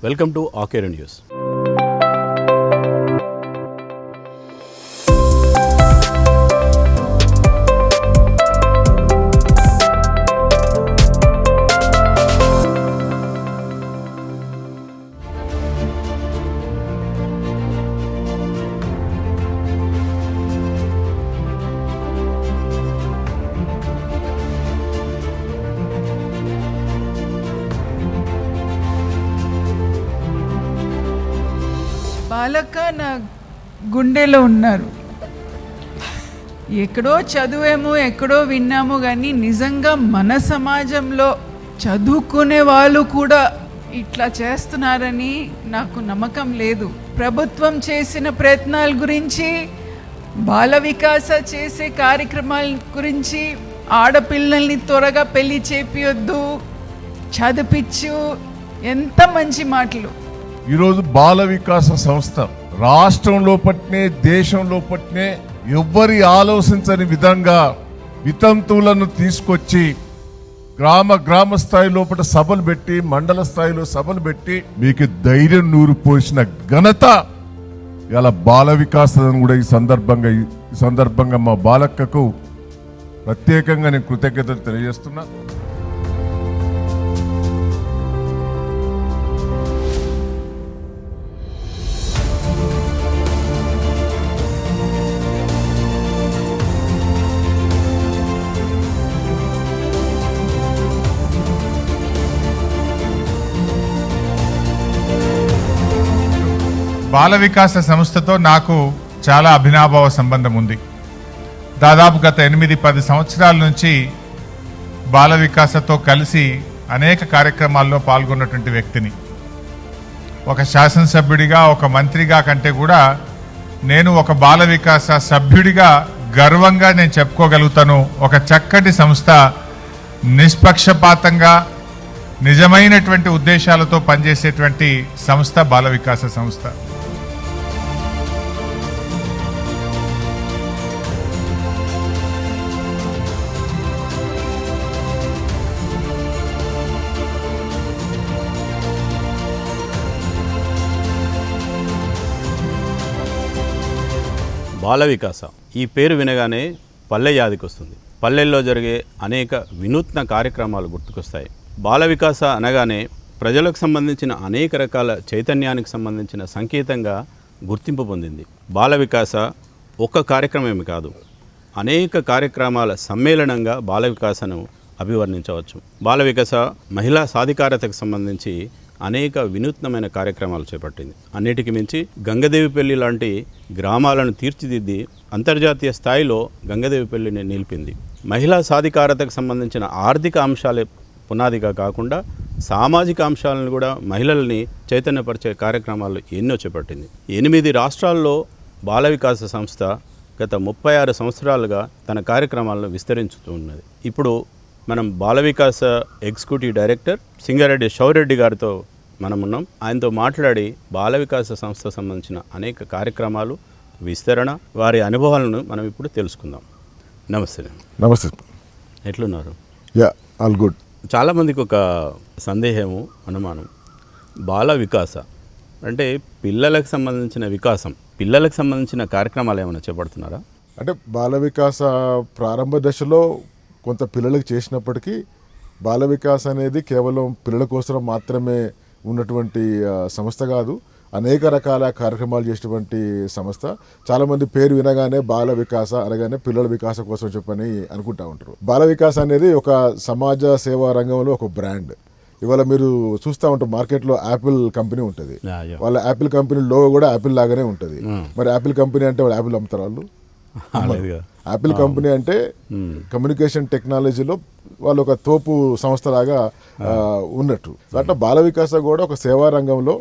Welcome to ఆకేర్ news. బాలక నా గుండెలో ఉన్నారు. ఎక్కడో చదువేమో ఎక్కడో విన్నాము, కానీ నిజంగా మన సమాజంలో చదువుకునే వాళ్ళు కూడా ఇట్లా చేస్తున్నారని నాకు నమ్మకం లేదు. ప్రభుత్వం చేసిన ప్రయత్నాల గురించి, బాల వికాస చేసే కార్యక్రమాల గురించి, ఆడపిల్లల్ని త్వరగా పెళ్లి చేపియొద్దు, చదివించు, ఎంత మంచి మాటలు. ఈరోజు బాల వికాస సంస్థ రాష్ట్రంలో పట్నే దేశంలో పట్నే ఎవ్వరి ఆలోచించని విధంగా వితంతువులను తీసుకొచ్చి గ్రామ స్థాయి లోపల సభలు పెట్టి, మండల స్థాయిలో సభలు పెట్టి మీకు ధైర్యం నూరు పోసిన ఘనత ఇలా బాల వికాసం కూడా ఈ సందర్భంగా మా బాలక్కకు ప్రత్యేకంగా నేను కృతజ్ఞతలు తెలియజేస్తున్నా. బాల వికాస సంస్థతో నాకు చాలా అభినాభావ సంబంధం ఉంది. దాదాపు గత 8-10 సంవత్సరాల నుంచి బాల వికాసతో కలిసి అనేక కార్యక్రమాల్లో పాల్గొన్నటువంటి వ్యక్తిని. ఒక శాసనసభ్యుడిగా, ఒక మంత్రిగా కంటే కూడా నేను ఒక బాల వికాస సభ్యుడిగా గర్వంగా నేను చెప్పుకోగలుగుతాను. ఒక చక్కటి సంస్థ, నిష్పక్షపాతంగా నిజమైనటువంటి ఉద్దేశాలతో పనిచేసేటువంటి సంస్థ బాల వికాస సంస్థ. బాల వికాస ఈ పేరు వినగానే పల్లె యాదికి వస్తుంది. పల్లెల్లో జరిగే అనేక వినూత్న కార్యక్రమాలు గుర్తుకొస్తాయి. బాల వికాస అనగానే ప్రజలకు సంబంధించిన అనేక రకాల చైతన్యానికి సంబంధించిన సంకేతంగా గుర్తింపు పొందింది. బాల వికాస ఒక్క కార్యక్రమమే కాదు, అనేక కార్యక్రమాల సమ్మేళనంగా బాల వికాసను అభివర్ణించవచ్చు. బాల వికాస మహిళా సాధికారతకు సంబంధించి అనేక వినూత్నమైన కార్యక్రమాలు చేపట్టింది. అన్నిటికీ మించి గంగదేవిపల్లి లాంటి గ్రామాలను తీర్చిదిద్ది అంతర్జాతీయ స్థాయిలో గంగదేవిపల్లిని నిలిపింది. మహిళా సాధికారతకు సంబంధించిన ఆర్థిక అంశాలే పునాదిగా కాకుండా సామాజిక అంశాలను కూడా మహిళల్ని చైతన్యపరిచే కార్యక్రమాలు ఎన్నో చేపట్టింది. 8 రాష్ట్రాల్లో బాల వికాస సంస్థ గత 36 సంవత్సరాలుగా తన కార్యక్రమాలను విస్తరించుతూ ఉన్నది. ఇప్పుడు మనం బాల వికాస ఎగ్జిక్యూటివ్ డైరెక్టర్ సింగారెడ్డి శౌరెడ్డి గారితో మనం ఉన్నాం. ఆయనతో మాట్లాడి బాల వికాస సంస్థకు సంబంధించిన అనేక కార్యక్రమాలు, విస్తరణ, వారి అనుభవాలను మనం ఇప్పుడు తెలుసుకుందాం. నమస్తే. నమస్తే. ఎట్లున్నారు? All good. చాలామందికి ఒక సందేహము, అనుమానం, బాల వికాస అంటే పిల్లలకు సంబంధించిన వికాసం, పిల్లలకు సంబంధించిన కార్యక్రమాలు ఏమైనా చేపడుతున్నారా? అంటే బాల వికాస ప్రారంభ దశలో కొంత పిల్లలకు చేసినప్పటికీ బాల వికాస్ అనేది కేవలం పిల్లల కోసం మాత్రమే ఉన్నటువంటి సంస్థ కాదు, అనేక రకాల కార్యక్రమాలు చేసేటువంటి సంస్థ. చాలామంది పేరు వినగానే బాల వికాస అనగానే పిల్లల వికాసం కోసం చెప్పని అనుకుంటా ఉంటారు. బాల వికాస్ అనేది ఒక సమాజ సేవా రంగంలో ఒక బ్రాండ్. ఇవాళ మీరు చూస్తూ ఉంటారు, మార్కెట్లో యాపిల్ కంపెనీ ఉంటుంది, వాళ్ళ యాపిల్ కంపెనీ లోగో కూడా యాపిల్ లాగానే ఉంటుంది. మరి యాపిల్ కంపెనీ అంటే వాళ్ళు యాపిల్ అమ్ముతారు? వాళ్ళు యాపిల్ కంపెనీ అంటే కమ్యూనికేషన్ టెక్నాలజీలో వాళ్ళు ఒక తోపు సంస్థలాగా ఉన్నట్టు. అట్లా బాల వికాస కూడా ఒక సేవా రంగంలో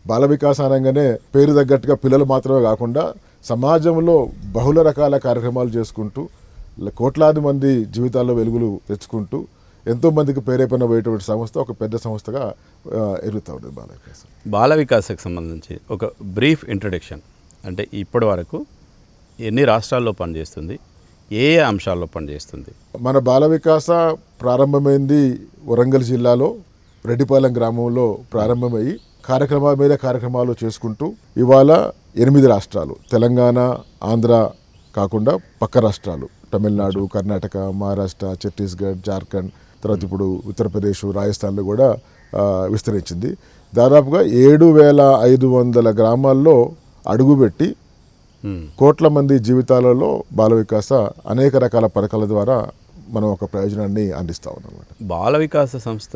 బాల వికాస అనగానే పేరు తగ్గట్టుగా పిల్లలు మాత్రమే కాకుండా సమాజంలో బహుళ రకాల కార్యక్రమాలు చేసుకుంటూ కోట్లాది మంది జీవితాల్లో వెలుగులు తెచ్చుకుంటూ ఎంతో మందికి ప్రేరేపణ పోయేటువంటి సంస్థ, ఒక పెద్ద సంస్థగా ఎదుగుతూ ఉంటుంది బాల వికాస. బాల వికాసకు సంబంధించి ఒక బ్రీఫ్ ఇంట్రడక్షన్, అంటే ఇప్పటి వరకు ఎన్ని రాష్ట్రాల్లో పనిచేస్తుంది, ఏ ఏ అంశాల్లో పనిచేస్తుంది? మన బాల వికాస ప్రారంభమైంది వరంగల్ జిల్లాలో రెడ్డిపాలెం గ్రామంలో ప్రారంభమయ్యి కార్యక్రమాల మీద కార్యక్రమాలు చేసుకుంటూ ఇవాళ 8 రాష్ట్రాలు, తెలంగాణ, ఆంధ్ర కాకుండా పక్క రాష్ట్రాలు, తమిళనాడు, కర్ణాటక, మహారాష్ట్ర, ఛత్తీస్గఢ్, జార్ఖండ్, తర్వాత ఇప్పుడు ఉత్తరప్రదేశ్, రాజస్థాన్లో కూడా విస్తరించింది. దాదాపుగా 7,500 గ్రామాల్లో అడుగుపెట్టి కోట్ల మంది జీవితాలలో బాల వికాస అనేక రకాల పథకాల ద్వారా మనం ఒక ప్రయోజనాన్ని అందిస్తా ఉన్నాం. బాల వికాస సంస్థ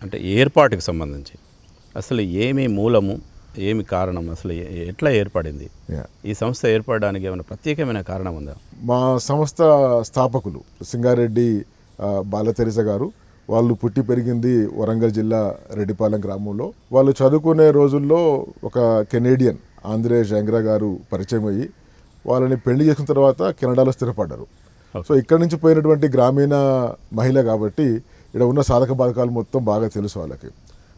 అంటే ఏర్పాటుకు సంబంధించి అసలు ఏమి మూలము, ఏమి కారణం, అసలు ఎట్లా ఏర్పడింది? ఈ సంస్థ ఏర్పడడానికి ఏమైనా ప్రత్యేకమైన కారణం ఉందా? మా సంస్థ స్థాపకులు సింగారెడ్డి బాలతెరిస గారు, వాళ్ళు పుట్టి పెరిగింది వరంగల్ జిల్లా రెడ్డిపాలెం గ్రామంలో. వాళ్ళు చదువుకునే రోజుల్లో ఒక కెనేడియన్ ఆంధ్రే జంగ్రా గారు పరిచయం అయ్యి వాళ్ళని పెళ్లి చేసిన తర్వాత కెనడాలో స్థిరపడ్డారు. సో ఇక్కడ నుంచి పోయినటువంటి గ్రామీణ మహిళ కాబట్టి ఇక్కడ ఉన్న సాధక బాధకాలు మొత్తం బాగా తెలుసు వాళ్ళకి.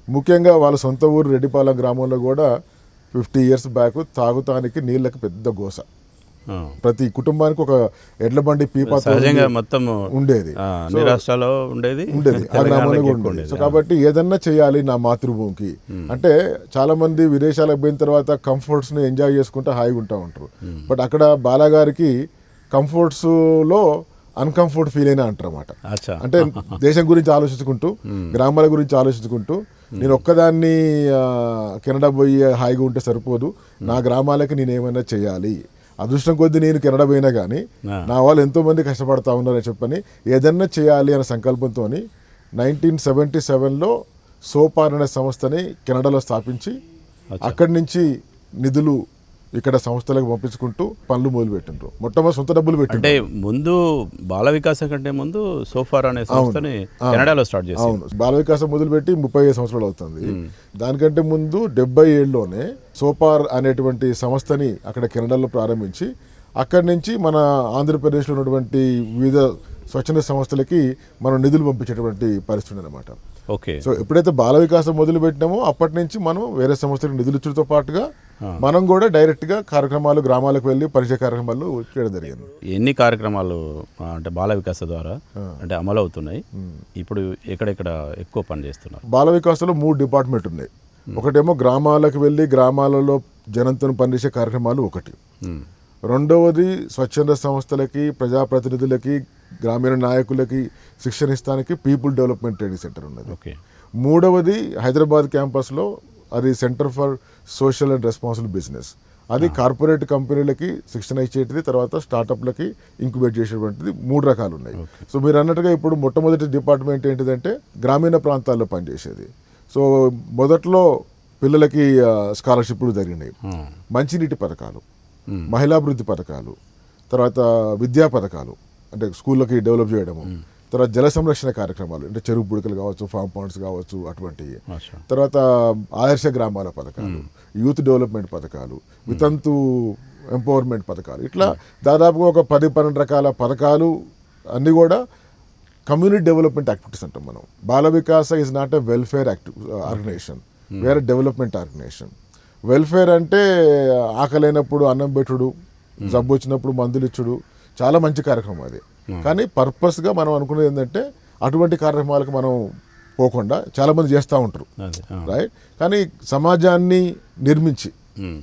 ముఖ్యంగా వాళ్ళ సొంత ఊరు రెడ్డిపాలెం గ్రామంలో కూడా 50 years బ్యాక్ తాగుతానికి నీళ్ళకి పెద్ద గోస. ప్రతి కుటుంబానికి ఒక ఎడ్ల బండి పీపా మొత్తం ఉండేది, అన్ని రాష్ట్రాల్లో ఉండేది ఆ గ్రామంలో కూడా ఉండేది. సో కాబట్టి ఏదన్నా చేయాలి నా మాతృభూమికి అంటే చాలా మంది విదేశాలకు పోయిన తర్వాత కంఫర్ట్స్ ని ఎంజాయ్ చేసుకుంటూ హాయిగా ఉంటా ఉంటారు. బట్ అక్కడ బాలాగారికి కంఫర్ట్స్ లో అన్కంఫర్ట్ ఫీల్ అయినా అంటారు అన్నమాట. అంటే దేశం గురించి ఆలోచించుకుంటూ, గ్రామాల గురించి ఆలోచించుకుంటూ, నేను ఒక్కదాన్ని కెనడా పోయి హాయిగా ఉంటే సరిపోదు, నా గ్రామాలకి నేను ఏమైనా చేయాలి. అదృష్టం కొద్దీ నేను కెనడా పోయినా కానీ నా వాళ్ళు ఎంతో మంది కష్టపడతా ఉన్నారని చెప్పని ఏదన్నా చేయాలి అనే సంకల్పంతో 1977లో సోపార్ అనే సంస్థని కెనడాలో స్థాపించి అక్కడి నుంచి నిధులు ఇక్కడ సంస్థలకు పంపించుకుంటూ పనులు మొదలుపెట్టిండ్రు. మొట్టమొదటి సొంత డబ్బులు పెట్టి అంటే ముందు బాల వికాసం కంటే ముందు సోఫార్ అనే సంస్థని కెనడాలో స్టార్ట్ చేశారు. అవును, బాల వికాసం మొదలుపెట్టి 35 సంవత్సరాలు అవుతుంది. దానికంటే ముందు 77లోనే సోపార్ అనేటువంటి సంస్థని అక్కడ కెనడాలో ప్రారంభించి అక్కడి నుంచి మన ఆంధ్రప్రదేశ్లో ఉన్నటువంటి వివిధ స్వచ్ఛంద సంస్థలకి మనం నిధులు పంపించేటువంటి పరిస్థితి అన్నమాట. ఓకే. సో ఎప్పుడైతే బాల వికాసం మొదలు పెట్టినామో అప్పటి నుంచి మనం వేరే సంస్థలకు నిధులు ఇచ్చడంతో పాటుగా మనం కూడా డైరెక్ట్ గా కార్యక్రమాలు గ్రామాలకు వెళ్ళి పరిచయ కార్యక్రమాలు చేయడం జరిగింది. ఎన్ని కార్యక్రమాలు అంటే బాల వికాస ద్వారా అంటే అమలు అవుతున్నాయి? ఇప్పుడు ఎక్కడెక్కడ ఎక్కువ పని చేస్తున్నారు? బాల వికాసంలో 3 డిపార్ట్మెంట్ ఉన్నాయి. ఒకటేమో గ్రామాలకు వెళ్ళి గ్రామాలలో జనంతో పనిచేసే కార్యక్రమాలు ఒకటి. రెండవది స్వచ్ఛంద సంస్థలకి, ప్రజాప్రతినిధులకి, గ్రామీణ నాయకులకి శిక్షణ ఇస్తానికి పీపుల్ డెవలప్మెంట్ ట్రైనింగ్ సెంటర్ ఉన్నది. మూడవది హైదరాబాద్ క్యాంపస్లో అది centre for social and responsible business. అది కార్పొరేట్ కంపెనీలకి శిక్షణ ఇచ్చేటిది, తర్వాత స్టార్టప్లకి ఇంక్యుబేట్ చేసేటువంటిది. 3 రకాలు ఉన్నాయి. సో మీరు అన్నట్టుగా ఇప్పుడు మొట్టమొదటి డిపార్ట్మెంట్ ఏంటిదంటే గ్రామీణ ప్రాంతాల్లో పనిచేసేది. సో మొదట్లో పిల్లలకి స్కాలర్షిప్లు జరిగినాయి, మంచినీటి పథకాలు, మహిళాభివృద్ధి పథకాలు, తర్వాత విద్యా పథకాలు అంటే స్కూళ్ళకి డెవలప్ చేయడము, తర్వాత జల సంరక్షణ కార్యక్రమాలు అంటే చెరువు బుడకలు కావచ్చు, ఫామ్ పాండ్స్ కావచ్చు, అటువంటివి. తర్వాత ఆదర్శ గ్రామాల పథకాలు, యూత్ డెవలప్మెంట్ పథకాలు, వితంతు ఎంపవర్మెంట్ పథకాలు, ఇట్లా దాదాపుగా ఒక 10-12 రకాల పథకాలు అన్నీ కూడా కమ్యూనిటీ డెవలప్మెంట్ యాక్టివిటీస్ అంటాం మనం. Bala Vikasa is not a welfare organisation, వేరే డెవలప్మెంట్ ఆర్గనైజేషన్. వెల్ఫేర్ అంటే ఆకలైనప్పుడు అన్నం పెట్టుడు, జబ్బు వచ్చినప్పుడు మందులు ఇచ్చుడు, చాలా మంచి కార్యక్రమం అది. కానీ పర్పస్గా మనం అనుకునేది ఏంటంటే అటువంటి కార్యక్రమాలకు మనం పోకుండా చాలా మంది చేస్తూ ఉంటారు, రైట్? కానీ సమాజాన్ని నిర్మించి,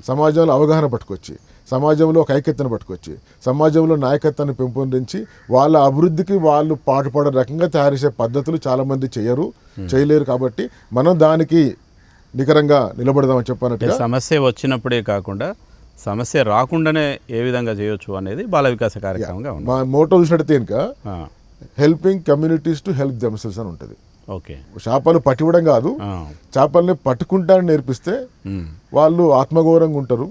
సమాజంలో అవగాహన పట్టుకొచ్చి, సమాజంలో ఒక ఐక్యతను పట్టుకొచ్చి, సమాజంలో నాయకత్వాన్ని పెంపొందించి వాళ్ళ అభివృద్ధికి వాళ్ళు పాటుపడే రకంగా తయారు చేసే పద్ధతులు చాలామంది చేయలేరు. కాబట్టి మనం దానికి నికరంగా నిలబడదామని చెప్పానంటే సమస్య వచ్చినప్పుడే కాకుండా సమస్య రాకుండానే ఏ విధంగా చేయొచ్చు అనేది బాల వికాస కార్యక్రమంగా ఉంది. మా మోటో చూసినట్టయితే ఇంకా helping communities to help themselves అని ఉంటుంది. ఓకే. చేపలు పట్టివ్వడం కాదు, చేపల్ని పట్టుకుంటానని నేర్పిస్తే వాళ్ళు ఆత్మగౌరవంగా ఉంటారు.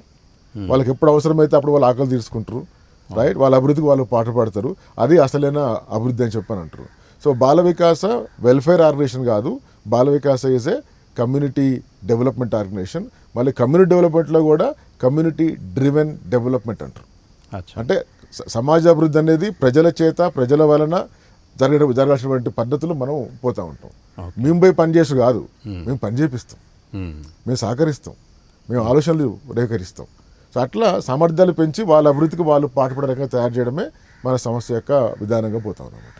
వాళ్ళకి ఎప్పుడు అవసరమైతే అప్పుడు వాళ్ళు ఆకలి తీర్చుకుంటారు, రైట్? వాళ్ళ అభివృద్ధికి వాళ్ళు పాటుపడతారు. అది అసలైన అభివృద్ధి అని చెప్పని అంటారు. So Bala Vikasa welfare organisation కాదు, Bala Vikasa is a community development organisation. మళ్ళీ కమ్యూనిటీ డెవలప్మెంట్లో కూడా కమ్యూనిటీ డ్రివెన్ డెవలప్మెంట్ అంటారు. అంటే సమాజ అభివృద్ధి అనేది ప్రజల చేత, ప్రజల వలన జరగాల్సినటువంటి పద్ధతులు మనం పోతూ ఉంటాం. మేము పోయి పనిచేసు కాదు, మేము పని చేపిస్తాం, మేము సహకరిస్తాం, మేము ఆలోచనలు రేకరిస్తాం. సో అట్లా సామర్థ్యాలు పెంచి వాళ్ళ అభివృద్ధికి వాళ్ళు పాటుపడే రకంగా తయారు చేయడమే మన సంస్థ యొక్క విధానంగా పోతాం అన్నమాట.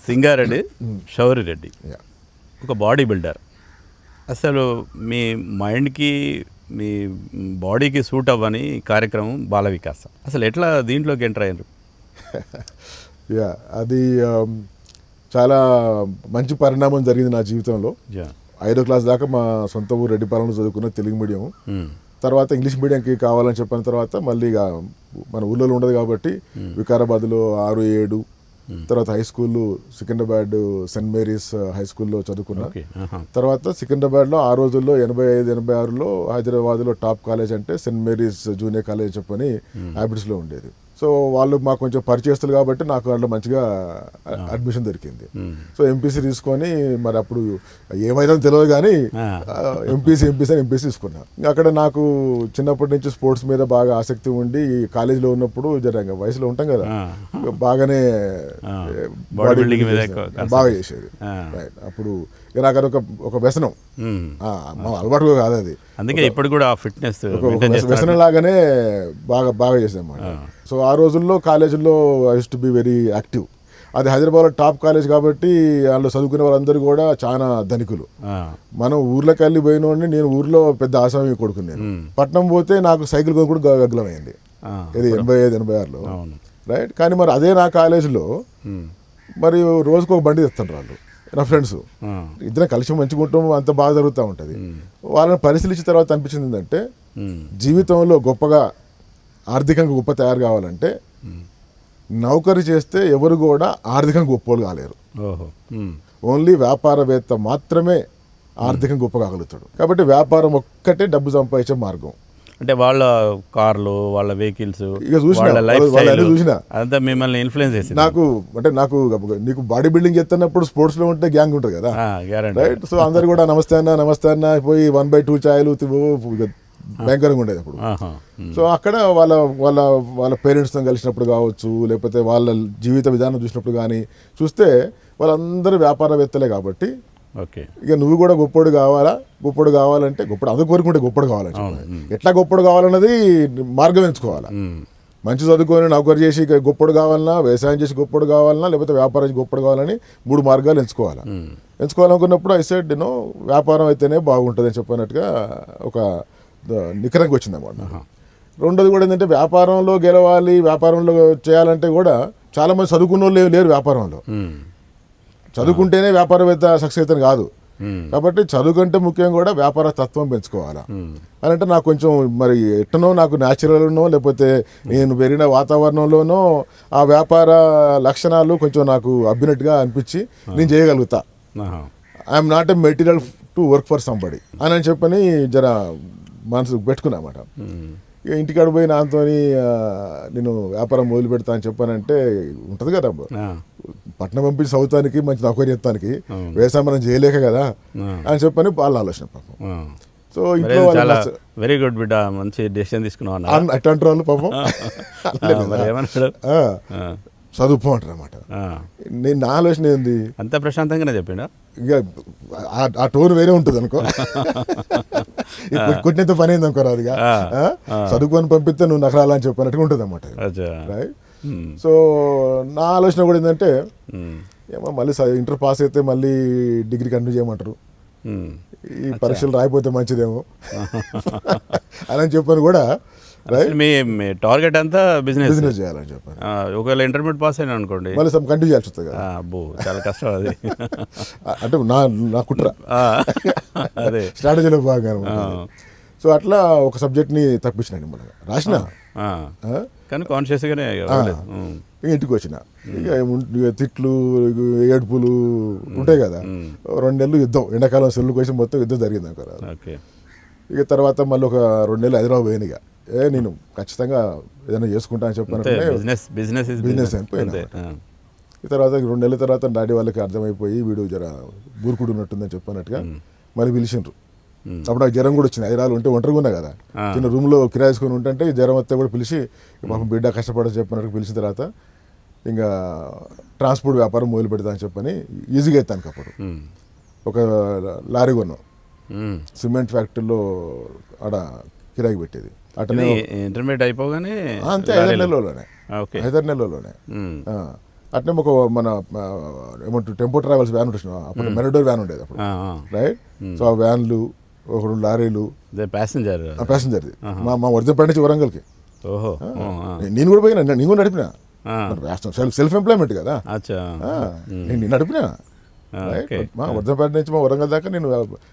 సింగారెడ్డి శౌరిరెడ్డి ఒక బాడీ బిల్డర్, అసలు మీ మైండ్కి మీ బాడీకి సూట్ అవ్వని కార్యక్రమం బాల వికాస. అసలు ఎట్లా దీంట్లోకి ఎంటర్ అయ్యారు? యా, అది చాలా మంచి పరిణామం జరిగింది నా జీవితంలో. 5వ క్లాస్ దాకా మా సొంత ఊరు రెడ్డిపాలెంలో చదువుకున్న తెలుగు మీడియం. తర్వాత ఇంగ్లీష్ మీడియంకి కావాలని చెప్పిన తర్వాత మళ్ళీ ఇక మన ఊళ్ళో ఉండదు కాబట్టి వికారాబాద్లో 6, 7, తర్వాత high school Secunderabad Saint Mary's high స్కూల్లో చదువుకున్నా. తర్వాత సికింద్రాబాద్లో ఆ రోజుల్లో 85, 86లో హైదరాబాద్లో టాప్ కాలేజ్ అంటే సెయింట్ మేరీస్ జూనియర్ కాలేజ్ చెప్పని హ్యాబిట్స్లో ఉండేది. సో వాళ్ళు మాకు కొంచెం పరిచయస్తులు కాబట్టి నాకు దాంట్లో మంచిగా అడ్మిషన్ దొరికింది. సో ఎంపీసీ తీసుకొని మరి అప్పుడు ఏమైనా తెలియదు కానీ ఎంపీసీ తీసుకున్నా. అక్కడ నాకు చిన్నప్పటి నుంచి స్పోర్ట్స్ మీద బాగా ఆసక్తి ఉండి కాలేజీలో ఉన్నప్పుడు జరంగా వయసులో ఉంటాం కదా, బాగానే బాడీ బిల్డింగ్ బాగా చేసేది. అప్పుడు నాకు అది ఒక వ్యసనం, అలవాటు కాదు అది. అందుకే ఇప్పుడు కూడా ఫిట్నెస్ వ్యసనం లాగానే బాగా చేసామన్నమాట. సో ఆ రోజుల్లో కాలేజీల్లో I use to be very active. అది హైదరాబాద్లో టాప్ కాలేజ్ కాబట్టి వాళ్ళు చదువుకునే వాళ్ళందరూ కూడా చాలా ధనికులు. మనం ఊర్లోకి వెళ్ళి పోయినోడిని, నేను ఊర్లో పెద్ద ఆసామి కొడుకున్నాను. పట్నం పోతే నాకు సైకిల్ కొని కూడా గగ్గలమైంది, ఇది 85, 86లో, రైట్. కానీ మరి అదే నా కాలేజీలో మరి రోజుకు ఒక బండి తెస్తుంటారు వాళ్ళు, నా ఫ్రెండ్స్. ఇద్దరం కలిసి మంచిగా ఉంటాం, అంత బాగా జరుగుతూ ఉంటుంది. వాళ్ళని పరిశీలించిన తర్వాత అనిపించింది ఏంటంటే జీవితంలో గొప్పగా ఆర్థికంగా గొప్ప తయారు కావాలంటే నౌకరీ చేస్తే ఎవరు కూడా ఆర్థికంగా గొప్పలు కాలేరు. ఓన్లీ వ్యాపారవేత్త మాత్రమే ఆర్థికంగా గొప్ప కాగలుగుతాడు. కాబట్టి వ్యాపారం ఒక్కటే డబ్బు సంపాదించే మార్గం. అంటే వాళ్ళ కార్లు, వాళ్ళ వెహికల్స్, ఇక చూసినా అదంతా మిమ్మల్ని ఇన్ఫ్లుయెన్స్ చేసింది. నాకు నీకు బాడీ బిల్డింగ్ చేస్తున్నప్పుడు స్పోర్ట్స్ లో ఉంటే గ్యాంగ్ ఉంటుంది కదా, రైట్. సో అందరు కూడా నమస్తే అన్న పోయి 1/2 చాయలు భయంకరంగా ఉండేది అప్పుడు. సో అక్కడ వాళ్ళ పేరెంట్స్తో కలిసినప్పుడు కావచ్చు, లేకపోతే వాళ్ళ జీవిత విధానం చూసినప్పుడు కానీ చూస్తే వాళ్ళందరూ వ్యాపారవేత్తలే కాబట్టి ఇక నువ్వు కూడా గొప్పడు కావాలంటే అందరూ కోరుకుంటే గొప్పడు కావాలని, ఎట్లా గొప్పడు కావాలన్నది మార్గం ఎంచుకోవాలా. మంచి చదువుకొని నౌకరు చేసి గొప్పడు కావాలన్నా, వ్యవసాయం చేసి గొప్పడు కావాలన్నా, లేకపోతే వ్యాపారం చేసి గొప్పడు కావాలని 3 మార్గాలు ఎంచుకోవాలనుకున్నప్పుడు ఐ సెడ్ వ్యాపారం అయితేనే బాగుంటుంది అని చెప్పినట్టుగా ఒక నికరంగా వచ్చింది అన్నమాట. రెండోది కూడా ఏంటంటే వ్యాపారంలో గెలవాలి, వ్యాపారంలో చేయాలంటే కూడా చాలా మంది చదువుకున్న వాళ్ళు లేరు వ్యాపారంలో. చదువుకుంటేనే వ్యాపారవేత్త సక్సెస్ అని కాదు. కాబట్టి చదువు కంటే ముఖ్యం కూడా వ్యాపార తత్వం పెంచుకోవాలా అని అంటే నాకు కొంచెం మరి ఎట్టనో నాకు న్యాచురల్నో లేకపోతే నేను పెరిగిన వాతావరణంలోనో ఆ వ్యాపార లక్షణాలు కొంచెం నాకు అబ్బినట్టుగా అనిపించి నేను చేయగలుగుతా. I'm not a material to work for somebody అని చెప్పని జర మనసు పెట్టుకున్నా అన్నమాట. ఇక ఇంటికాడ పోయి నాతో నేను వ్యాపారం మొదలు పెడతా అని చెప్పానంటే ఉంటుంది కదా, పట్నం పంపించి చదువుతానికి మంచి నౌకరీ చేస్తానికి వ్యవసాయం మనం చేయలేక కదా అని చెప్పని వాళ్ళ ఆలోచన పాపం. సో ఇంట్లో వెరీ గుడ్ బిడ్డ, మంచి డెసిషన్ తీసుకున్నావు అట్లాంటి వాళ్ళు పాపం చదువుపో అంటారు అన్నమాట. నేను నా ఆలోచన ఏంది, అంత ప్రశాంతంగానే చెప్పిండా, ఇక ఆ టోన్ వేరే ఉంటుంది అనుకో, కొట్టినంత పని అయింది అనుకో, అదిగా చదువుకొని పంపిస్తే నువ్వు నకరాలని అని చెప్పినట్టుగా ఉంటుంది అన్నమాట, రైట్. సో నా ఆలోచన కూడా ఏంటంటే ఏమో మళ్ళీ ఇంటర్ పాస్ అయితే మళ్ళీ డిగ్రీ కంటిన్యూ చేయమంటారు, ఈ పరీక్షలు రాయిపోతే మంచిదేమో అని చెప్పాను కూడా, మీ టార్గెట్ అంతా బిజినెస్ చేయాలని చెప్పాను. ఒకవేళ ఇంటర్మీడియట్ పాస్ అయినా అనుకోండి మళ్ళీ కంటిన్యూ చేయాల్సి వస్తుంది కదా, అబ్బో చాలా కష్టం అది. అంటే నా కుట్ర అదే స్ట్రాటజీలో భాగంగా. సో అట్లా ఒక సబ్జెక్ట్ని తప్పించినాను, మనం రాసిన కానీ కాన్షియస్గానే ఇంటికి వచ్చిన. ఇక తిట్లు ఏడుపులు ఉంటాయి కదా, 2 నెలలు యుద్ధం, ఎండాకాలం సెల్లు కోసం మొత్తం యుద్ధం జరిగింది అనుకోరా. ఇక తర్వాత మళ్ళీ ఒక 2 నెలలు హైదరాబాద్ పోయిన. ఇక నేను ఖచ్చితంగా ఏదైనా చేసుకుంటా అని చెప్పాను, బిజినెస్ అయిపోయినా. ఈ తర్వాత 2 నెలల తర్వాత డాడీ వాళ్ళకి అర్థమైపోయి వీడు జర బూరుకుడు ఉన్నట్టుందని చెప్పినట్టుగా మళ్ళీ పిలిచిండ్రు. అప్పుడు నాకు జ్వరం కూడా వచ్చింది, హైదరాబాద్ ఉంటే ఒంటరిగా ఉన్నా కదా, చిన్న రూమ్లో కిరాయిసుకొని ఉంటే జ్వరం వస్తే కూడా పిలిచి పాపం బిడ్డ కష్టపడని చెప్పినట్టు పిలిచిన తర్వాత ఇంకా ట్రాన్స్పోర్ట్ వ్యాపారం మొదలు పెడతా అని చెప్పని ఈజీగా అవుతాను. అప్పుడు ఒక లారీ కొన్నాం, సిమెంట్ ఫ్యాక్టరీలో ఆడ కిరాయికి పెట్టేది. అట్లనే ఇంటర్మీడియట్ అయిపోగానే అంతే 5 నెలల్లోనే అట్నే ఒక మన ఏమంటారు టెంపో ట్రావెల్స్ వ్యాన్ ఉంటుంది అప్పుడు మెరడోర్ వ్యాన్ ఉండేది అప్పుడు, రైట్. సో ఆ వ్యాన్లు, ఒక 2 లారీలు, ప్యాసింజర్ ప్యాసింజర్ది మా వర్ధంపేట నుంచి వరంగల్కి. ఓహో నేను కూడా పోయినా, నేను కూడా నడిపినా. సెల్ఫ్ ఎంప్లాయ్మెంట్ కదా, అచ్చా నేను నడిపినా. మా వర్ధంపేట నుంచి మా వరంగల్ దాకా నేను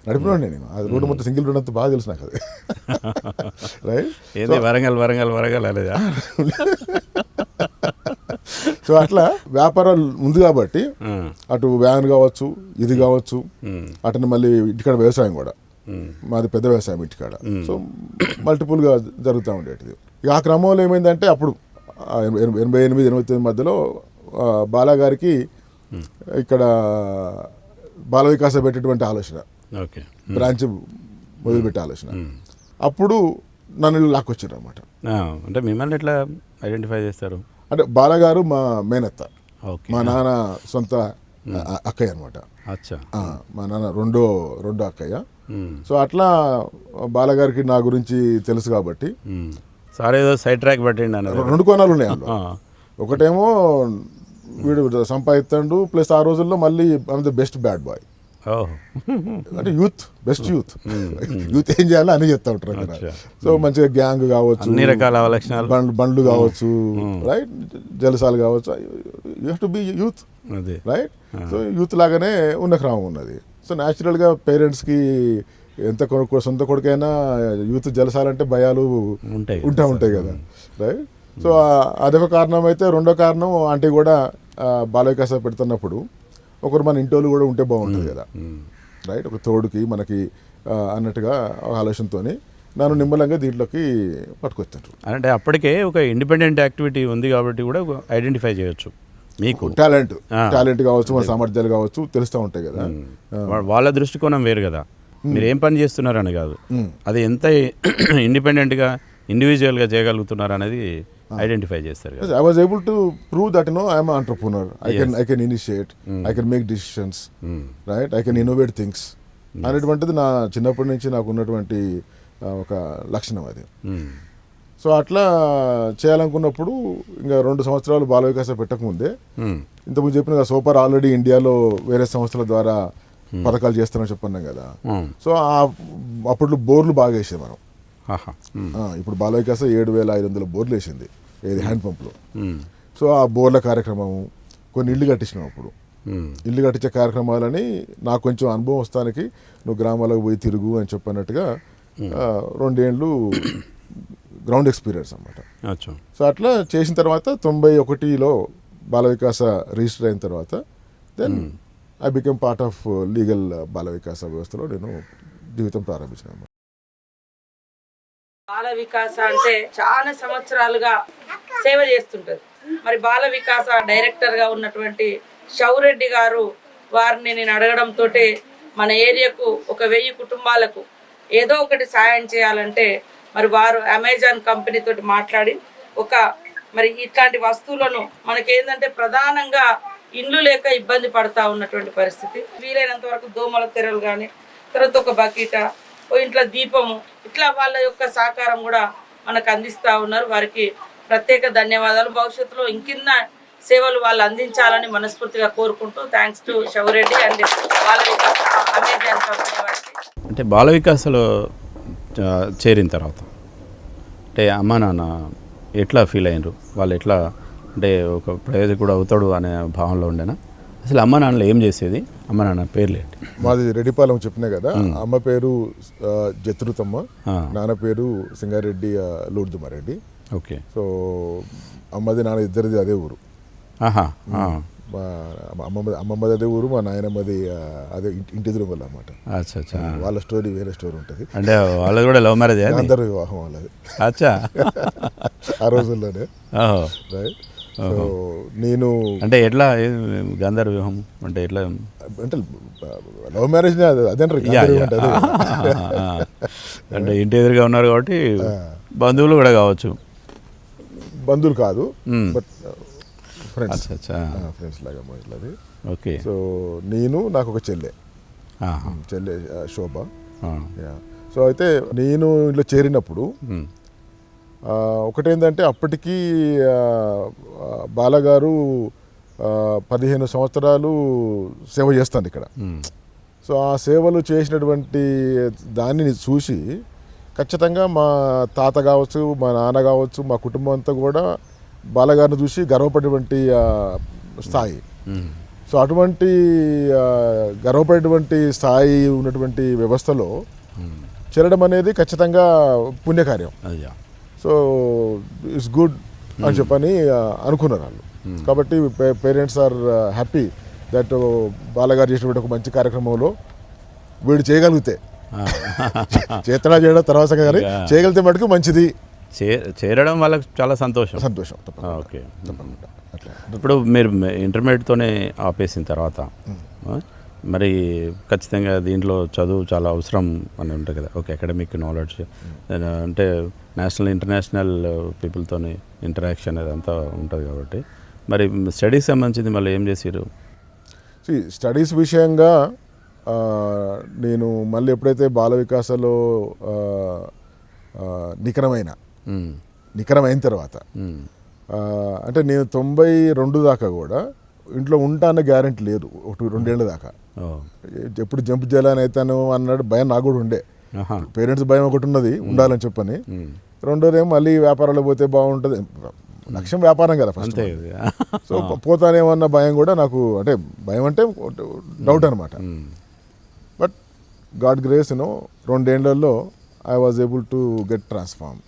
నడిపినాను. నేను అది రోడ్డు మొత్తం సింగిల్ రోడ్ అంతా బాగా తెలుసు నాకు అది, రైట్. ఏంది వరంగల్ వరంగల్ వరంగల్ అనేదా? సో అట్లా వ్యాపారాలు ఉంది కాబట్టి అటు వ్యాన్ కావచ్చు, ఇది కావచ్చు, అటని మళ్ళీ ఇంటికాడ వ్యవసాయం కూడా, మాది పెద్ద వ్యవసాయం ఇంటికాడ. సో మల్టిపుల్గా జరుగుతూ ఉండేటిది. ఇక ఆ క్రమంలో ఏమైందంటే అప్పుడు 88, 89 మధ్యలో బాలాగారికి ఇక్కడ బాల వికాస పెట్టేటువంటి ఆలోచన, బ్రాంచ్ మొదలుపెట్టే ఆలోచన. అప్పుడు నన్ను లాక్కొచ్చారు అనమాట. అంటే మిమ్మల్ని ఎట్లా ఐడెంటిఫై చేస్తారు? అంటే బాలగారు మా మేనత్త, మా నాన్న సొంత అక్కయ్య అనమాట. మా నాన్న రెండో అక్కయ్య. సో అట్లా బాలగారికి నా గురించి తెలుసు కాబట్టి సార్ ఏదో సైడ్ ట్రాక్ పట్టిండి అన్నారు. 2 కోణాలు ఉన్నాయి అందులో. ఒకటేమో వీడు సంపాదిస్తాడు, ప్లస్ ఆ రోజుల్లో మళ్ళీ ద బెస్ట్ బ్యాడ్ బాయ్, అంటే యూత్, బెస్ట్ యూత్ ఏం చేయాలో అని చెప్తా ఉంటారు అక్కడ. సో మంచిగా గ్యాంగ్ కావచ్చు, అన్ని రకాల లక్షణాలు, బండ్లు కావచ్చు, రైట్, జలసాలు కావచ్చు, you have to be youth, right. So youth లాగానే ఉన్న క్రమం ఉన్నది. సో న్యాచురల్గా పేరెంట్స్కి ఎంత సొంత కొడుకైనా యూత్ జలసాలంటే భయాలు ఉంటాయి కదా, రైట్. సో అదొక కారణం అయితే, రెండో కారణం ఆంటీ కూడా బాల వికాస పెడుతున్నప్పుడు ఒకరు మన ఇంటోళ్ళు కూడా ఉంటే బాగుంటుంది కదా, రైట్. ఒక తోడుకి మనకి అన్నట్టుగా ఆలోచనతో నన్ను నిమ్మలంగా దీంట్లోకి పట్టుకొచ్చారు. అంటే అప్పటికే ఒక ఇండిపెండెంట్ యాక్టివిటీ ఉంది కాబట్టి కూడా ఐడెంటిఫై చేయొచ్చు. మీకు టాలెంట్ కావచ్చు, మన సామర్థ్యాలు కావచ్చు తెలుస్తూ ఉంటాయి కదా. వాళ్ళ దృష్టికోణం వేరు కదా, మీరు ఏం పని చేస్తున్నారని కాదు, అది ఎంత ఇండిపెండెంట్గా ఇండివిజువల్గా చేయగలుగుతున్నారు అనేది ఐడెంటిఫై చేస్తారు కదా. I was able to prove that I am an entrepreneur. I can initiate, I can make decisions, right? I can innovate things. అనేటువంటిది నా చిన్నప్పటి నుంచి నాకు ఉన్నటువంటి ఒక లక్షణం అది. సో అట్లా చేయాలనుకున్నప్పుడు ఇంకా 2 సంవత్సరాలు బాల వికాస పెట్టకముందే ఇంతకుముందు చెప్పిన సూపర్ ఆల్రెడీ ఇండియాలో వేరే సంస్థల ద్వారా పథకాలు చేస్తామని చెప్పన్నాం కదా. సో అప్పుడు బోర్లు బాగా వేసాం మనం. ఇప్పుడు బాల వికాస 7,500 బోర్లు వేసింది, ఏది హ్యాండ్ పంప్లో. సో ఆ బోర్ల కార్యక్రమం, కొన్ని ఇల్లు కట్టించినాం. అప్పుడు ఇల్లు కట్టించే కార్యక్రమాలని నాకు కొంచెం అనుభవం వస్తానికి నువ్వు గ్రామాలకు పోయి తిరుగు అని చెప్పినట్టుగా 2 ఏళ్ళు గ్రౌండ్ ఎక్స్పీరియన్స్ అన్నమాట. సో అట్లా చేసిన తర్వాత 91లో బాల వికాస రిజిస్టర్ అయిన తర్వాత then I become part of legal Bala Vikasa వ్యవస్థలో నేను జీవితం ప్రారంభించాను. బాల వికాస అంటే చాలా సంవత్సరాలుగా సేవ చేస్తుంటది. మరి బాల వికాస డైరెక్టర్ గా ఉన్నటువంటి షౌరెడ్డి గారు వారిని నేను అడగడంతో మన ఏరియాకు ఒక 1000 కుటుంబాలకు ఏదో ఒకటి సాయం చేయాలంటే మరి వారు అమెజాన్ కంపెనీ తోటి మాట్లాడి మరి ఇట్లాంటి వస్తువులను మనకేందంటే ప్రధానంగా ఇండ్లు లేక ఇబ్బంది పడతా ఉన్నటువంటి పరిస్థితి, వీలైనంత వరకు దోమల తెరలు కానీ, తర్వాత ఒక బకెట, ఓ ఇంట్లో దీపము, ఇట్లా వాళ్ళ యొక్క సహకారం కూడా మనకు అందిస్తూ ఉన్నారు. వారికి ప్రత్యేక ధన్యవాదాలు. భవిష్యత్తులో ఇంకిన్న సేవలు వాళ్ళు అందించాలని మనస్ఫూర్తిగా కోరుకుంటూ thanks to Shaureddy and Bala Vikas Amazon company వారికి. అంటే బాల వికాసలో చేరిన తర్వాత అంటే అమ్మా నాన్న ఎట్లా ఫీల్ అయినరు? వాళ్ళు ఎట్లా అంటే ఒక ప్రయోజకుడు అవుతాడు అనే భావనలో ఉండేనా? అసలు అమ్మ నాన్నలు ఏం చేసేది? అమ్మ నాన్న పేర్లు ఏంటి? మాది రెడ్డిపాలెం చెప్పినా కదా. అమ్మ పేరు జత్రుతమ్మ, నాన్న పేరు సింగారెడ్డి లూర్దుమారెడ్డి. ఓకే. సో అమ్మది నాన్న ఇద్దరిది అదే ఊరు. అమ్మమ్మది అదే ఊరు, మా నాయనమ్మది అదే ఇంటి ఎదురుగోళ్ళు అన్నమాట. వాళ్ళ స్టోరీ వేరే స్టోరీ ఉంటుంది. అంటే వాళ్ళది కూడా లవ్ మ్యారేజ్? అందరూ వివాహం వాళ్ళది. అచ్చా. ఆ రోజుల్లోనే. రైట్. సో నేను అంటే ఎట్లా గాంధార్ వివాహం అంటే ఎట్లా అంటే లవ్ మ్యారేజ్ అదేంటారు. అంటే ఇంటి ఎదురుగా ఉన్నారు కాబట్టి బంధువులు కూడా కావచ్చు. బంధువులు కాదు, బట్ ఫ్రెండ్స్ లాగా మాట్లాది. ఓకే. సో నేను నాకు ఒక చెల్లె శోభ. సో అయితే నేను ఇంట్లో చేరినప్పుడు ఒకటేంటంటే అప్పటికీ బాలగారు 15 సంవత్సరాలు సేవ చేస్తాను ఇక్కడ. సో ఆ సేవలు చేసినటువంటి దానిని చూసి ఖచ్చితంగా మా తాత కావచ్చు, మా నాన్న కావచ్చు, మా కుటుంబం అంతా కూడా బాలగారిని చూసి గర్వపడేటువంటి స్థాయి. సో అటువంటి గర్వపడేటువంటి స్థాయి ఉన్నటువంటి వ్యవస్థలో చేరడం అనేది ఖచ్చితంగా పుణ్యకార్యం. సో ఇట్స్ గుడ్ అని చెప్పని అనుకున్నారు వాళ్ళు. కాబట్టి పేరెంట్స్ ఆర్ హ్యాపీ దట్ బాలగారు చేసినటువంటి ఒక మంచి కార్యక్రమంలో వీడు చేయగలిగితే చేతనా చేయడం తర్వాత సంగతి, కానీ చేయగలిగితే మటుకు మంచిది. చేరడం వాళ్ళకి చాలా సంతోషం. ఓకే. ఇప్పుడు మీరు ఇంటర్మీడియట్తోనే ఆపేసిన తర్వాత మరి ఖచ్చితంగా దీంట్లో చదువు చాలా అవసరం అని ఉంటుంది కదా. ఓకే, అకాడమిక్ నాలెడ్జ్ అంటే నేషనల్ ఇంటర్నేషనల్ పీపుల్తోని ఇంటరాక్షన్ అదంతా ఉంటుంది కాబట్టి మరి స్టడీస్ సంబంధించింది మళ్ళీ ఏం చేసారు? స్టడీస్ విషయంగా నేను మళ్ళీ ఎప్పుడైతే బాల వికాసలో నికరమైన తర్వాత అంటే నేను 92 దాకా కూడా ఇంట్లో ఉంటానన్న గ్యారెంటీ లేదు. 2 ఏళ్ళ దాకా ఎప్పుడు జంప్ చేయాలని అవుతాను అన్నాడు భయం నాకు కూడా ఉండే. పేరెంట్స్ భయం ఒకటి ఉన్నది ఉండాలని చెప్పని. రెండోదేమో మళ్ళీ వ్యాపారాలు పోతే బాగుంటుంది, లక్ష్యం వ్యాపారం కదా ఫస్ట్. సో పోతానేమన్న భయం కూడా నాకు, అంటే భయం అంటే డౌట్ అనమాట. బట్ గాడ్ గ్రేస్ 2 ఏళ్లలో I was able to get transform.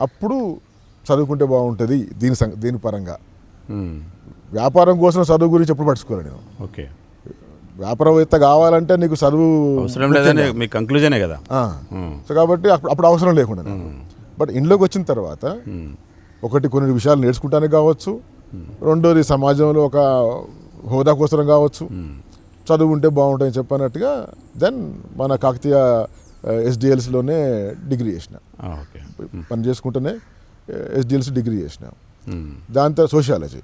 అప్పుడు చదువుకుంటే బాగుంటుంది దీని పరంగా. వ్యాపారం కోసం చదువు గురించి ఎప్పుడు పట్టుకోవాలి నేను. ఓకే, వ్యాపారవేత్త కావాలంటే నీకు చదువు అవసరం లేదని మీ కంక్లూజనే కదా. సో కాబట్టి అప్పుడు అవసరం లేకుండా. బట్ ఇంట్లోకి వచ్చిన తర్వాత ఒకటి కొన్ని విషయాలు నేర్చుకుంటానికి కావచ్చు, రెండోది సమాజంలో ఒక హోదా కోసం కావచ్చు, చదువుకుంటే బాగుంటుందని చెప్పినట్టుగా దెన్ మన కాకతీయ SDLCలోనే డిగ్రీ చేసిన. పని చేసుకుంటూనే SDLC డిగ్రీ చేసిన. దాని తర్వాత సోషియాలజీ,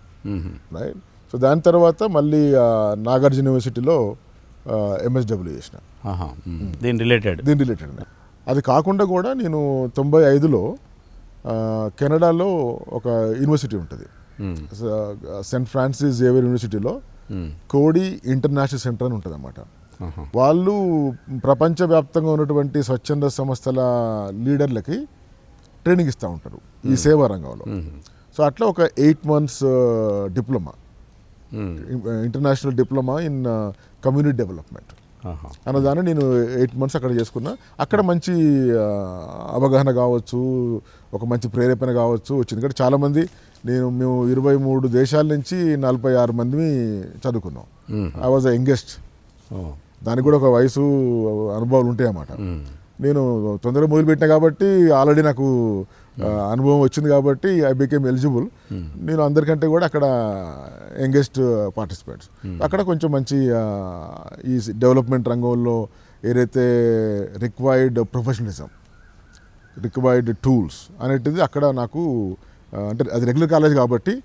రైట్. సో దాని తర్వాత మళ్ళీ నాగార్జున యూనివర్సిటీలో MSW చేసిన. దీని రిలేటెడ్. అది కాకుండా కూడా నేను 95లో కెనడాలో ఒక యూనివర్సిటీ ఉంటుంది, సెయింట్ ఫ్రాన్సిస్ జేవియర్ యూనివర్సిటీలో కోడి ఇంటర్నేషనల్ సెంటర్ అని ఉంటుంది అన్నమాట. వాళ్ళు ప్రపంచవ్యాప్తంగా ఉన్నటువంటి స్వచ్ఛంద సంస్థల లీడర్లకి ట్రైనింగ్ ఇస్తూ ఉంటారు ఈ సేవా రంగంలో. సో అట్లా ఒక 8 months diploma, international diploma in community development అన్నదాన్ని నేను 8 months అక్కడ చేసుకున్నా. అక్కడ మంచి అవగాహన కావచ్చు, ఒక మంచి ప్రేరేపణ కావచ్చు వచ్చింది. ఇక్కడ చాలామంది మేము 23 దేశాల నుంచి 46 మంది చదువుకున్నాం. I was the youngest. దానికి కూడా ఒక వయసు అనుభవాలు ఉంటాయి అన్నమాట. నేను తొందరగా మొదలుపెట్టినా కాబట్టి ఆల్రెడీ నాకు అనుభవం వచ్చింది కాబట్టి ఐ బికేమ్ ఎలిజిబుల్. నేను అందరికంటే కూడా అక్కడ యంగెస్ట్ పార్టిసిపెంట్స్. అక్కడ కొంచెం మంచి ఈ డెవలప్మెంట్ రంగంలో ఏదైతే రిక్వైర్డ్ ప్రొఫెషనలిజం, రిక్వైర్డ్ టూల్స్ అనేటిది అక్కడ నాకు, అంటే అది రెగ్యులర్ కాలేజ్ కాబట్టి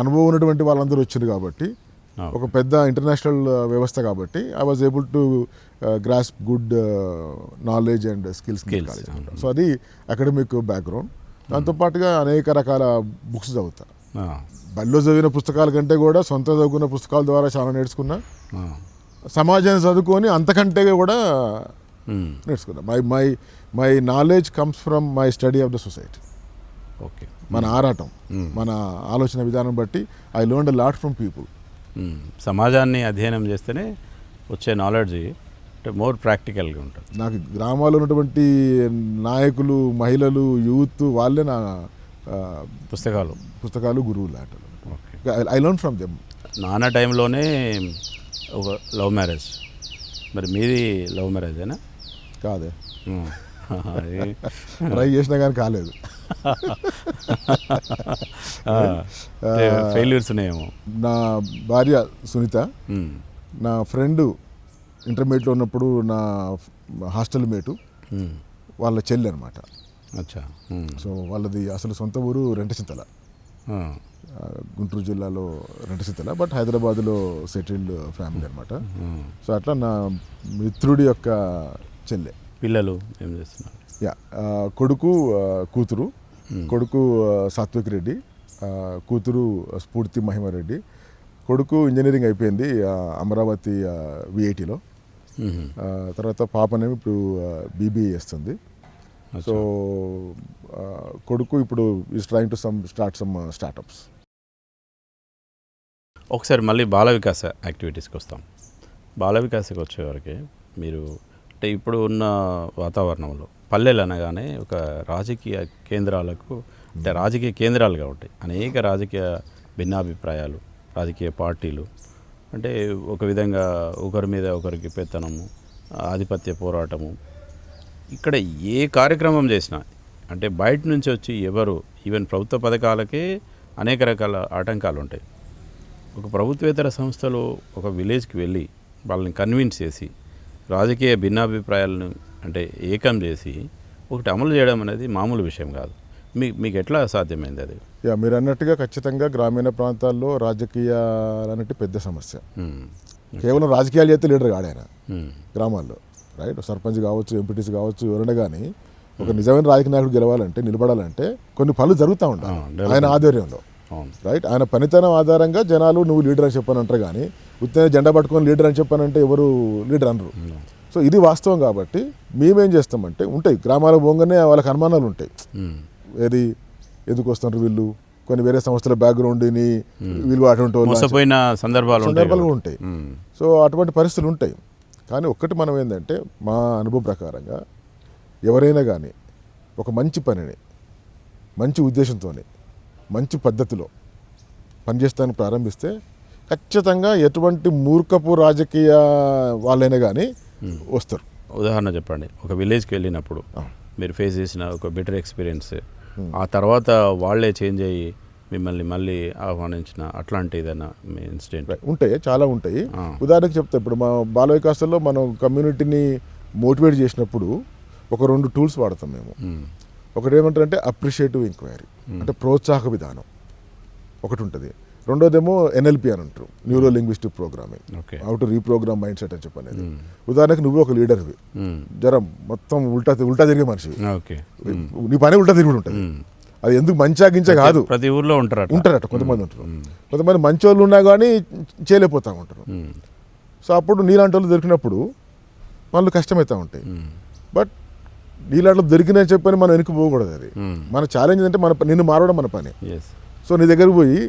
అనుభవం ఉన్నటువంటి వాళ్ళందరూ వచ్చారు కాబట్టి, ఒక పెద్ద ఇంటర్నేషనల్ వ్యవస్థ కాబట్టి I was able to grasp good knowledge and skills. So అది అకాడమిక్ బ్యాక్గ్రౌండ్. దాంతోపాటుగా అనేక రకాల బుక్స్ చదువుతా. బడిలో చదివిన పుస్తకాల కంటే కూడా సొంత చదువుకున్న పుస్తకాల ద్వారా చాలా నేర్చుకున్నా. సమాజాన్ని చదువుకొని అంతకంటే కూడా నేర్చుకున్నా. My knowledge comes from my study of the society. Okay, మన ఆరాటం, మన ఆలోచన విధానం బట్టి I learned a lot from people. సమాజాన్ని అధ్యయనం చేస్తేనే వచ్చే నాలెడ్జ్ అంటే మోర్ ప్రాక్టికల్గా ఉంటుంది. నాకు గ్రామాల్లో ఉన్నటువంటి నాయకులు, మహిళలు, యూత్ వాళ్ళే నా పుస్తకాలు గురువులు ఆటలు. I learn from them. నాన్న టైంలోనే ఒక లవ్ మ్యారేజ్. మరి మీది లవ్ మ్యారేజేనా? కాదే, ట్రై చేసినా కానీ కాలేదు. ఫెయిల్యూర్స్ ఉన్నాయేమో. నా భార్య సునీత, నా ఫ్రెండ్ ఇంటర్మీడియట్లో ఉన్నప్పుడు నా హాస్టల్ మేటు వాళ్ళ చెల్లి అనమాట. సో వాళ్ళది అసలు సొంత ఊరు రెంటచింతల, గుంటూరు జిల్లాలో రెంటచింతల, బట్ హైదరాబాద్లో సెటిల్డ్ ఫ్యామిలీ అనమాట. సో అట్లా నా మిత్రుడి యొక్క చెల్లె. పిల్లలు ఏం చేస్తున్నారు? కొడుకు, కూతురు. కొడుకు సాత్విక్ రెడ్డి, కూతురు స్ఫూర్తి మహిమారెడ్డి. కొడుకు ఇంజనీరింగ్ అయిపోయింది అమరావతి విఐటిలో. తర్వాత పాపనేమి ఇప్పుడు బీబీఏ చేస్తుంది. సో కొడుకు ఇప్పుడు is trying to start some startups. ఒకసారి మళ్ళీ బాల వికాస యాక్టివిటీస్కి వస్తాం. బాల వికాసకి వచ్చేవరకు మీరు అంటే ఇప్పుడు ఉన్న వాతావరణంలో పల్లెలు అనగానే ఒక రాజకీయ కేంద్రాలకు అంటే రాజకీయ కేంద్రాలుగా ఉంటాయి. అనేక రాజకీయ భిన్నాభిప్రాయాలు, రాజకీయ పార్టీలు, అంటే ఒక విధంగా ఒకరి మీద ఒకరికి పెత్తనము, ఆధిపత్య పోరాటము. ఇక్కడ ఏ కార్యక్రమం చేసినా అంటే బయట నుంచి వచ్చి ఎవరు ఈవెన్ ప్రభుత్వ పథకాలకే అనేక రకాల ఆటంకాలు ఉంటాయి. ఒక ప్రభుత్వేతర సంస్థలు ఒక విలేజ్కి వెళ్ళి వాళ్ళని కన్విన్స్ చేసి రాజకీయ భిన్నాభిప్రాయాలను అంటే ఏకం చేసి ఒకటి అమలు చేయడం అనేది మామూలు విషయం కాదు. మీకు ఎట్లా సాధ్యమైంది అది? మీరు అన్నట్టుగా ఖచ్చితంగా గ్రామీణ ప్రాంతాల్లో రాజకీయాలు అన్నట్టు పెద్ద సమస్య. కేవలం రాజకీయాలు చేస్తే లీడర్ కాడు ఆయన గ్రామాల్లో, రైట్? సర్పంచ్ కావచ్చు, ఎంపీటీసీ కావచ్చు, ఎవరైనా కానీ ఒక నిజమైన రాజకీయ నాయకుడు గెలవాలంటే, నిలబడాలంటే కొన్ని పనులు జరుగుతూ ఉంటాయి ఆయన ఆధ్వర్యంలో, రైట్? ఆయన పనితనం ఆధారంగా జనాలు నువ్వు లీడర్ అని చెప్పని అంటారు, కానీ ఉత్తనే జెండా పట్టుకొని లీడర్ అని చెప్పానంటే ఎవరు లీడర్ అనరు. సో ఇది వాస్తవం. కాబట్టి మేమేం చేస్తామంటే, ఉంటాయి గ్రామాలకు పోగానే వాళ్ళకి అనుమానాలు ఉంటాయి. ఏది ఎందుకు వస్తున్నారు వీళ్ళు, కొన్ని వేరే సంస్థల బ్యాక్గ్రౌండ్ని వీళ్ళు అటువంటి సందర్భాలు ఉంటాయి. సో అటువంటి పరిస్థితులు ఉంటాయి. కానీ ఒక్కటి మనం ఏంటంటే, మా అనుభవం ప్రకారంగా ఎవరైనా కానీ ఒక మంచి పనిని మంచి ఉద్దేశంతో మంచి పద్ధతిలో పనిచేస్తానికి ప్రారంభిస్తే ఖచ్చితంగా ఎటువంటి మూర్ఖపు రాజకీయ వాళ్ళైనా కానీ వస్తారు. ఉదాహరణ చెప్పండి, ఒక విలేజ్కి వెళ్ళినప్పుడు మీరు ఫేస్ చేసిన ఒక బెటర్ ఎక్స్పీరియన్స్, ఆ తర్వాత వాళ్ళే చేంజ్ అయ్యి మిమ్మల్ని మళ్ళీ ఆహ్వానించిన అట్లాంటి ఏదైనా మీ ఇన్సిడెంట్? ఉంటాయి, చాలా ఉంటాయి. ఉదాహరణకు చెప్తే, ఇప్పుడు మా బాల వికాసంలో మనం కమ్యూనిటీని మోటివేట్ చేసినప్పుడు ఒక 2 టూల్స్ వాడతాం మేము. ఒకటి ఏమంటారంటే అప్రిషియేటివ్ ఎంక్వైరీ, అంటే ప్రోత్సాహక విధానం ఒకటి ఉంటుంది. రెండోదేమో ఎన్ఎల్పి అని అంటారు, neuro linguistic programming, how to reprogram mind set అని చెప్పనేది. ఉదాహరణకు నువ్వు ఒక లీడర్వి, జరం మొత్తం ఉల్టా తిరిగే మనిషి, నీ పని ఉల్టా తిరుగుడు ఉంటుంది. అది ఎందుకు మంచిగా కాదు, ప్రతి ఊర్లో ఉంటారట కొంతమంది ఉంటారు. కొంతమంది మంచి వాళ్ళు ఉన్నా కానీ చేయలేకపోతూ ఉంటారు. సో అప్పుడు నీలాంటి వాళ్ళు దొరికినప్పుడు వాళ్ళు కష్టమవుతూ ఉంటాయి. బట్ నీలాంటి దొరికినని చెప్పని మనం వెనక్కి పోకూడదు. అది మన ఛాలెంజ్ అంటే నిన్ను మారడం మన పని. సో నీ దగ్గరకు పోయి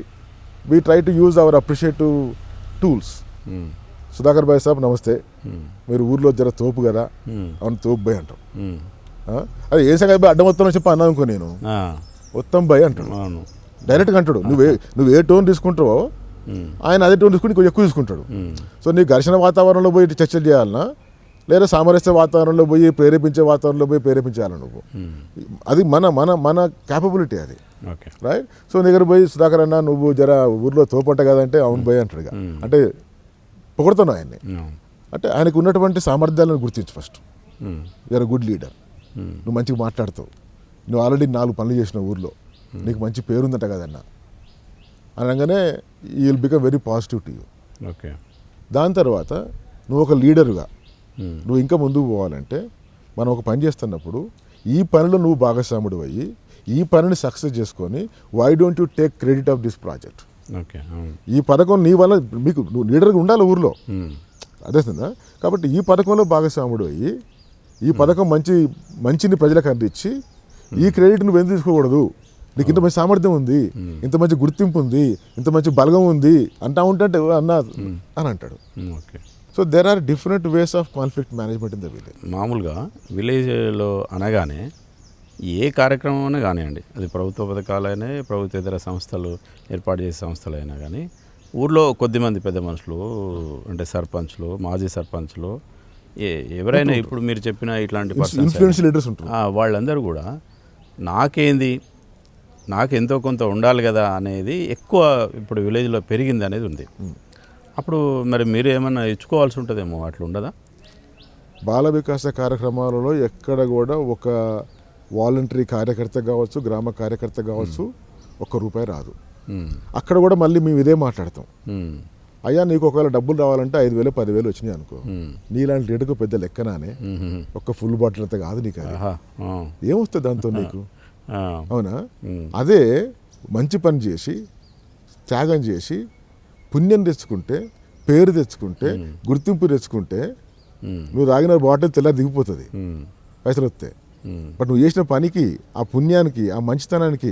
we try to use our appreciative tools. Sudhakar భాయ్ సాబ్ నమస్తే, మీరు ఊర్లో జర తోపు కదా, అవును తోపు బాయ్ అంటాం. అది ఏ సంగతి అడ్డం వస్తానని చెప్పి అన్నా అనుకో, నేను ఉత్తమ్ బాయ్ అంటాడు డైరెక్ట్గా అంటాడు. నువ్వు ఏ టోన్ తీసుకుంటావో ఆయన అదే టోన్ తీసుకుని కొంచెం ఎక్కువ తీసుకుంటాడు. సో నీ ఘర్షణ వాతావరణంలో పోయి చర్చలు చేయాలన్నా, లేదా సామరస్య వాతావరణంలో పోయి ప్రేరేపించే వాతావరణంలో పోయి ప్రేరేపించాలి నువ్వు. అది మన క్యాపబిలిటీ అది, రైట్? సో నీ దగ్గర పోయి సుధాకర్ అన్న నువ్వు జర ఊర్లో తోపంట కదంటే అవును పోయి అంటాడు. అంటే పొగడుతున్నావు ఆయన్ని. అంటే ఆయనకు ఉన్నటువంటి సామర్థ్యాలను గుర్తించు ఫస్ట్. యూఆర్ గుడ్ లీడర్, నువ్వు మంచిగా మాట్లాడుతావు, నువ్వు ఆల్రెడీ 4 పనులు చేసిన ఊర్లో, నీకు మంచి పేరుందట కదన్నా అనగానే you will become very positive to you. దాని తర్వాత నువ్వు ఒక లీడరుగా నువ్వు ఇంకా ముందుకు పోవాలంటే, మనం ఒక పని చేస్తున్నప్పుడు ఈ పనిలో నువ్వు భాగస్వాముడు అయ్యి ఈ పనిని సక్సెస్ చేసుకొని, why don't you take credit of this project? ఈ పథకం నీ వల్ల, మీకు నువ్వు లీడర్గా ఉండాలి ఊర్లో, అదేస్తుందా? కాబట్టి ఈ పథకంలో భాగస్వాముడు అయ్యి ఈ పథకం మంచిని ప్రజలకు అందించి ఈ క్రెడిట్ నువ్వు ఎందుకు తీసుకోకూడదు? నీకు ఇంత మంచి సామర్థ్యం ఉంది, ఇంత మంచి గుర్తింపు ఉంది, ఇంత మంచి బలగం ఉంది అంటా ఉంటే అన్నా అని అంటాడు. So there are different ways of conflict management in the village. మామూలుగా విలేజ్లో అనగానే ఏ కార్యక్రమం అయినా కానివ్వండి, అది ప్రభుత్వ పథకాలైనా ప్రభుత్వేతర సంస్థలు ఏర్పాటు చేసే సంస్థలైనా కానీ, ఊర్లో కొద్దిమంది పెద్ద మనుషులు అంటే సర్పంచ్లు, మాజీ సర్పంచ్లు, ఎవరైనా ఇప్పుడు మీరు చెప్పిన ఇట్లాంటి ఇన్ఫ్లుయెన్స్ లీడర్స్ ఉంటారు, వాళ్ళందరూ కూడా నాకు ఎంతో కొంత ఉండాలి కదా అనేది ఎక్కువ ఇప్పుడు విలేజ్లో పెరిగింది అనేది ఉంది. అప్పుడు మరి మీరు ఏమన్నా ఇచ్చుకోవాల్సి ఉంటుందేమో, అట్లా ఉండదా? బాల వికాస కార్యక్రమాలలో ఎక్కడ కూడా ఒక వాలంటరీ కార్యకర్త కావచ్చు, గ్రామ కార్యకర్త కావచ్చు, ₹1 రాదు. అక్కడ కూడా మళ్ళీ మేము ఇదే మాట్లాడతాం, అయ్యా నీకు ఒకవేళ డబ్బులు రావాలంటే 5,000 10,000 వచ్చినాయి అనుకో, నీలాంటి రేటుకు పెద్ద లెక్కనానే, ఒక ఫుల్ బాటిల్ అంతా కాదు నీకు, అది ఏమొస్తుంది దాంతో నీకు, అవునా? అదే మంచి పని చేసి త్యాగం చేసి పుణ్యం తెచ్చుకుంటే, పేరు తెచ్చుకుంటే, గుర్తింపు తెచ్చుకుంటే నువ్వు తాగిన బాటిల్ తెల్లారి దిగిపోతుంది పైసలు వస్తే. బట్ నువ్వు చేసిన పనికి, ఆ పుణ్యానికి, ఆ మంచితనానికి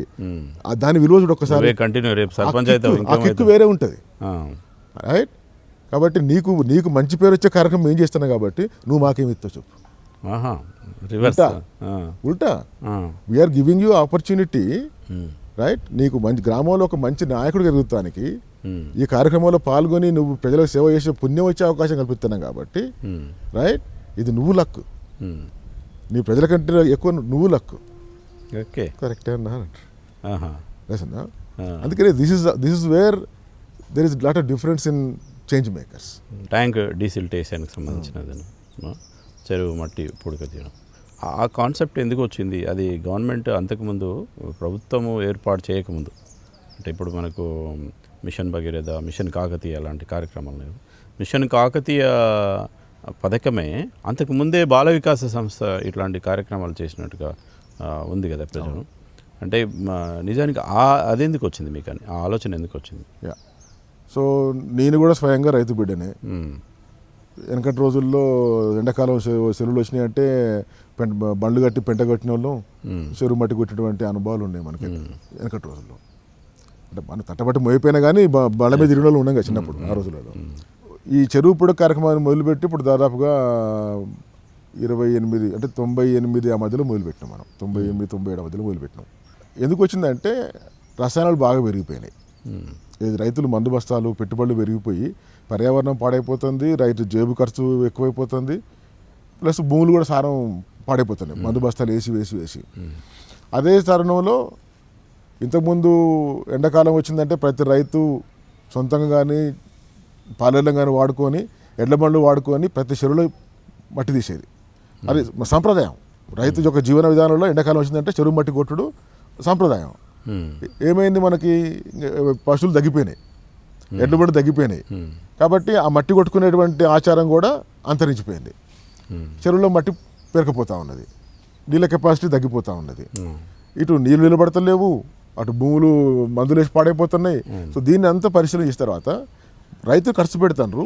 దాని విలువ చూడు ఒక్కసారి. కంటిన్యూ రేపు సర్పంచ్ అయితే ఆ కిక్కు వేరే ఉంటుంది, రైట్? కాబట్టి నీకు మంచి పేరు వచ్చే కార్యక్రమం ఏం చేస్తున్నావు కాబట్టి నువ్వు మాకేమి ఇస్తావు చెప్పు. రివర్స్ ఉల్టా we're giving you opportunity, right? నీకు మంచి గ్రామంలో ఒక మంచి నాయకుడు ఎదుగుతానికి ఈ కార్యక్రమంలో పాల్గొని నువ్వు ప్రజలకు సేవ చేసే పుణ్యం వచ్చే అవకాశం కల్పిస్తున్నాం కాబట్టి, రైట్? ఇది నువ్వు లక్కు, నీ ప్రజల కంటే ఎక్కువ నువ్వు లక్కు. ఓకే, కరెక్టే అన్నా. అందుకనే this is where there is lot of difference in change makers. Tank డీసిల్టేషన్కి సంబంధించినది, చెరువు మట్టి పూడిక తీయడం, ఆ కాన్సెప్ట్ ఎందుకు వచ్చింది? అది గవర్నమెంట్ అంతకుముందు ప్రభుత్వము ఏర్పాటు చేయకముందు, అంటే ఇప్పుడు మనకు మిషన్ భగీరథ, మిషన్ కాకతీయ లాంటి కార్యక్రమాలు లేవు. మిషన్ కాకతీయ పథకమే అంతకుముందే బాల వికాస సంస్థ ఇట్లాంటి కార్యక్రమాలు చేసినట్టుగా ఉంది కదా ప్రజలు. అంటే నిజానికి అదెందుకు వచ్చింది మీకు, అని ఆ ఆలోచన ఎందుకు వచ్చింది? సో నేను కూడా స్వయంగా రైతు బిడ్డనే. వెనకటి రోజుల్లో ఎండాకాలం చెరువులు వచ్చినాయంటే బండ్లు కట్టి పెంట కట్టిన వాళ్ళు చెరువు మట్టి కొట్టినటువంటి అనుభవాలు ఉన్నాయి మనకి వెనకటి రోజుల్లో. అంటే మనం తట్టబట్టి మోయిపోయినా కానీ బండ్ల మీద తిరిగిన వాళ్ళు ఉన్నాం కదా చిన్నప్పుడు ఆ రోజులలో. ఈ చెరువు పొడి కార్యక్రమాన్ని మొదలుపెట్టి ఇప్పుడు దాదాపుగా 28 అంటే 98 ఆ మధ్యలో మొదలుపెట్టినాం మనం. 98, 97 మధ్యలో మొదలుపెట్టినాం. ఎందుకు వచ్చిందంటే రసాయనాలు బాగా పెరిగిపోయినాయి. రైతులు మందు బస్తాలు, పెట్టుబడులు పెరిగిపోయి పర్యావరణం పాడైపోతుంది, రైతు జేబు ఖర్చు ఎక్కువైపోతుంది, ప్లస్ భూములు కూడా సారం పాడైపోతున్నాయి మందు బస్తాలు వేసి. అదే తరుణంలో ఇంతకుముందు ఎండాకాలం వచ్చిందంటే ప్రతి రైతు సొంతంగా కానీ పాలెర్లం కానీ వాడుకొని, ఎడ్ల బండ్లు వాడుకొని ప్రతి చెరువులో మట్టి తీసేది. అది సంప్రదాయం. రైతు యొక్క జీవన విధానంలో ఎండాకాలం వచ్చిందంటే చెరువు మట్టి కొట్టుడు సంప్రదాయం. ఏమైంది, మనకి పశువులు తగ్గిపోయినాయి, ఎడ్ల బండ్లు తగ్గిపోయినాయి. కాబట్టి ఆ మట్టి కొట్టుకునేటువంటి ఆచారం కూడా అంతరించిపోయింది. చెరువులో మట్టి పెరకపోతూ ఉన్నది, నీళ్ళ కెపాసిటీ తగ్గిపోతూ ఉన్నది. ఇటు నీళ్ళు నిలబడతలేవు, అటు భూములు మందులేసి పాడైపోతున్నాయి. సో దీన్ని అంతా పరిశీలన చేసిన తర్వాత రైతులు ఖర్చు పెడతారు,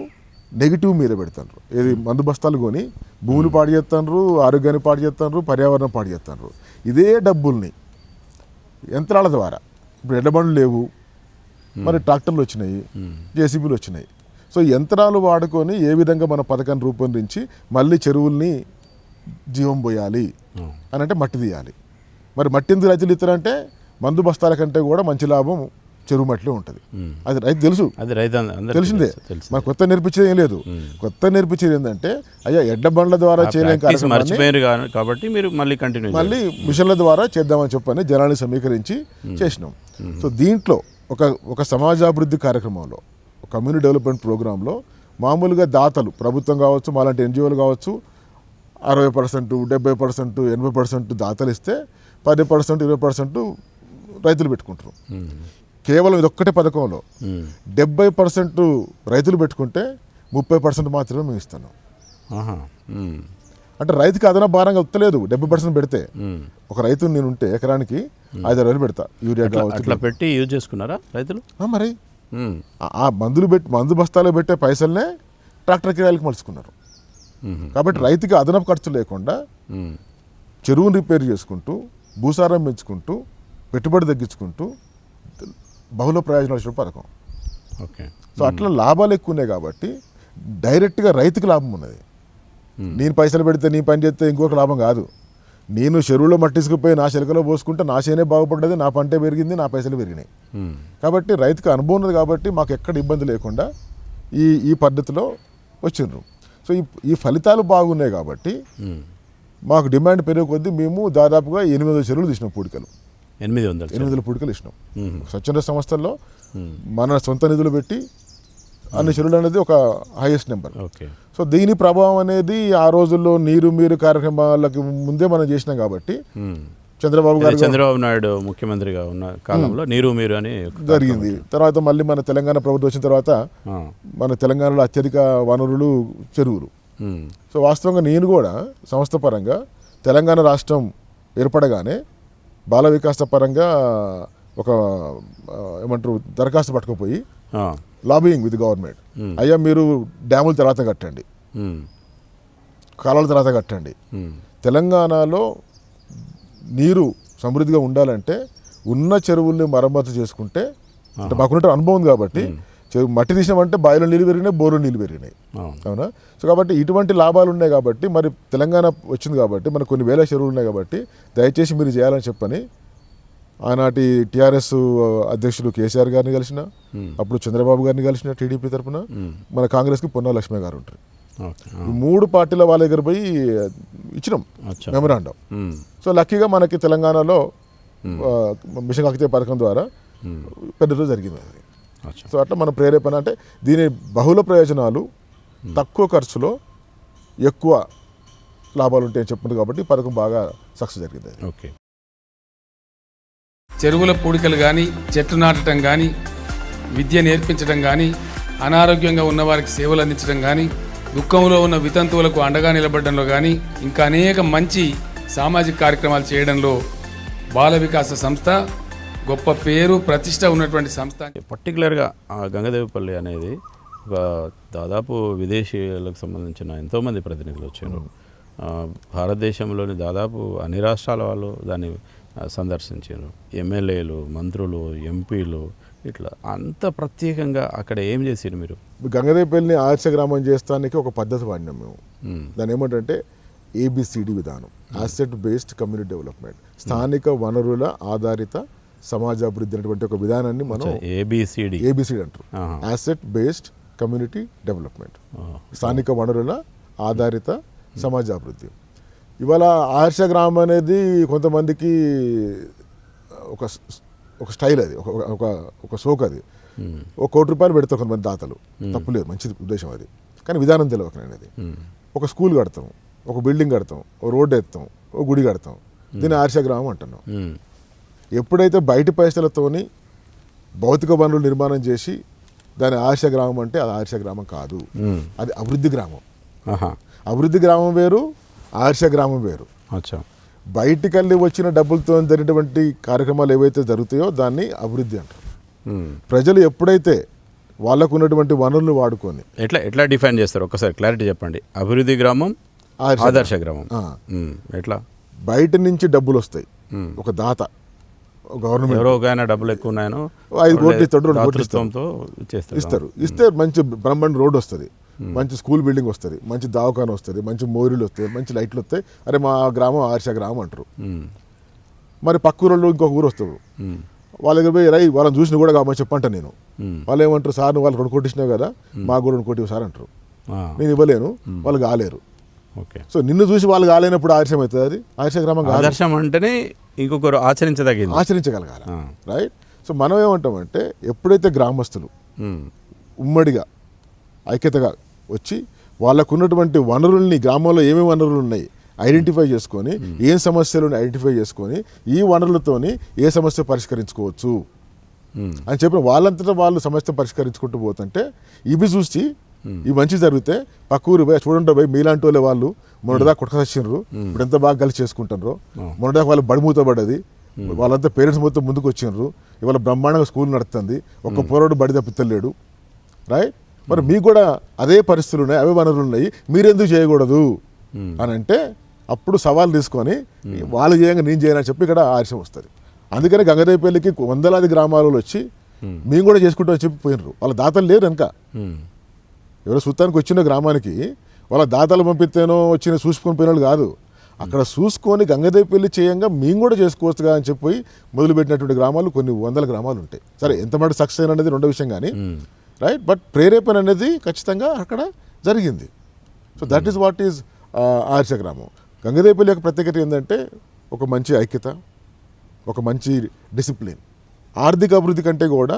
నెగిటివ్ మీద పెడతారు. ఏది మందు బస్తాలు కొని భూములు పాడు చేస్తారు, ఆరోగ్యాన్ని పాడు చేస్తారు, పర్యావరణం పాడు చేస్తారు. ఇదే డబ్బుల్ని యంత్రాల ద్వారా, ఇప్పుడు ఎడ్ల బండ్లు లేవు, మరి ట్రాక్టర్లు వచ్చినాయి, జేసీబీలు వచ్చినాయి. సో యంత్రాలు వాడుకొని ఏ విధంగా మన పథకాన్ని రూపొందించి మళ్ళీ చెరువుల్ని జీవం పోయాలి అని అంటే మట్టి తీయాలి. మరి మట్టి ఎందుకు రైతులు ఇస్తారంటే మందు బస్తాల కంటే కూడా మంచి లాభం చెరువు మట్టిలో ఉంటుంది. అది రైతు తెలుసు, తెలిసిందే. మరి కొత్త నేర్పించేది ఏం లేదు. కొత్త నేర్పించేది ఏంటంటే అయ్యా ఎడ్ల బండ్ల ద్వారా చేయలేని కాబట్టి మీరు మళ్ళీ మిషన్ల ద్వారా చేద్దామని చెప్పని జనాన్ని సమీకరించి చేసినాం. సో దీంట్లో ఒక సమాజాభివృద్ధి కార్యక్రమంలో, కమ్యూనిటీ డెవలప్మెంట్ ప్రోగ్రాంలో మామూలుగా దాతలు, ప్రభుత్వం కావచ్చు, మాలాంటి ఎన్జిఓలు కావచ్చు, 60%, 70%, 80% దాతలు ఇస్తే 10%, 20% రైతులు పెట్టుకుంటారు. కేవలం ఇదొక్కటే పథకంలో 70% రైతులు పెట్టుకుంటే 30% మాత్రమే మేము ఇస్తున్నాం. అంటే రైతుకి అదనపు భారంగా వస్తలేదు 70% పెడితే. ఒక రైతు నేను ఉంటే ఎకరానికి 5,000 పెడతా, యూరియా కావచ్చు పెట్టి యూజ్ చేసుకున్నారా రైతులు. మరి ఆ మందు బస్తాలు పెట్టే పైసలనే ట్రాక్టర్ కిరాయిలకు మలుచుకున్నారు. కాబట్టి రైతుకి అదనపు ఖర్చు లేకుండా చెరువును రిపేర్ చేసుకుంటూ, భూసారం పెంచుకుంటూ, పెట్టుబడి తగ్గించుకుంటూ బహుళ ప్రయోజనాలు వచ్చిన పథకం. ఓకే. సో అట్లా లాభాలు ఎక్కువ ఉన్నాయి కాబట్టి డైరెక్ట్గా రైతుకి లాభం ఉన్నది. నేను పైసలు పెడితే, నీ పని చేస్తే ఇంకొక లాభం కాదు. నేను చెరువులో మట్టిసుకుపోయి నా చెలకలో పోసుకుంటే నా చేనే బాగుపడ్డది, నా పంటే పెరిగింది, నా పైసలు పెరిగినాయి. కాబట్టి రైతుకు అనుభవం ఉన్నది కాబట్టి మాకు ఎక్కడ ఇబ్బంది లేకుండా ఈ పద్ధతిలో వచ్చిండ్రు. సో ఈ ఫలితాలు బాగున్నాయి కాబట్టి మాకు డిమాండ్ పెరిగే కొద్దీ మేము దాదాపుగా 800 చెరువులు తీసినాం, పూడికలు 800 పూడికలు ఇచ్చినాం. స్వచ్ఛంద సంస్థల్లో మన సొంత నిధులు పెట్టి అన్ని చెరువులు అనేది ఒక హైయెస్ట్ నెంబర్. సో దీని ప్రభావం అనేది ఆ రోజుల్లో నీరు కార్యక్రమాలకి ముందే మనం చేసినాం కాబట్టి చంద్రబాబు నాయుడు ముఖ్యమంత్రిగా ఉన్న కాలంలో నీరు అని జరిగింది. తర్వాత మళ్ళీ మన తెలంగాణ ప్రభుత్వం వచ్చిన తర్వాత మన తెలంగాణలో అత్యధిక వనరులు చెరువులు. సో వాస్తవంగా నేను కూడా సంస్థ పరంగా తెలంగాణ రాష్ట్రం ఏర్పడగానే బాల వికాస పరంగా ఒక ఏమంటారు దరఖాస్తు పట్టుకుపోయి లాబియింగ్ విత్ గవర్నమెంట్. అయ్యా మీరు డ్యాముల తర్వాత కట్టండి, కాలువల తర్వాత కట్టండి. తెలంగాణలో నీరు సమృద్ధిగా ఉండాలంటే ఉన్న చెరువుల్ని మరమ్మతు చేసుకుంటే, అంటే మాకున్న అనుభవం ఉంది కాబట్టి, మట్టి తీసినామంటే బావిలో నీళ్ళు పెరిగినాయి, బోర్లో నీళ్ళు పెరిగినాయి, అవునా? సో కాబట్టి ఇటువంటి లాభాలు ఉన్నాయి కాబట్టి, మరి తెలంగాణ వచ్చింది కాబట్టి మనకు కొన్ని వేల చెరువులు ఉన్నాయి కాబట్టి దయచేసి మీరు చేయాలని చెప్పని ఆనాటి టీఆర్ఎస్ అధ్యక్షులు కేసీఆర్ గారిని కలిసిన, అప్పుడు చంద్రబాబు గారిని కలిసిన టీడీపీ తరఫున, మన కాంగ్రెస్కి పొన్నా లక్ష్మి గారు ఉంటారు. ఈ 3 పార్టీల వాళ్ళ దగ్గర పోయి ఇచ్చినాం మెమరాండం. సో లక్కీగా మనకి తెలంగాణలో మిషన్ కాకతీయ పథకం ద్వారా పెద్దలు జరిగింది అది. సో అట్లా మన ప్రేరేపణ అంటే దీని బహుళ ప్రయోజనాలు, తక్కువ ఖర్చులో ఎక్కువ లాభాలు ఉంటాయని చెప్పింది కాబట్టి పథకం బాగా సక్సెస్ జరిగింది. ఓకే. చెరువుల పూడికలు కానీ, చెట్లు నాటడం కానీ, విద్య నేర్పించడం కానీ, అనారోగ్యంగా ఉన్నవారికి సేవలు అందించడం కానీ, దుఃఖంలో ఉన్న వితంతువులకు అండగా నిలబడడంలో కానీ, ఇంకా అనేక మంచి సామాజిక కార్యక్రమాలు చేయడంలో బాల వికాస సంస్థ గొప్ప పేరు ప్రతిష్ట ఉన్నటువంటి సంస్థ. పర్టికులర్గా గంగదేవిపల్లి అనేది ఒక దాదాపు విదేశీయులకు సంబంధించిన ఎంతోమంది ప్రతినిధులు వచ్చారు. భారతదేశంలోని దాదాపు అన్ని రాష్ట్రాల వాళ్ళు దాన్ని సందర్శించారు. ఎమ్మెల్యేలు, మంత్రులు, ఎంపీలు, ఇట్లా అంత ప్రత్యేకంగా అక్కడ ఏం చేసారు మీరు? గంగదేవిపల్లిని ఆదర్శ గ్రామం చేస్తానికి ఒక పద్ధతి వాడినాం మేము. దాని ఏమంటే ABCD విధానం, అసెట్ బేస్డ్ కమ్యూనిటీ డెవలప్మెంట్, స్థానిక వనరుల ఆధారిత సమాజాభివృద్ధి అనేటువంటి ఒక విధానాన్ని మనం ABCD అంటారు. అసెట్ బేస్డ్ కమ్యూనిటీ డెవలప్మెంట్, స్థానిక వనరుల ఆధారిత సమాజాభివృద్ధి. ఇవాళ ఆదర్శ గ్రామం అనేది కొంతమందికి ఒక స్టైల్, అది ఒక సోక్. అది ₹1 కోటి పెడతారు కొంతమంది దాతలు, తప్పులేదు, మంచి ఉద్దేశం అది. కానీ విధానం తెలియకనేది. ఒక స్కూల్ కడతాం, ఒక బిల్డింగ్ కడతాం, ఒక రోడ్డు ఎత్తాం, ఒక గుడి కడతాం, దీన్ని ఆదర్శ గ్రామం అంటున్నాం. ఎప్పుడైతే బయటి పైసలతోని భౌతిక వనరులు నిర్మాణం చేసి దాని ఆదర్శ గ్రామం అంటే అది ఆదర్శ గ్రామం కాదు, అది అభివృద్ధి గ్రామం. అభివృద్ధి గ్రామం వేరు, ఆదర్శ గ్రామం వేరు. బయటికెళ్ళి వచ్చిన డబ్బులతో జరిగినటువంటి కార్యక్రమాలు ఏవైతే జరుగుతాయో దాన్ని అభివృద్ధి అంటారు. ప్రజలు ఎప్పుడైతే వాళ్ళకు ఉన్నటువంటి వనరులు వాడుకొని ఎట్లా డిఫైన్ చేస్తారు? ఒకసారి క్లారిటీ చెప్పండి. అభివృద్ధి గ్రామం, ఆదర్శ గ్రామం ఎట్లా? బయట నుంచి డబ్బులు వస్తాయి, ఒక దాత, గవర్నమెంట్ ఎవరో డబ్బులు ఎక్కువ ఉన్నాయో 5 కోట్లు ఇస్తాడు, 2 కోట్లు ఇస్తారు. ఇస్తే మంచి బ్రహ్మాండ రోడ్ వస్తుంది, మంచి స్కూల్ బిల్డింగ్ వస్తుంది, మంచి దవాఖాన వస్తుంది, మంచి మోరీలు వస్తాయి, మంచి లైట్లు వస్తాయి. అరే మా గ్రామం ఆదర్శ గ్రామం అంటారు. మరి పక్క ఊళ్ళో ఇంకొక ఊరు వస్తారు, వాళ్ళ దగ్గర పోయి రై వాళ్ళని చూసిన కూడా కామని చెప్పంట నేను. వాళ్ళు ఏమంటారు, సార్ నువ్వు వాళ్ళు 2 కోట్లు ఇచ్చినావు కదా, మాకు కూడా 2 కోట్లు సార్ అంటారు. నేను ఇవ్వలేను, వాళ్ళు కాలేరు. సో నిన్ను చూసి వాళ్ళు కాలేనప్పుడు ఆదర్శం అవుతుంది. అది ఆదర్శ గ్రామం. ఆదర్శం అంటేనే ఇంకొకరు ఆచరించగలగాలి, రైట్? సో మనం ఏమంటామంటే ఎప్పుడైతే గ్రామస్తులు ఉమ్మడిగా ఐక్యతగా వచ్చి వాళ్ళకు ఉన్నటువంటి వనరుల్ని, గ్రామంలో ఏమేమి వనరులు ఉన్నాయి ఐడెంటిఫై చేసుకొని, ఏం సమస్యలను ఐడెంటిఫై చేసుకొని ఈ వనరులతోని ఏ సమస్య పరిష్కరించుకోవచ్చు అని చెప్పిన వాళ్ళంతటా వాళ్ళు సమస్య పరిష్కరించుకుంటూ పోతుంటే ఇవి చూసి ఇవి మంచి జరిగితే పక్క ఊరు పోయి చూడండి పోయి మీలాంటి వాళ్ళే వాళ్ళు మొన్నటిదాకా కొట్టుకొచ్చిండ్రు, ఇప్పుడు ఎంత బాగా కలిసి చేసుకుంటారు. మొన్నటిదాకా వాళ్ళు బడిమూతబడ్డది, వాళ్ళంతా పేరెంట్స్ మొత్తం ముందుకు వచ్చిండ్రు, ఇవాళ బ్రహ్మాండంగా స్కూల్ నడుస్తుంది, ఒక్క పోరాడు బడి తప్పితలేడు, రైట్? మరి మీకు కూడా అదే పరిస్థితులు ఉన్నాయి, అవే వనరులు ఉన్నాయి, మీరెందుకు చేయకూడదు అని అంటే అప్పుడు సవాల్ తీసుకొని వాళ్ళు చేయంగా నేను చేయనని చెప్పి ఇక్కడ ఆర్షం వస్తుంది. అందుకని గంగదేవిపల్లికి వందలాది గ్రామాలలో వచ్చి మేము కూడా చేసుకుంటామని చెప్పి పోయినరు. వాళ్ళ దాతలు లేరు వెనక. ఎవరో సుత్తానికి వచ్చిన గ్రామానికి వాళ్ళ దాతలు పంపిస్తేనో వచ్చిన చూసుకొని పోయిన వాళ్ళు కాదు, అక్కడ చూసుకొని గంగదేవిపల్లి చేయంగా మేము కూడా చేసుకోవచ్చుగా అని చెప్పి మొదలుపెట్టినటువంటి గ్రామాలు కొన్ని వందల గ్రామాలు ఉంటాయి. సరే ఎంతమంది సక్సెస్ అయిన అనేది రెండో విషయం కానీ, రైట్? బట్ ప్రేరేపణ అనేది ఖచ్చితంగా అక్కడ జరిగింది. So that is what is ఆదర్శ గ్రామం. గంగదేవిపల్లి యొక్క ప్రత్యేకత ఏంటంటే ఒక మంచి ఐక్యత, ఒక మంచి డిసిప్లిన్. ఆర్థిక అభివృద్ధి కంటే కూడా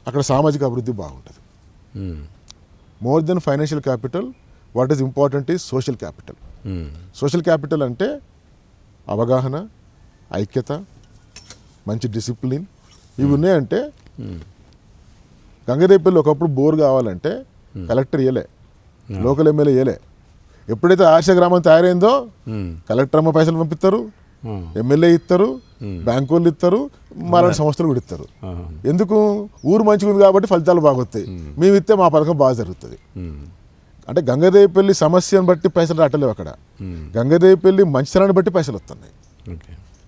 అక్కడ సామాజిక అభివృద్ధి బాగుంటుంది. More than financial capital, what is important is social capital. Social capital అంటే అవగాహన, ఐక్యత, మంచి డిసిప్లిన్, ఇవి ఉన్నాయంటే గంగదేవిపల్లి ఒకప్పుడు బోర్ కావాలంటే కలెక్టర్ ఇయ్యలే, లోకల్ ఎమ్మెల్యే ఇయ్యలే. ఎప్పుడైతే ఆదర్శ గ్రామం తయారైందో కలెక్టర్ అమ్మ పైసలు పంపిస్తారు, ఎమ్మెల్యే ఇస్తారు, బ్యాంకు వాళ్ళు ఇస్తారు, మాలాంటి సంస్థలు కూడా ఇస్తారు. ఎందుకు? ఊరు మంచిగా ఉంది కాబట్టి ఫలితాలు బాగొస్తాయి. మేము ఇస్తే మా పథకం బాగా జరుగుతుంది. అంటే గంగదేవిపల్లి సమస్యను బట్టి పైసలు రావట్లేవు అక్కడ. గంగదేవిపల్లి మంచితనాన్ని బట్టి పైసలు వస్తున్నాయి.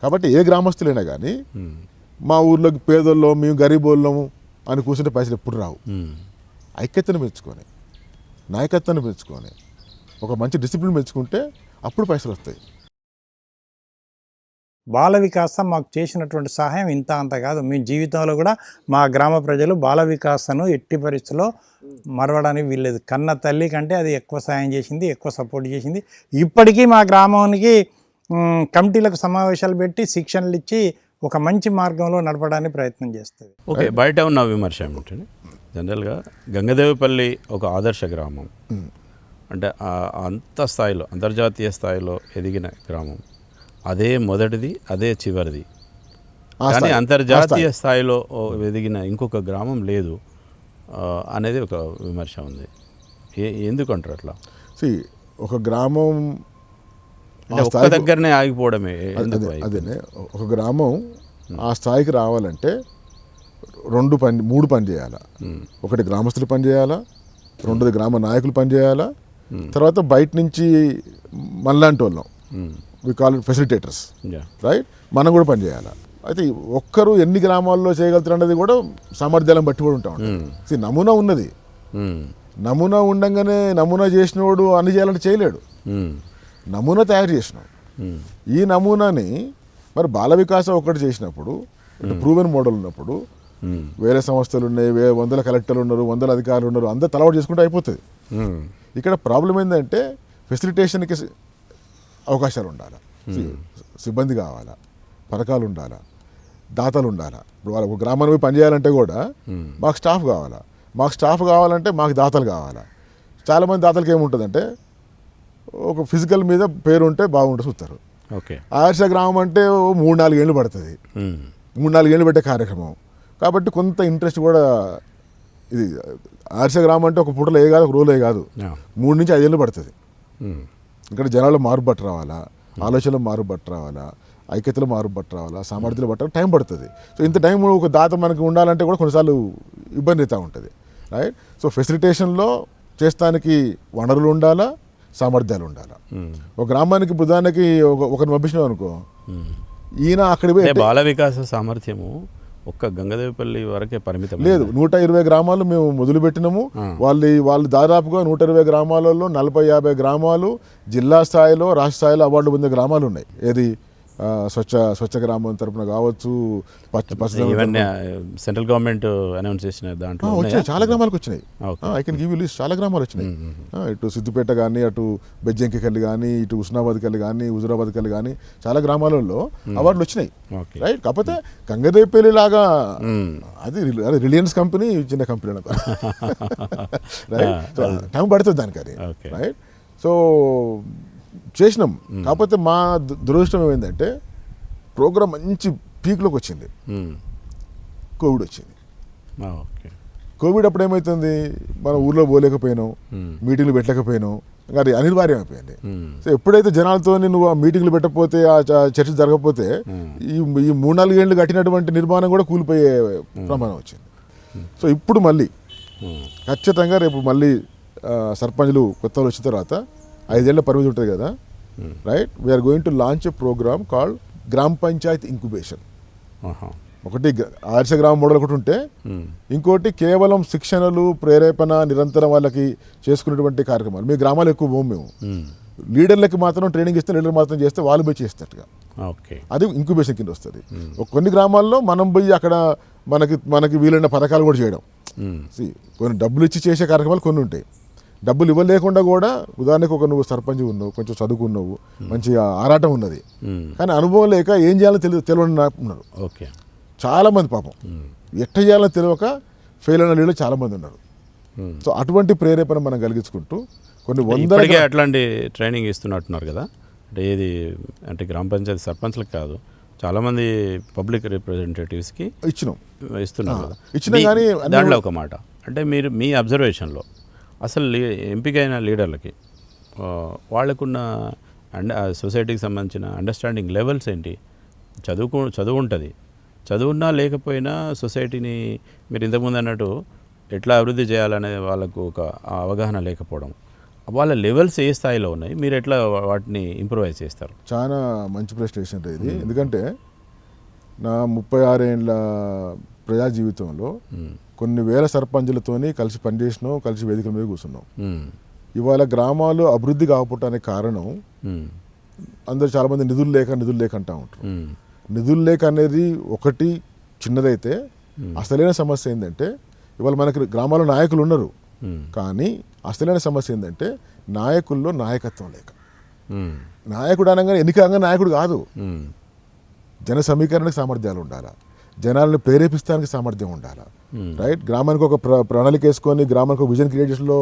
కాబట్టి ఏ గ్రామస్తులైనా కానీ మా ఊర్లోకి పేదోళ్ళం, మేము గరీబోళ్ళము అని కూర్చుంటే పైసలు ఎప్పుడు రావు. ఐక్యతను పెంచుకొని, నాయకత్వాన్ని పెంచుకొని, ఒక మంచి డిసిప్లిన్ పెంచుకుంటే అప్పుడు పైసలు వస్తాయి. బాల వికాస మాకు చేసినటువంటి సహాయం ఇంత అంత కాదు. మీ జీవితంలో కూడా మా గ్రామ ప్రజలు బాల వికాసను ఎట్టి పరిస్థితుల్లో మరవడానికి వీల్లేదు. కన్న తల్లి కంటే అది ఎక్కువ సహాయం చేసింది, ఎక్కువ సపోర్ట్ చేసింది. ఇప్పటికీ మా గ్రామానికి కమిటీలకు సమావేశాలు పెట్టి శిక్షణలు ఇచ్చి ఒక మంచి మార్గంలో నడపడానికి ప్రయత్నం చేస్తుంది. ఓకే, బయట ఉన్న విమర్శ ఏమిటంటే జనరల్గా గంగదేవిపల్లి ఒక ఆదర్శ గ్రామం, అంటే అంత స్థాయిలో అంతర్జాతీయ స్థాయిలో ఎదిగిన గ్రామం, అదే మొదటిది, అదే చివరిది. కానీ అంతర్జాతీయ స్థాయిలో ఎదిగిన ఇంకొక గ్రామం లేదు అనేది ఒక విమర్శ ఉంది. ఎందుకంటారు అట్లా? ఒక గ్రామం ఒక్క దగ్గరనే ఆగిపోవడమే. అదేనే, ఒక గ్రామం ఆ స్థాయికి రావాలంటే మూడు పని చేయాలా. ఒకటి గ్రామస్తులు పని చేయాలా, రెండోది గ్రామ నాయకులు పని చేయాలా, తర్వాత బయట నుంచి మనలాంటి వాళ్ళం, we call it facilitators, right, మనం కూడా పని చేయాలా. అయితే ఒక్కరు ఎన్ని గ్రామాల్లో చేయగలుగుతారు అన్నది కూడా సామర్థ్యాలను బట్టి కూడా ఉంటాం. నమూనా ఉన్నది, నమూనా ఉండంగానే నమూనా చేసినవాడు అన్ని చేయాలంటే చేయలేడు. నమూనా తయారు చేసినాం. ఈ నమూనాని మరి బాల వికాసం ఒకటి చేసినప్పుడు, ప్రూవెన్ మోడల్ ఉన్నప్పుడు, వేరే సంస్థలు ఉన్నాయి, 100 కలెక్టర్లు ఉన్నారు, 100 అధికారులు ఉన్నారు, అందరూ తలవాటు చేసుకుంటే అయిపోతుంది. ఇక్కడ ప్రాబ్లం ఏంటంటే ఫెసిలిటేషన్కి అవకాశాలు ఉండాలి, సిబ్బంది కావాలా, పథకాలు ఉండాలా, దాతలు ఉండాలా. ఇప్పుడు వాళ్ళ ఒక గ్రామాన్ని పోయి పనిచేయాలంటే కూడా మాకు స్టాఫ్ కావాలా, మాకు స్టాఫ్ కావాలంటే మాకు దాతలు కావాలా. చాలామంది దాతలకి ఏముంటుందంటే ఒక ఫిజికల్ మీద పేరు ఉంటే బాగుంటుంది చూస్తారు. ఆదర్శ గ్రామం అంటే 3-4 ఏళ్ళు పడుతుంది, 3-4 ఏళ్ళు పెట్టే కార్యక్రమం. కాబట్టి కొంత ఇంట్రెస్ట్ కూడా, ఇది ఆదర్శ గ్రామం అంటే ఒక పూటలో ఏ కాదు, ఒక రోజులో కాదు, 3 నుంచి 5 ఏళ్ళు పడుతుంది. ఇక్కడ జనాలు మారుబట్టు రావాలా, ఆలోచనలు మారుబట్టు రావాలా, ఐక్యతలు మారుబట్టు రావాలా, సామర్థ్యాలు బట్ట టైం పడుతుంది. సో ఇంత టైం ఒక దాత మనకి ఉండాలంటే కూడా కొన్నిసార్లు ఇబ్బంది అవుతూ ఉంటుంది, రైట్. సో ఫెసిలిటేషన్లో చేస్తానికి వనరులు ఉండాలా, సామర్థ్యాలు ఉండాలా. ఒక గ్రామానికి బుధానికి ఒకరిని పంపించినాం అనుకో, ఈయన అక్కడికి బాల వికాస సామర్థ్యము ఒక్క గంగదేవిపల్లి వరకే పరిమితం లేదు. 120 గ్రామాలు మేము మొదలుపెట్టినాము. వాళ్ళు దాదాపుగా 120 గ్రామాలలో 40-50 గ్రామాలు జిల్లా స్థాయిలో, రాష్ట్ర స్థాయిలో అవార్డు పొందే గ్రామాలు ఉన్నాయి. ఏది స్వచ్ఛ గ్రామం తరపున కావచ్చు, సెంట్రల్ గవర్నమెంట్ అనౌన్స్ చేసిన దాంట్లో వచ్చినాయి, చాలా గ్రామాలకు వచ్చినాయి. I can give you list, చాలా గ్రామాలు వచ్చినాయి. ఇటు సిద్దిపేట కానీ, అటు బెజ్జంకికల్లి కానీ, ఇటు హుస్నాబాద్కల్లి కానీ, హుజురాబాద్కల్లి కానీ చాలా గ్రామాలలో అవార్డులు వచ్చినాయి, రైట్. కాకపోతే గంగదేవిపల్లి లాగా అది రిలయన్స్ కంపెనీ, చిన్న కంపెనీ రైట్. టైం పడుతుంది దానికి, అది రైట్. సో చేసినాం. కాకపోతే మా దురదృష్టం ఏమైందంటే ప్రోగ్రామ్ మంచి పీక్లోకి వచ్చింది, కోవిడ్ వచ్చింది. కోవిడ్ అప్పుడు ఏమవుతుంది, మనం ఊర్లో పోలేకపోయినాం, మీటింగ్లు పెట్టలేకపోయినాం, అది అనివార్యం అయిపోయింది. సో ఎప్పుడైతే జనాలతో నువ్వు ఆ మీటింగ్లు పెట్టకపోతే, ఆ చర్చ జరగకపోతే ఈ 3-4 ఏళ్ళు కట్టినటువంటి నిర్మాణం కూడా కూలిపోయే ప్రమాదం వచ్చింది. సో ఇప్పుడు మళ్ళీ ఖచ్చితంగా రేపు మళ్ళీ సర్పంచ్లు కొత్త వచ్చిన తర్వాత 5 ఏళ్ల పరిమితి ఉంటుంది కదా, right. We're going to launch a programme called Gram Panchayat incubation. ఒకటి ఆదర్శ గ్రామ మోడల్ ఒకటి ఉంటే, ఇంకోటి కేవలం శిక్షణలు, ప్రేరేపణ, నిరంతరం వాళ్ళకి చేసుకునేటువంటి కార్యక్రమాలు. మీ గ్రామాలు ఎక్కువ పోము మేము, లీడర్లకి మాత్రం ట్రైనింగ్ ఇస్తే, లీడర్ మాత్రం చేస్తే వాళ్ళు పోయి చేస్తట్టుగా, అది ఇంక్యుబేషన్ కింద వస్తుంది. కొన్ని గ్రామాల్లో మనం పోయి అక్కడ మనకి వీలైన పథకాలు కూడా చేయడం, కొన్ని డబ్బులు ఇచ్చి చేసే కార్యక్రమాలు కొన్ని ఉంటాయి. డబ్బులు ఇవ్వలేకుండా కూడా, ఉదాహరణకు నువ్వు సర్పంచ్ ఉన్నావు, కొంచెం చదువుకున్నావు, మంచి ఆరాటం ఉన్నది, కానీ అనుభవం లేక ఏం చేయాలో తెలియని ఉన్నారు చాలామంది. పాపం ఎట్ట చేయాలో తెలియక ఫెయిల్ అయిన లీడర్లు చాలామంది ఉన్నారు. సో అటువంటి ప్రేరేపణ మనం కలిగించుకుంటూ కొన్ని 100 అట్లాంటి ట్రైనింగ్ ఇస్తున్నట్టున్నారు కదా. అంటే ఏది అంటే గ్రామ పంచాయతీ సర్పంచ్లకు కాదు, చాలామంది పబ్లిక్ రిప్రజెంటేటివ్స్కి ఇస్తున్నారు కదా. ఇచ్చినా కానీ దాంట్లో ఒక మాట అంటే, మీరు మీ అబ్జర్వేషన్లో అసలు ఎంపికైన లీడర్లకి వాళ్ళకున్న అండ్ సొసైటీకి సంబంధించిన అండర్స్టాండింగ్ లెవెల్స్ ఏంటి? చదువు ఉంటుంది, చదువున్నా లేకపోయినా సొసైటీని మీరు ఇంతకుముందు అన్నట్టు ఎట్లా అభివృద్ధి చేయాలనే వాళ్ళకు ఒక అవగాహన లేకపోవడం, వాళ్ళ లెవెల్స్ ఏ స్థాయిలో ఉన్నాయి, మీరు ఎట్లా వాటిని ఇంప్రూవైజ్ చేస్తారు? చాలా మంచి ప్రశ్న వేసినట్టు ఇది. ఎందుకంటే నా 36 ఏళ్ళ ప్రజా జీవితంలో కొన్ని వేల సర్పంచులతోని కలిసి పనిచేసినాం, కలిసి వేదికల మీద కూర్చున్నాం. ఇవాళ గ్రామాలు అభివృద్ధి కాకపోవటానికి కారణం అందరూ చాలామంది నిధులు లేక అంటూ ఉంటారు. నిధులు లేక అనేది ఒకటి చిన్నదైతే, అసలైన సమస్య ఏంటంటే ఇవాళ మనకి గ్రామాల్లో నాయకులు ఉన్నారు, కానీ అసలైన సమస్య ఏంటంటే నాయకుల్లో నాయకత్వం లేక. నాయకుడు అనగానే ఎన్నికగా నాయకుడు కాదు, జన సమీకరణకు సామర్థ్యాలు ఉండాలా, జనాలను ప్రేరేపిస్తానికి సామర్థ్యం ఉండాలా, రైట్? గ్రామానికి ఒక ప్రణాళిక వేసుకొని గ్రామానికి ఒక విజన్ క్రియేట్ చేసడంలో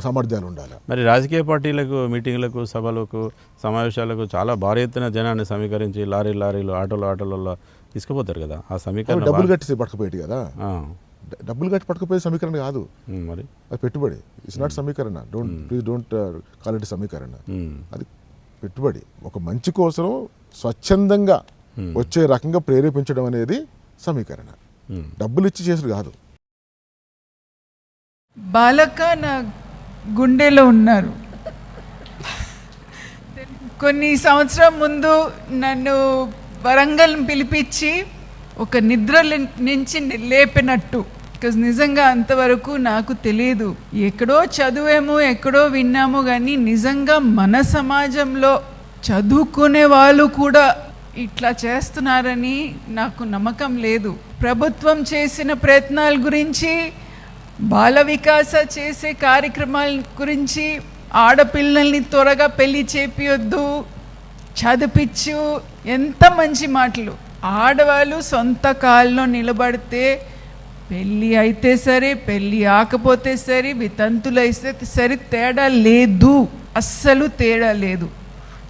సామర్థ్యాలు ఉండాలి. మరి రాజకీయ పార్టీలకు, మీటింగ్లకు, సభలకు, సమావేశాలకు చాలా భారీ ఎత్తున జనాన్ని సమీకరించి లారీలు ఆటోలలో తీసుకుపోతారు కదా, ఆ సమీకరణ డబ్బులు కట్టి పట్టుకుపోయేది కదా. డబ్బులు కట్టి పట్టుకుపోయే సమీకరణ కాదు, మరి అది పెట్టుబడి. ఇట్స్ నాట్ సమీకరణ. ప్లీజ్ డోంట్ కాల్ ఇట్ సమీకరణ. అది పెట్టుబడి. ఒక మంచి కోసం స్వచ్ఛందంగా వచ్చే రకంగా ప్రేరేపించడం అనేది సమీకరణ. డబ్బులు ఇచ్చి చేసుడు కాదు. బాలక నా గుండెలో ఉన్నారు. కొన్ని సంవత్సరం ముందు నన్ను వరంగల్ పిలిపించి ఒక నిద్ర నుంచి లేపినట్టు, బికాజ్ నిజంగా అంతవరకు నాకు తెలియదు. ఎక్కడో చదువేమో ఎక్కడో విన్నాము, కానీ నిజంగా మన సమాజంలో చదువుకునే వాళ్ళు కూడా ఇట్లా చేస్తున్నారని నాకు నమ్మకం లేదు. ప్రభుత్వం చేసిన ప్రయత్నాల గురించి, బాల వికాస చేసే కార్యక్రమాల గురించి, ఆడపిల్లల్ని త్వరగా పెళ్లి చేపియొద్దు, చదివించు, ఎంత మంచి మాటలు. ఆడవాళ్ళు సొంత కాళ్ళలో నిలబడితే పెళ్ళి అయితే సరే, పెళ్ళి ఆకపోతే సరే, వితంతులు అయితే సరే, తేడా లేదు, అస్సలు తేడా లేదు.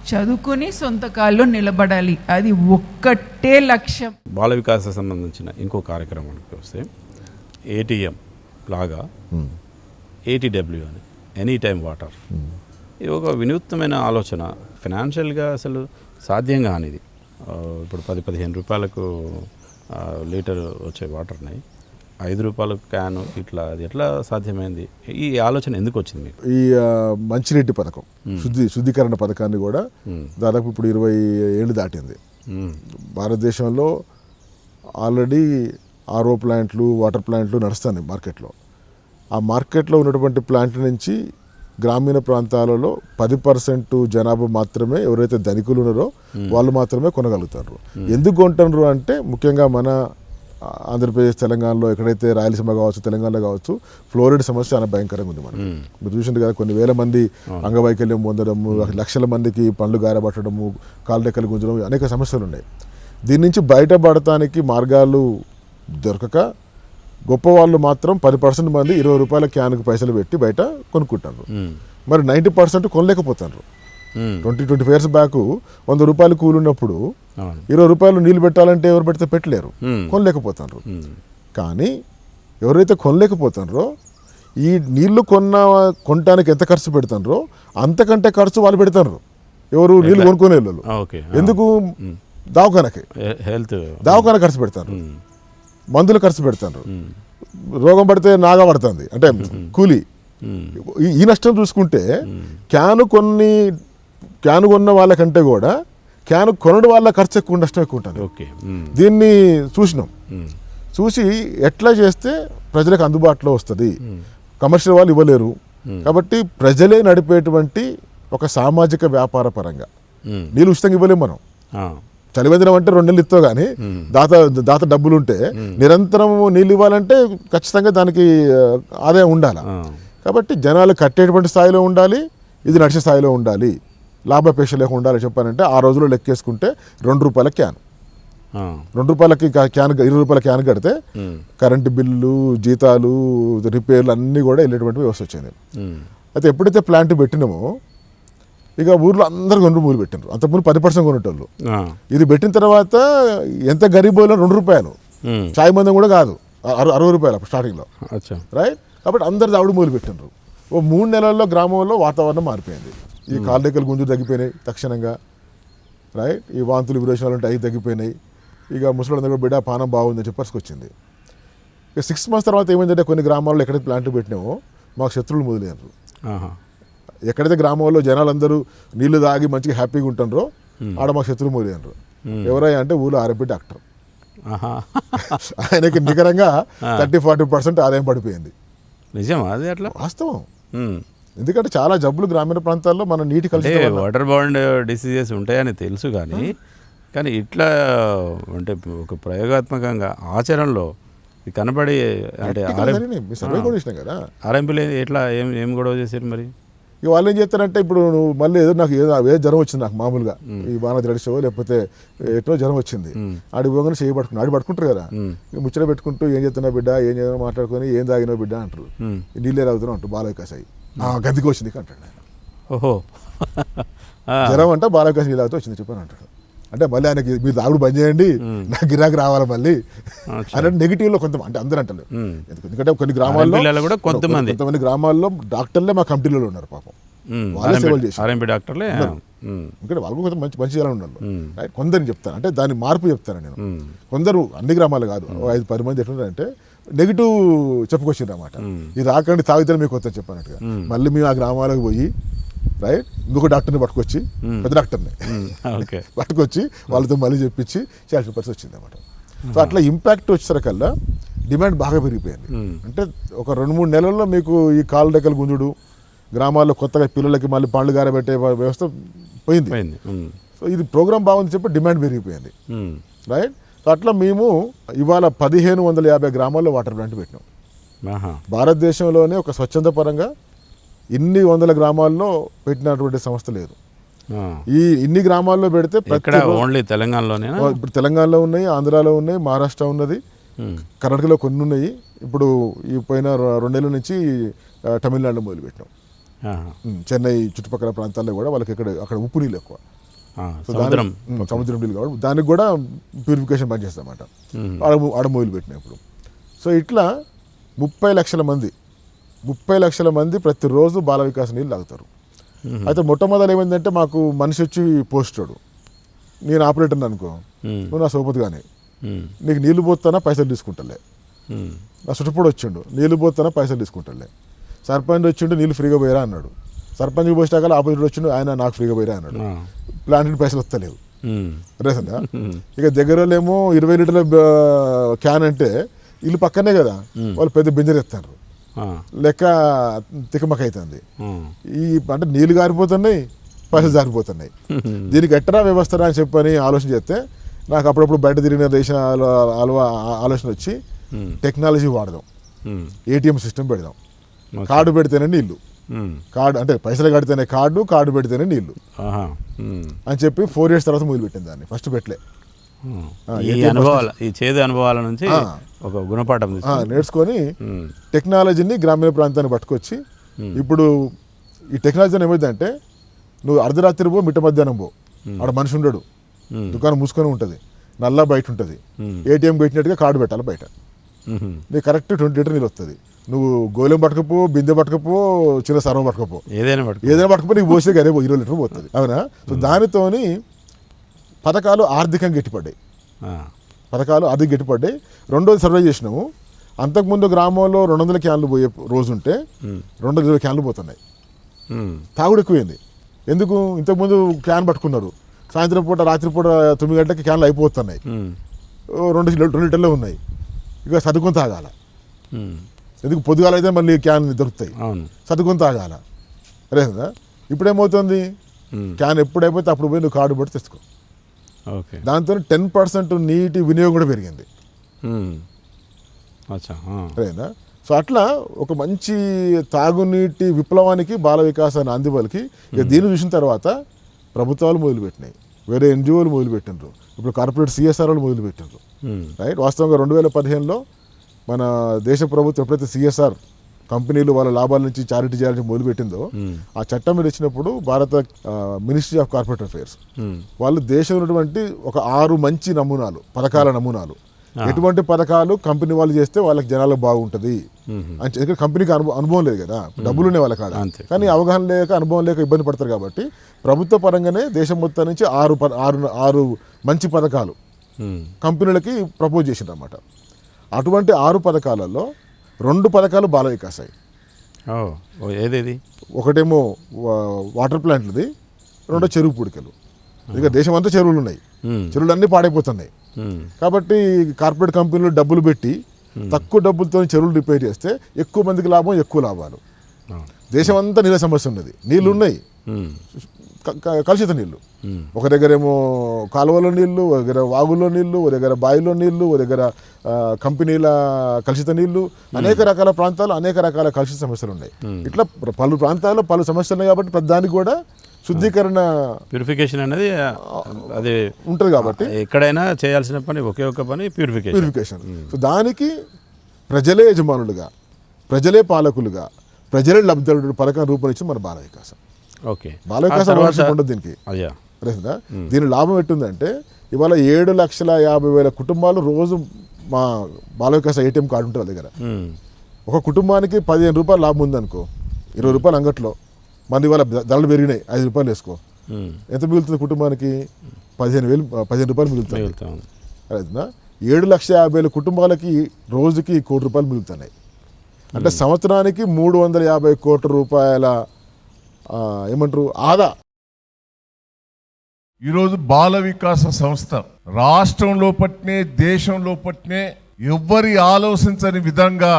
చదువుకుని సొంత కాళ్ళలో నిలబడాలి, అది ఒక్కటే లక్ష్యం. బాల వికాస సంబంధించిన ఇంకో కార్యక్రమానికి వస్తే ఏటీఎం లాగా ఏటీడబ్ల్యూ అని, ఎనీ టైం వాటర్, ఇది ఒక వినూత్నమైన ఆలోచన. ఫినాన్షియల్గా అసలు సాధ్యం కానిది. ఇప్పుడు 10-15 రూపాయలకు లీటర్ వచ్చే వాటర్ని 5 రూపాయలకు క్యాను, ఇట్లా అది ఎట్లా సాధ్యమైంది? ఈ ఆలోచన ఎందుకు వచ్చింది మీకు? ఈ మంచినీటి పథకం, శుద్ధీకరణ పథకాన్ని కూడా దాదాపు ఇప్పుడు 20 ఏళ్ళు దాటింది. భారతదేశంలో ఆల్రెడీ ఆర్ఓ ప్లాంట్లు, వాటర్ ప్లాంట్లు నడుస్తాయి మార్కెట్లో. ఆ మార్కెట్లో ఉన్నటువంటి ప్లాంట్ల నుంచి గ్రామీణ ప్రాంతాలలో 10% జనాభా మాత్రమే, ఎవరైతే ధనికులు ఉన్నారో వాళ్ళు మాత్రమే కొనగలుగుతారు. ఎందుకు కొంటారు అంటే ముఖ్యంగా మన ఆంధ్రప్రదేశ్, తెలంగాణలో, ఎక్కడైతే రాయలసీమ కావచ్చు, తెలంగాణలో కావచ్చు, ఫ్లోరైడ్ సమస్య చాలా భయంకరంగా ఉంది. మనం మీరు చూసింది కదా, కొన్ని వేల మంది అంగవైకల్యం పొందడము, లక్షల మందికి పండ్లు గారబట్టడము, కాళ్ళెక్కలు గుంజడం, అనేక సమస్యలు ఉన్నాయి. దీని నుంచి బయటపడటానికి మార్గాలు దొరకక గొప్పవాళ్ళు మాత్రం 10% మంది 20 రూపాయల క్యాన్కి పైసలు పెట్టి బయట కొనుక్కుంటారు. మరి 90% కొనలేకపోతారు. 20-25 years బ్యాక్ 100 రూపాయలు కూలి ఉన్నప్పుడు 20 రూపాయలు నీళ్ళు పెట్టాలంటే ఎవరు పెడితే పెట్టలేరు, కొనలేకపోతారు. కానీ ఎవరైతే కొనలేకపోతారో, ఈ నీళ్లు కొనటానికి ఎంత ఖర్చు పెడతారో అంతకంటే ఖర్చు వాళ్ళు పెడతారు. ఎవరు? నీళ్ళు కొనుక్కునే వాళ్ళు. ఎందుకు? దవాఖాన ఖర్చు పెడతారు, మందులు ఖర్చు పెడతారు, రోగం పడితే నాగా పడుతుంది అంటే కూలి. ఈ నష్టం చూసుకుంటే క్యాను కొన్న వాళ్ళకంటే కూడా క్యాను కొనడం వాళ్ళ ఖర్చు ఎక్కువ, నష్టం ఎక్కువ ఉంటుంది. దీన్ని చూసి ఎట్లా చేస్తే ప్రజలకు అందుబాటులో వస్తుంది, కమర్షియల్ వాళ్ళు ఇవ్వలేరు. కాబట్టి ప్రజలే నడిపేటువంటి ఒక సామాజిక వ్యాపార పరంగా నీళ్ళు ఉచితంగా ఇవ్వలేము మనం. చలివేంద్రం అంటే 2 నెలలు ఇస్తావు, కానీ దాత డబ్బులు ఉంటే నిరంతరం నీళ్ళు ఇవ్వాలంటే ఖచ్చితంగా దానికి ఆదాయం ఉండాలి. కాబట్టి జనాలు కట్టేటువంటి స్థాయిలో ఉండాలి, ఇది నడిచే స్థాయిలో ఉండాలి, లాభాపేక్ష లేకుండా ఉండాలి. చెప్పానంటే ఆ రోజుల్లో లెక్కేసుకుంటే 2 రూపాయల క్యాన్, 2 రూపాయలకి క్యాన్, 20 రూపాయల క్యాన్ కడితే కరెంటు బిల్లు, జీతాలు, రిపేర్లు అన్నీ కూడా వెళ్ళేటువంటి వ్యవస్థ వచ్చింది. అయితే ఎప్పుడైతే ప్లాంట్ పెట్టినామో ఇక ఊర్లో అందరు 2 రూపాయలు పెట్టినారు. అంతకుముందు 10% కొనేటోళ్ళు. ఇది పెట్టిన తర్వాత ఎంత గరీబోలో 2 రూపాయలు, చాయ్ మందం కూడా కాదు, 60 రూపాయలు స్టార్టింగ్లో, రైట్? కాబట్టి అందరు దావుడు మొదలు పెట్టినారు. ఓ 3 నెలల్లో గ్రామంలో వాతావరణం మారిపోయింది. ఈ కాళ్ళెక్కలు గుంజు తగ్గిపోయినాయి తక్షణంగా, రైట్. ఈ వాంతులు విరోచనాలు ఉంటాయి, అవి తగ్గిపోయినాయి. ఇక ముసలి కూడా బిడ్డ పానం బాగుందని చెప్పి పరిస్థితి. ఇక 6 months తర్వాత ఏమైందంటే కొన్ని గ్రామాల్లో ఎక్కడైతే ప్లాంట్ పెట్టినామో మాకు శత్రువులు మొదలయ్యారు. ఎక్కడైతే గ్రామంలో జనాలందరూ నీళ్లు తాగి మంచిగా హ్యాపీగా ఉంటుండ్రో ఆడ మాకు శత్రువులు మొదలయ్యారు. ఎవరయ్యా అంటే ఊళ్ళో ఆర్ఎంపీ డాక్టర్. ఆయనకి నికరంగా 30-40% ఆదాయం పడిపోయింది. నిజమా అది? అట్లా వాస్తవం. ఎందుకంటే చాలా జబ్బులు గ్రామీణ ప్రాంతాల్లో మన నీటి కలిసి వాటర్ బౌండ్ డిసీజెస్ ఉంటాయని తెలుసు, కానీ ఇట్లా అంటే ఒక ప్రయోగాత్మకంగా ఆచరణలో కనబడి అంటే సర్వే కూడా ఇచ్చినాం కదా. ఆర్ఎంపీలు ఎట్లా ఏం గొడవ చేశారు మరి? ఇక వాళ్ళు ఏం చేస్తారంటే ఇప్పుడు నువ్వు మళ్ళీ ఏదో నాకు ఏదో జ్వరం వచ్చింది నాకు మామూలుగా ఈ బాణ జడిసో లేకపోతే ఎట్లా జ్వరం వచ్చింది ఆడి పోగానే చేయి పట్టుకుని ఆడి పట్టుకుంటారు కదా, ముచ్చట పెట్టుకుంటూ ఏం చేస్తున్నా బిడ్డ ఏం చేద్దాం మాట్లాడుకొని ఏం తాగినావు బిడ్డ అంటారు. నీళ్ళే తాగుతున్నావు అంటారు. బాలవికాస్ అయ్యి గదికి వచ్చింది అంటాడు ఆయన. ఓహో జ్వరం అంటే బాలవికాస్ నీళ్ళు తాగితే వచ్చింది చెప్పని అంటాడు. అంటే మళ్ళీ ఆయనకి మీరు తాగుడు బంద్ చేయండి నాకు గిరాకి రావాలి మళ్ళీ అంటే నెగిటివ్లో కొంతమంది అంటే అందరూ అంటారు. ఎందుకంటే కొన్ని గ్రామాల్లో కూడా కొంతమంది గ్రామాల్లో డాక్టర్లే మా కమిటీలలో ఉన్నారు పాపం, వాళ్ళే సేవలు చేసి డాక్టర్లే. ఎందుకంటే వాళ్ళకు కొంచెం మంచి చేయాలని ఉన్నారు. కొందరిని చెప్తాను అంటే దాని మార్పు చెప్తాను నేను. కొందరు అన్ని గ్రామాలు కాదు 5-10 మంది ఎట్లున్నారంటే నెగిటివ్ చెప్పుకొచ్చిండ్రు అన్నమాట. ఇది రాకండి తాగితే మీకు కొత్త చెప్పానట్టుగా మళ్ళీ మేము ఆ గ్రామాలకు పోయి రైట్ ఇంకొక డాక్టర్ని పట్టుకొచ్చి పెద్ద డాక్టర్ని పట్టుకొచ్చి వాళ్ళతో మళ్ళీ చెప్పించి చేయాల్సిన పరిస్థితి వచ్చింది అన్నమాట. సో అట్లా ఇంపాక్ట్ వచ్చేసరికల్లా డిమాండ్ బాగా పెరిగిపోయింది. అంటే ఒక 2-3 నెలల్లో మీకు ఈ కాలు డెక్కలు గుంజుడు గ్రామాల్లో కొత్తగా పిల్లలకి మళ్ళీ పండ్లు గారబెట్టే వ్యవస్థ పోయింది. సో ఇది ప్రోగ్రామ్ బాగుంది చెప్పి డిమాండ్ పెరిగిపోయింది, రైట్. సో అట్లా మేము ఇవాళ 1550 గ్రామాల్లో వాటర్ ప్లాంట్ పెట్టినాం. భారతదేశంలోనే ఒక స్వచ్ఛంద పరంగా ఇన్ని 100 గ్రామాల్లో పెట్టినటువంటి సంస్థ లేదు. ఈ ఇన్ని గ్రామాల్లో పెడితే ఓన్లీ తెలంగాణలోనే, ఇప్పుడు తెలంగాణలో ఉన్నాయి, ఆంధ్రాలో ఉన్నాయి, మహారాష్ట్ర ఉన్నది, కర్ణాటకలో కొన్ని ఉన్నాయి. ఇప్పుడు ఈ పోయిన 2 నెలల నుంచి తమిళనాడులో మొదలుపెట్టినాం. చెన్నై చుట్టుపక్కల ప్రాంతాల్లో కూడా వాళ్ళకి అక్కడ ఉప్పు నీళ్ళు ఎక్కువ, సముద్రం నీళ్ళు కాబట్టి దానికి కూడా ప్యూరిఫికేషన్ పని చేస్తామన్నమాట. ఆడ మొదలు పెట్టినాం ఇప్పుడు. సో ఇట్లా 30 లక్షల మంది ప్రతిరోజు బాల వికాస్ నీళ్ళు తాగుతారు. అయితే మొట్టమొదలు ఏమైందంటే మాకు మనిషి వచ్చి పోస్టాడు, నేను ఆపరేటర్ అనుకో, నువ్వు నా సోపతిగానే నీకు నీళ్ళు పోతానా పైసలు తీసుకుంటలే. నా చుట్టుపూడి వచ్చిండు నీళ్ళు పోతానా పైసలు తీసుకుంటలే. సర్పంచ్ వచ్చిండు నీళ్ళు ఫ్రీగా పోయారా అన్నాడు. సర్పంచ్ పోసినాక ఆపోజిట్ వచ్చిండు ఆయన నాకు ఫ్రీగా పోయారా అన్నాడు. ప్లాంట్కి పైసలు వస్తలేవు రేసందా. ఇక దగ్గరలేమో 20 లీటర్ల క్యాన్ అంటే ఇల్లు పక్కనే కదా, వాళ్ళు పెద్ద బింజర్ ఎత్తారు, లెక్క తికమక అవుతుంది. ఈ అంటే నీళ్ళు గారిపోతున్నాయి, పైసలు జారిపోతున్నాయి. దీనికి ఎట్టరా వ్యవస్థ అని చెప్పని ఆలోచన చేస్తే నాకు అప్పుడప్పుడు బయట తిరిగిన దేశం ఆలోచన వచ్చి టెక్నాలజీ వాడదాం, ఏటీఎం సిస్టమ్ పెడదాం. కార్డు పెడితేనే నీళ్ళు, కార్డు అంటే పైసలు కడితేనే కార్డు పెడితేనే నీళ్ళు అని చెప్పి 4 years తర్వాత మొదలు పెట్టింది దాన్ని. ఫస్ట్ పెట్టలే. ఈ చేదు అనుభవాల నుంచి ఒక గుణపాఠం నేర్చుకొని టెక్నాలజీని గ్రామీణ ప్రాంతాన్ని పట్టుకొచ్చి ఇప్పుడు ఈ టెక్నాలజీ ఏమైందంటే నువ్వు అర్ధరాత్రి పో మిట్ట మధ్యాహ్నం పో ఆడ మనిషి ఉండడు, దుకాణం మూసుకొని ఉంటుంది, నల్లా బయట ఉంటుంది, ఏటీఎం పెట్టినట్టుగా కార్డు పెట్టాలి బయట, నీకు కరెక్ట్ 20 లీటర్ నీళ్ళు వస్తుంది. నువ్వు గోళం పట్టుకపో, బిందె పట్టుకపో, చిన్న సర్వం పట్టుకపో, ఏదైనా పట్టుకపో నీకు పోసే అదే 20 లీటర్ పోతుంది. అవునా? సో దానితోని పథకాలు ఆర్థికంగా గట్టిపడ్డాయి. రెండోది సర్వే చేసినాము. అంతకుముందు గ్రామంలో 200 క్యాన్లు పోయే రోజుంటే 220 క్యాన్లు పోతున్నాయి. తాగుడు ఎక్కువైంది. ఎందుకు? ఇంతకుముందు క్యాన్ పట్టుకున్నారు, సాయంత్రం పూట రాత్రిపూట 9 గంటలకి క్యాన్లు అయిపోతున్నాయి, 2 లీటర్లే ఉన్నాయి. ఇక సర్దుకొని తాగాల. ఎందుకు? పొద్దుగాల అయితే మళ్ళీ క్యాన్ దొరుకుతాయి, సర్దుకొని తాగాల. రేదా ఇప్పుడేమవుతుంది, క్యాన్ ఎప్పుడైపోతే అప్పుడు పోయి నువ్వు కార్డు పట్టి తెచ్చుకో. దాంతో 10% నీటి వినియోగం కూడా పెరిగింది. సో అట్లా ఒక మంచి తాగునీటి విప్లవానికి బాల వికాసాన్ని అందివలకి ఇక దీన్ని చూసిన తర్వాత ప్రభుత్వాలు మొదలుపెట్టినాయి, వేరే ఎన్జిఓలు మొదలుపెట్టినారు, ఇప్పుడు కార్పొరేట్ సిఎస్ఆర్లు మొదలుపెట్టినారు, రైట్. వాస్తవంగా 2015లో మన దేశ ప్రభుత్వం ఎప్పుడైతే సిఎస్ఆర్ కంపెనీలు వాళ్ళ లాభాల నుంచి చారిటీ చేయాలని మొదలుపెట్టిందో ఆ చట్టం మీద ఇచ్చినప్పుడు భారత మినిస్ట్రీ ఆఫ్ కార్పొరేట్ అఫైర్స్ వాళ్ళు దేశంలో ఉన్నటువంటి ఒక 6 మంచి నమూనాలు, పథకాల నమూనాలు ఎటువంటి పథకాలు కంపెనీ వాళ్ళు చేస్తే వాళ్ళకి జనాలకు బాగుంటుంది అని ఎందుకంటే కంపెనీకి అనుభవం లేదు కదా, డబ్బులు ఉన్నాయి వాళ్ళ కాడ, కానీ అవగాహన లేక అనుభవం లేక ఇబ్బంది పడతారు. కాబట్టి ప్రభుత్వ పరంగానే దేశం మొత్తం నుంచి ఆరు మంచి పథకాలు కంపెనీలకి ప్రపోజ్ చేసింది అన్నమాట. అటువంటి 6 పథకాలలో 2 పథకాలు బాల వికాస్ అయ్యి. ఏదేది? ఒకటేమో వాటర్ ప్లాంట్లది, 2 చెరువు పూడికలు. ఇక దేశం అంతా చెరువులు ఉన్నాయి, చెరువులు అన్నీ పాడైపోతున్నాయి. కాబట్టి కార్పొరేట్ కంపెనీలు డబ్బులు పెట్టి తక్కువ డబ్బులతో చెరువులు రిపేర్ చేస్తే ఎక్కువ మందికి లాభం, ఎక్కువ లాభాలు. దేశం అంతా నీళ్ళ సమస్య ఉన్నది, నీళ్ళు ఉన్నాయి, కలుషిత నీళ్ళు. ఒక దగ్గర ఏమో కాలువలో నీళ్లు, ఒక దగ్గర వాగుల్లో నీళ్లు, ఒక దగ్గర బావిలో నీళ్లు, ఒక దగ్గర కంపెనీల కలుషిత నీళ్లు. అనేక రకాల ప్రాంతాలు అనేక రకాల కలుషిత సమస్యలు ఉన్నాయి. ఇట్లా పలు ప్రాంతాల్లో పలు సమస్యలు ఉన్నాయి. కాబట్టి ప్రతిదానికి కూడా శుద్ధీకరణ, ప్యూరిఫికేషన్ అనేది అది ఉంటుంది. కాబట్టి ఎక్కడైనా చేయాల్సిన పని ఒకే ఒక పని ప్యూరిఫికేషన్. సో దానికి ప్రజలే యజమానులుగా, ప్రజలే పాలకులుగా, ప్రజలే లబ్ధిదారుడు పథకం రూపొందించి మన బాల వికాసం. ఓకే, బాల వికాసం ఉండదు దీనికి. దీని లాభం ఎట్టుందంటే ఇవాళ 7,50,000 కుటుంబాలు రోజు మా బాల వికాస ఏటీఎం కార్డు ఉంటుంది దగ్గర. ఒక కుటుంబానికి 15 రూపాయలు లాభం ఉందనుకో, 20 రూపాయలు అంగట్లో, మన ఇవాళ ధరలు పెరిగినాయి, 5 రూపాయలు వేసుకో, ఎంత మిగులుతుంది కుటుంబానికి? 15 రూపాయలు మిగులుతుంది. అదేనా? 7,50,000 కుటుంబాలకి రోజుకి 1 కోటి రూపాయలు మిగులుతున్నాయి. అంటే సంవత్సరానికి 350 కోట్ల రూపాయల ఏమంటారు ఆదా. ఈరోజు బాల వికాస సంస్థ రాష్ట్రంలో పట్నే దేశంలో పట్నే ఎవ్వరి ఆలోచించని విధంగా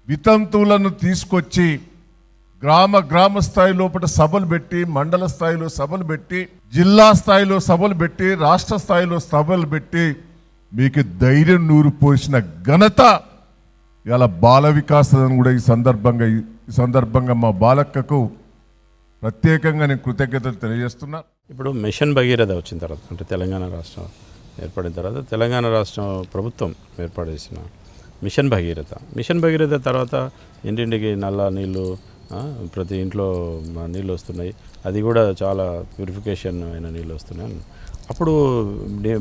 వితంతువులను తీసుకొచ్చి గ్రామ స్థాయి లోపల సభలు పెట్టి, మండల స్థాయిలో సభలు పెట్టి, జిల్లా స్థాయిలో సభలు పెట్టి, రాష్ట్ర స్థాయిలో సభలు పెట్టి మీకు ధైర్యం నూరిపోసిన ఘనత ఇలా బాల వికాసం కూడా ఈ సందర్భంగా మా బాలక్కకు ప్రత్యేకంగా నేను కృతజ్ఞతలు తెలియజేస్తున్నా. ఇప్పుడు మిషన్ భగీరథ వచ్చిన తర్వాత, అంటే తెలంగాణ రాష్ట్రం ఏర్పడిన తర్వాత తెలంగాణ రాష్ట్రం ప్రభుత్వం ఏర్పాటు చేసిన మిషన్ భగీరథ తర్వాత ఇంటింటికి నల్ల నీళ్ళు, ప్రతి ఇంట్లో నీళ్ళు వస్తున్నాయి. అది కూడా చాలా ప్యూరిఫికేషన్ అయిన నీళ్ళు వస్తున్నాయి. అప్పుడు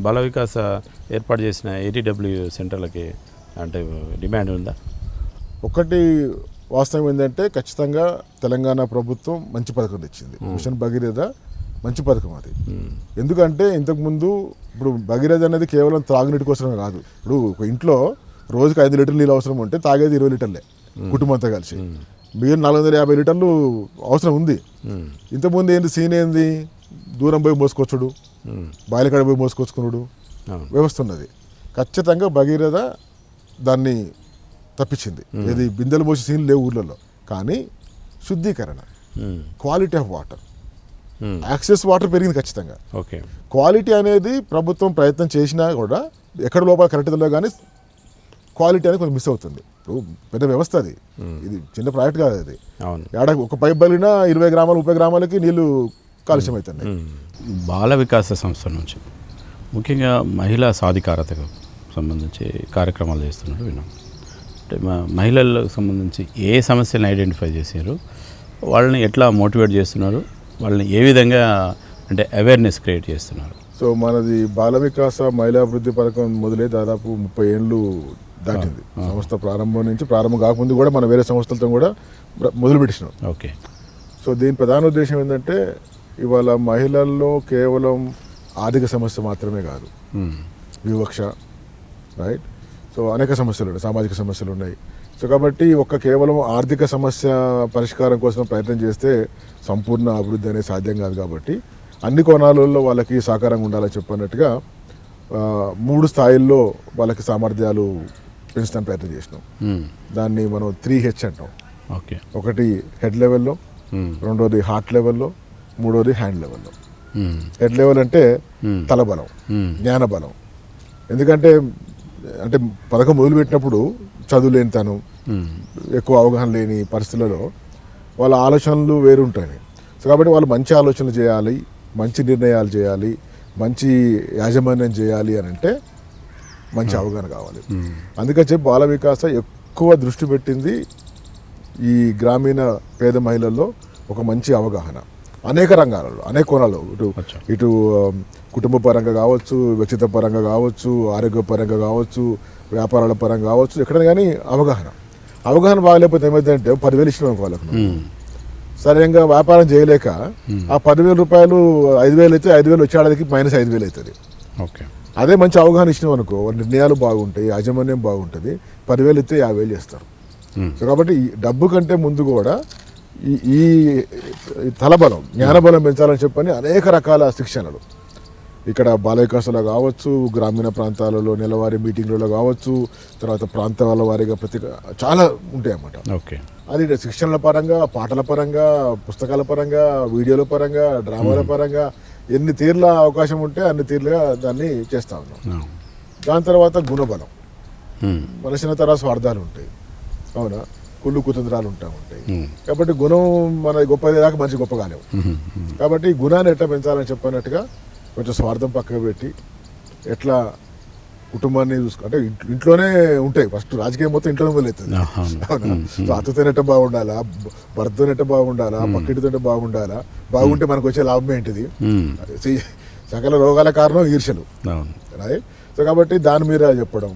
బాల వికాస ఏర్పాటు చేసిన ATW సెంటర్లకి అంటే డిమాండ్ ఉందా? ఒకటి వాస్తవం ఏంటంటే ఖచ్చితంగా తెలంగాణ ప్రభుత్వం మంచి పథకం తెచ్చింది. మిషన్ భగీరథ మంచి పథకం అది. ఎందుకంటే ఇంతకుముందు ఇప్పుడు భగీరథ అనేది కేవలం త్రాగునీటి కోసమే కాదు. ఇప్పుడు ఒక ఇంట్లో రోజుకి 5 లీటర్లు నీళ్ళు అవసరం ఉంటే తాగేది 20 లీటర్లే కుటుంబం అంతా కలిసి. మిగిలిన 450 లీటర్లు అవసరం ఉంది. ఇంతకుముందు ఏంది సీన్ ఏంది, దూరం పోయి మోసుకొచ్చుడు, బాయిలకాడ పోయి మోసుకొచ్చుకున్నాడు వ్యవస్థ ఉన్నది. ఖచ్చితంగా భగీరథ దాన్ని తప్పించింది. ఇది బిందెలు మోసి సీన్లు లేవు ఊర్లలో. కానీ శుద్ధీకరణ, quality of water, access water పెరిగింది ఖచ్చితంగా. ఓకే, క్వాలిటీ అనేది ప్రభుత్వం ప్రయత్నం చేసినా కూడా ఎక్కడ లోపల కరెక్ట్ తెలియదు, కానీ క్వాలిటీ అనేది కొంచెం మిస్ అవుతుంది. ఇప్పుడు పెద్ద వ్యవస్థ అది, ఇది చిన్న ప్రాజెక్ట్ కాదు అది. ఒక పైప్ బలినా 20 గ్రామాలు 30 గ్రామాలకి నీళ్లు కాలుష్యం అవుతున్నాయి. బాల వికాస సంస్థ నుంచి ముఖ్యంగా మహిళా సాధికారతకు సంబంధించి కార్యక్రమాలు చేస్తున్నారు విన్నాం. అంటే మహిళలకు సంబంధించి ఏ సమస్యలను ఐడెంటిఫై చేశారు, వాళ్ళని ఎట్లా మోటివేట్ చేస్తున్నారు, వాళ్ళని ఏ విధంగా అంటే అవేర్నెస్ క్రియేట్ చేస్తున్నారు? సో మనది బాల వికాస మహిళాభివృద్ధి పథకం మొదలై దాదాపు 30 ఏళ్ళు దాటింది. సంస్థ ప్రారంభం కాకముందు కూడా మనం వేరే సంస్థలతో కూడా మొదలు పెట్టినాం. ఓకే. సో దీని ప్రధాన ఉద్దేశం ఏంటంటే ఇవాళ మహిళల్లో కేవలం ఆర్థిక సమస్య మాత్రమే కాదు, వివక్ష, రైట్, సో అనేక సమస్యలు ఉన్నాయి, సామాజిక సమస్యలు ఉన్నాయి. సో కాబట్టి కేవలం ఆర్థిక సమస్య పరిష్కారం కోసం ప్రయత్నం చేస్తే సంపూర్ణ అభివృద్ధి అనేది సాధ్యం కాదు. కాబట్టి అన్ని కోణాలలో వాళ్ళకి సహకారంగా ఉండాలని చెప్పినట్టుగా 3 స్థాయిల్లో వాళ్ళకి సామర్థ్యాలు పెంచడానికి ప్రయత్నం చేసినాం. దాన్ని మనం 3H అంటాం. ఓకే. ఒకటి హెడ్ లెవెల్లో, రెండోది హార్ట్ లెవెల్లో, మూడోది హ్యాండ్ లెవెల్లో. హెడ్ లెవెల్ అంటే తలబలం, జ్ఞాన బలం. ఎందుకంటే అంటే పథకం మొదలుపెట్టినప్పుడు చదువు లేని తను, ఎక్కువ అవగాహన లేని పరిస్థితులలో వాళ్ళ ఆలోచనలు వేరుంటాయి. సో కాబట్టి వాళ్ళు మంచి ఆలోచనలు చేయాలి, మంచి నిర్ణయాలు చేయాలి, మంచి యాజమాన్యం చేయాలి అని అంటే మంచి అవగాహన కావాలి. అందుకని చెప్పి బాల వికాస ఎక్కువ దృష్టి పెట్టింది ఈ గ్రామీణ పేద మహిళల్లో ఒక మంచి అవగాహన. అనేక రంగాలలో, అనేక కోణాలు, ఇటు కుటుంబ పరంగా కావచ్చు, వ్యక్తిత్వ పరంగా కావచ్చు, ఆరోగ్య పరంగా కావచ్చు, వ్యాపారాల పరంగా కావచ్చు, ఎక్కడైనా కానీ అవగాహన బాగలేకపోతే ఏమైందంటే 10,000 ఇచ్చిన వాళ్ళకు సరిగ్గా వ్యాపారం చేయలేక ఆ 10,000 రూపాయలు 5,000 అయితే 5,000 వచ్చేవాడికి -5,000 అవుతుంది. ఓకే, అదే మంచి అవగాహన ఇచ్చినాం అనుకో, నిర్ణయాలు బాగుంటాయి, యాజమాన్యం బాగుంటుంది, 10,000 ఇస్తే 50,000 చేస్తారు. సో కాబట్టి ఈ డబ్బు కంటే ముందు కూడా ఈ తలబలం, జ్ఞానబలం పెంచాలని చెప్పని అనేక రకాల శిక్షణలు ఇక్కడ బాల వికాసంలో కావచ్చు, గ్రామీణ ప్రాంతాలలో నెలవారీ మీటింగ్లలో కావచ్చు, తర్వాత ప్రాంతాల వారీగా చాలా ఉంటాయి అన్నమాట. ఓకే, అది శిక్షణల పరంగా, పాటల పరంగా, పుస్తకాల పరంగా, వీడియోల పరంగా, డ్రామాల పరంగా ఎన్ని తీర్ల అవకాశం ఉంటే అన్ని తీర్లుగా దాన్ని చేస్తా ఉన్నాం. దాని తర్వాత గుణబలం, మనిషిన తర స్వార్థాలు ఉంటాయి, అవునా, కుళ్ళు కుతంత్రాలు ఉంటాయి. కాబట్టి గుణం మన గొప్పది దాకా మనిషి గొప్ప కాలేవు. కాబట్టి గుణాన్ని ఎట్లా పెంచాలని చెప్పినట్టుగా కొంచెం స్వార్థం పక్కకు పెట్టి ఎట్లా కుటుంబాన్ని అంటే ఇంట్లోనే ఉంటాయి. ఫస్ట్ రాజకీయం మొత్తం ఇంట్లోనే మొదలవుతుంది. అవునా, సో అత్తతోనెట్ట బాగుండాలా, భర్తతోనెట్ట బాగుండాలా, పక్కింటితోనే బాగుండాలా, బాగుంటే మనకు వచ్చే లాభం ఏంటిది? సకల రోగాల కారణం ఈర్ష్యలు. రైట్. సో కాబట్టి దాని మీద చెప్పడం,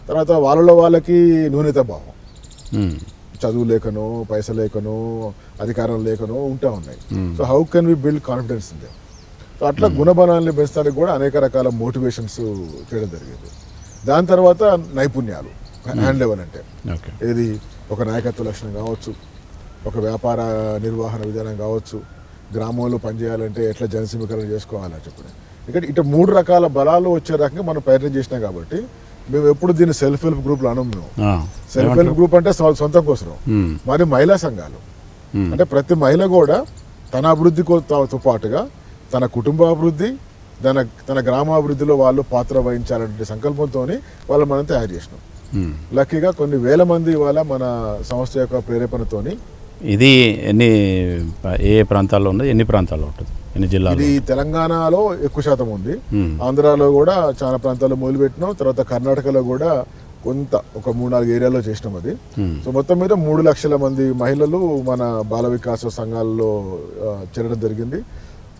తర్వాత వాళ్ళలో వాళ్ళకి న్యూనత భావం, చదువు లేకనో, పైసలు లేకనో, అధికారం లేకనో ఉంటా ఉన్నాయి. So how can we build confidence in them? So అట్లా గుణబలాన్ని పెంచడానికి కూడా అనేక రకాల మోటివేషన్స్ చేయడం జరిగింది. దాని తర్వాత నైపుణ్యాలు, హ్యాండ్ లెవెల్ అంటే ఏది, ఒక నాయకత్వ లక్షణం కావచ్చు, ఒక వ్యాపార నిర్వహణ విధానం కావచ్చు, గ్రామంలో పనిచేయాలంటే ఎట్లా జనసమీకరణ చేసుకోవాలని చెప్పి ఇక్కడ ఇటు 3 రకాల బలాలు వచ్చే రకంగా మనం ప్రయత్నం చేసినాం. కాబట్టి మేము ఎప్పుడు దీన్ని సెల్ఫ్ హెల్ప్ గ్రూప్లు అనం. మేము సెల్ఫ్ హెల్ప్ గ్రూప్ అంటే సొంతం కోసం, మరి మహిళా సంఘాలు అంటే ప్రతి మహిళ కూడా తన అభివృద్ధితో పాటుగా తన కుటుంబ అభివృద్ధి, తన గ్రామాభివృద్ధిలో వాళ్ళు పాత్ర వహించాలనే సంకల్పంతో వాళ్ళు మనం తయారు చేసినాం. లక్కీగా కొన్ని వేల మంది ఇవాళ మన సంస్థ యొక్క ప్రేరేపణతోని. ఇది ఏ ప్రాంతాల్లో ఉంది, ఎన్ని ప్రాంతాల్లో ఉంటుంది, ఎన్ని జిల్లాలు? ఇది తెలంగాణలో ఎక్కువ శాతం ఉంది, ఆంధ్రాలో కూడా చాలా ప్రాంతాల్లో మొదలుపెట్టినాం, తర్వాత కర్ణాటకలో కూడా కొంత ఒక 3-4 ఏరియాలో చేసినాం అది. సో మొత్తం మీద 3 లక్షల మంది మహిళలు మన బాల వికాస సంఘాల్లో చేరడం జరిగింది.